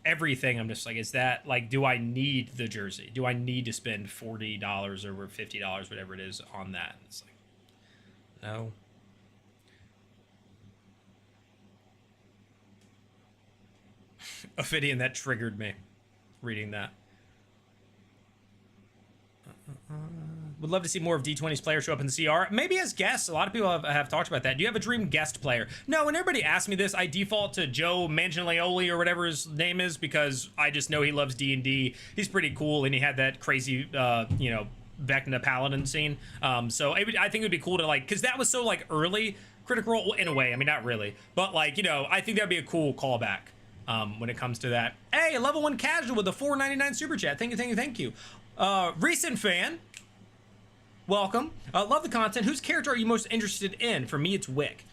A: everything, I'm just like, is that like, do I need the jersey? Do I need to spend $40 or $50, whatever it is, on that? It's like, no. Ophidian, that triggered me reading that. Would love to see more of D20's players show up in the CR. Maybe as guests. A lot of people have talked about that. Do you have a dream guest player? No, when everybody asks me this, I default to Joe Manganiello or whatever his name is, because I just know he loves D&D. He's pretty cool, and he had that crazy, you know, Vecna Paladin scene. So I think it would be cool to, like, because that was so, like, early Critical Role, in a way. I mean, not really. But, like, you know, I think that'd be a cool callback when it comes to that. Hey, level 1 casual with a $4.99 super chat. Thank you. Recent fan. Welcome. Love the content. Whose character are you most interested in? For me, it's Wick.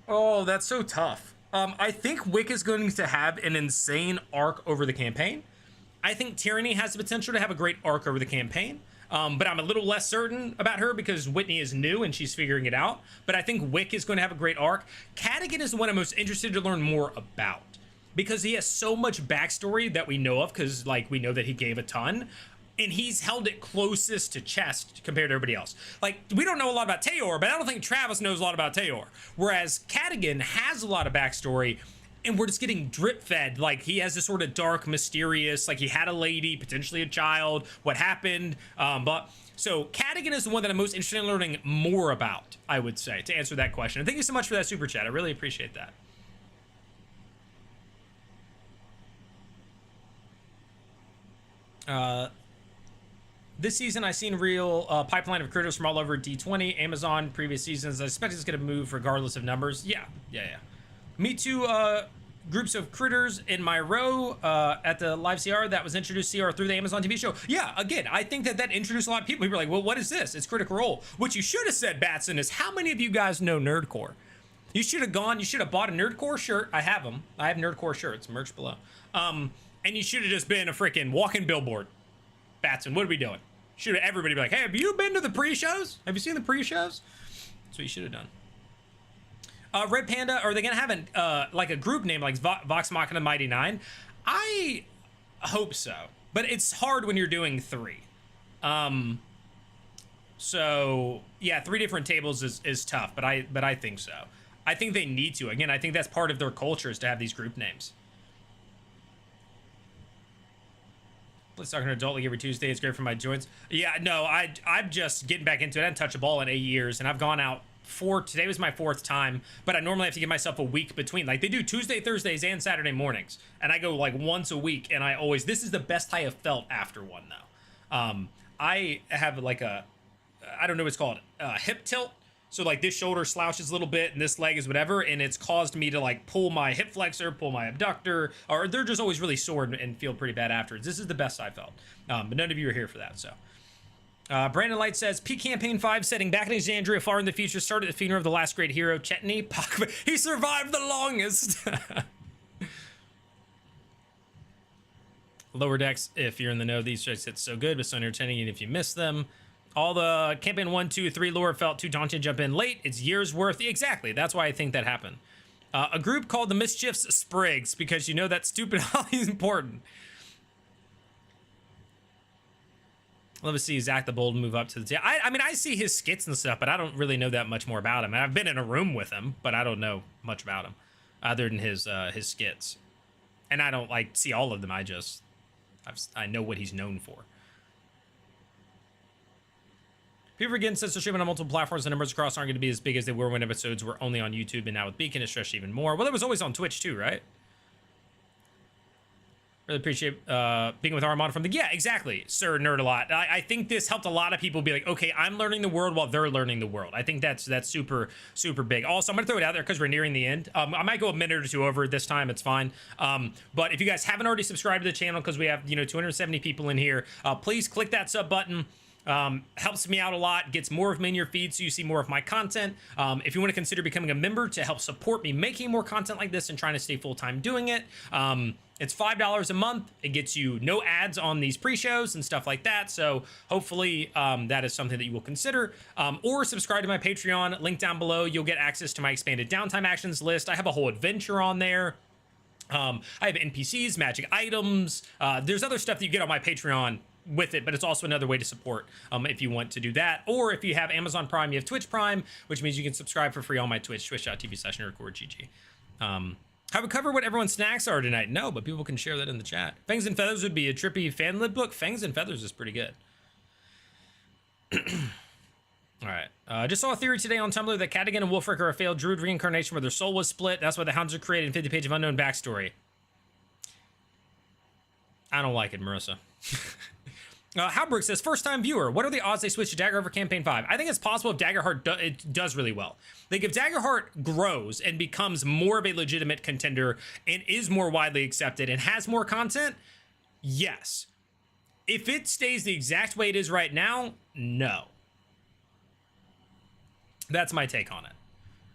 A: Oh, that's so tough. I think Wick is going to have an insane arc over the campaign. I think Tyranny has the potential to have a great arc over the campaign. But I'm a little less certain about her because Whitney is new and she's figuring it out. But I think Wick is going to have a great arc. Cadigan is the one I'm most interested to learn more about, because he has so much backstory that we know of, because, like, we know that he gave a ton. And he's held it closest to chest compared to everybody else. Like, we don't know a lot about Teor, but I don't think Travis knows a lot about Teor. Whereas Cadigan has a lot of backstory, and we're just getting drip fed. Like, he has this sort of dark, mysterious, like, he had a lady, potentially a child, what happened. But so Cadigan is the one that I'm most interested in learning more about, I would say, to answer that question. And thank you so much for that super chat. I really appreciate that. This season, I've seen real pipeline of critters from all over D20, Amazon, previous seasons. I expect it's going to move regardless of numbers. Yeah. Me too. Groups of critters in my row at the live CR that was introduced CR through the Amazon TV show. Yeah, again, I think that introduced a lot of people. People are like, well, what is this? It's Critical Role. What you should have said, Batson, is how many of you guys know NERDCORE? You should have bought a NERDCORE shirt. I have them. I have NERDCORE shirts, merch below. And you should have just been a freaking walking billboard. Batson, what are we doing? Should everybody be like, hey, have you been to the pre-shows? Have you seen the pre-shows? That's what you should have done. Red Panda, are they gonna have like a group name like Vox Machina Mighty Nine? I hope so, but it's hard when you're doing 3. So yeah, 3 different tables is tough, but I think so. I think they need to. Again, I think that's part of their culture, is to have these group names. Let's talk an adult league every Tuesday. It's great for my joints. Yeah, no, I'm just getting back into it. I haven't touched a ball in 8 years, and I've gone out today was my 4th time, but I normally have to give myself a week between. Like, they do Tuesday, Thursdays, and Saturday mornings, and I go like once a week, and this is the best I have felt after one, though. I have like I don't know what it's called, hip tilt. So like this shoulder slouches a little bit and this leg is whatever, and it's caused me to like pull my hip flexor, pull my abductor, or they're just always really sore and feel pretty bad afterwards. This is the best I felt. But none of you are here for that, so. Brandon Light says, Peak Campaign 5 setting back in Exandria far in the future, started the funeral of the last great hero, Chetney. He survived the longest. Lower decks, if you're in the know, these strikes hit so good, but so entertaining, and if you miss them. All the campaign 1, 2, 3 lore felt too daunting to jump in late. It's years worth. Exactly. That's why I think that happened. A group called the Mischiefs Sprigs, because you know that stupid Holly is important. Love to see Zach the Bold move up to the team. I mean, I see his skits and stuff, but I don't really know that much more about him. And I've been in a room with him, but I don't know much about him other than his skits. And I don't like see all of them. I know what he's known for. People are getting sets to streaming on multiple platforms. The numbers across aren't going to be as big as they were when episodes were only on YouTube, and now with Beacon, it's stretched even more. Well, it was always on Twitch too, right? Really appreciate being with Armand from the... Yeah, exactly, Sir Nerd a lot. I think this helped a lot of people be like, okay, I'm learning the world while they're learning the world. I think that's super, super big. Also, I'm going to throw it out there because we're nearing the end. I might go a minute or two over this time. It's fine. But if you guys haven't already subscribed to the channel, because we have, 270 people in here, please click that sub button. Helps me out a lot, gets more of me in your feed so you see more of my content. If you want to consider becoming a member to help support me making more content like this and trying to stay full-time doing it, it's $5 a month. It gets you no ads on these pre-shows and stuff like that. So hopefully that is something that you will consider. Or subscribe to my Patreon, link down below. You'll get access to my expanded downtime actions list. I have a whole adventure on there. I have NPCs, magic items. There's other stuff that you get on my Patreon with it, but it's also another way to support if you want to do that. Or if you have Amazon Prime, you have Twitch Prime, which means you can subscribe for free on my Twitch, twitch.tv/NERDCORE. I would cover what everyone's snacks are tonight. No, but people can share that in the chat. Fangs and Feathers would be a trippy fan lib book. Fangs and Feathers is pretty good. All right. I just saw a theory today on Tumblr that Cadigan and Wolfric are a failed druid reincarnation where their soul was split. That's why the hounds are created in 50 pages of unknown backstory. I don't like it, Marissa. Halbrook says, first time viewer, what are the odds they switch to Daggerheart for campaign 5? I think it's possible if Daggerheart it does really well. Like if Daggerheart grows and becomes more of a legitimate contender and is more widely accepted and has more content, yes. If it stays the exact way it is right now, no. That's my take on it.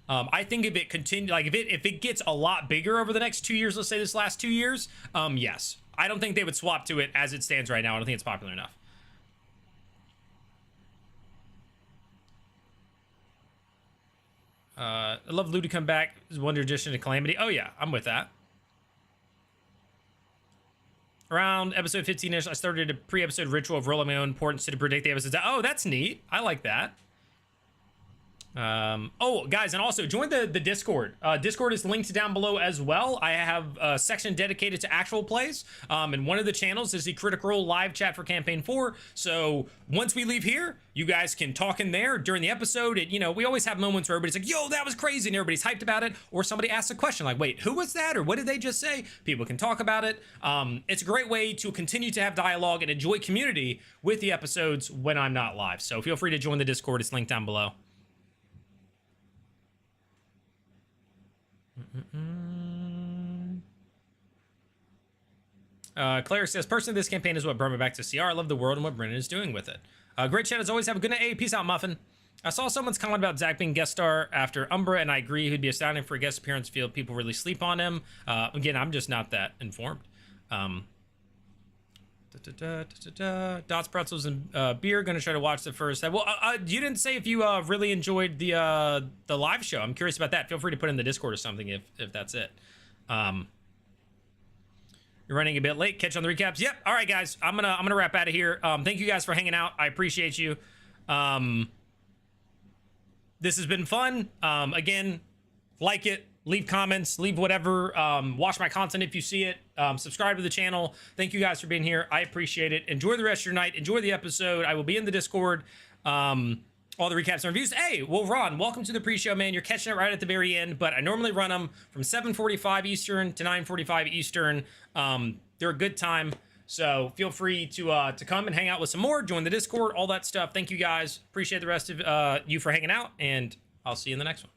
A: I think if it continue, like if it gets a lot bigger over the next 2 years, let's say this last 2 years, yes. I don't think they would swap to it as it stands right now. I don't think it's popular enough. I love Lou to come back. Wonder Edition to Calamity. Oh yeah, I'm with that. Around episode 15-ish, I started a pre-episode ritual of rolling my own importance to predict the episodes. Oh, that's neat. I like that. Oh guys, and also join the Discord. Discord is linked down below as well. I have a section dedicated to actual plays, and one of the channels is the Critical Role live chat for campaign 4. So once we leave here, you guys can talk in there during the episode. And we always have moments where everybody's like, yo, that was crazy, and everybody's hyped about it, or somebody asks a question like, wait, who was that, or what did they just say? People can talk about it. It's a great way to continue to have dialogue and enjoy community with the episodes when I'm not live. So feel free to join the Discord. It's linked down below. Claire says, personally, this campaign is what brought me back to CR. I love the world and what Brennan is doing with it. Great chat as always. Have a good night. Hey, peace out, Muffin. I saw someone's comment about Zach being guest star after Umbra, and I agree he'd be astounding for a guest appearance. Feel people really sleep on him. Again, I'm just not that informed. Dots, pretzels, and beer. Gonna try to watch the first. Well, you didn't say if you really enjoyed the live show. I'm curious about that. Feel free to put in the Discord or something if that's it. You're running a bit late. Catch on the recaps. Yep. All right, guys. I'm gonna wrap out of here. Thank you guys for hanging out. I appreciate you. This has been fun. Again, like it. Leave comments, leave whatever, watch my content if you see it, subscribe to the channel. Thank you guys for being here. I appreciate it. Enjoy the rest of your night. Enjoy the episode. I will be in the Discord. All the recaps and reviews. Hey, well, Ron, welcome to the pre-show, man. You're catching it right at the very end, but I normally run them from 7:45 Eastern to 9:45 Eastern. They're a good time, so feel free to come and hang out with some more, join the Discord, all that stuff. Thank you guys. Appreciate the rest of you for hanging out, and I'll see you in the next one.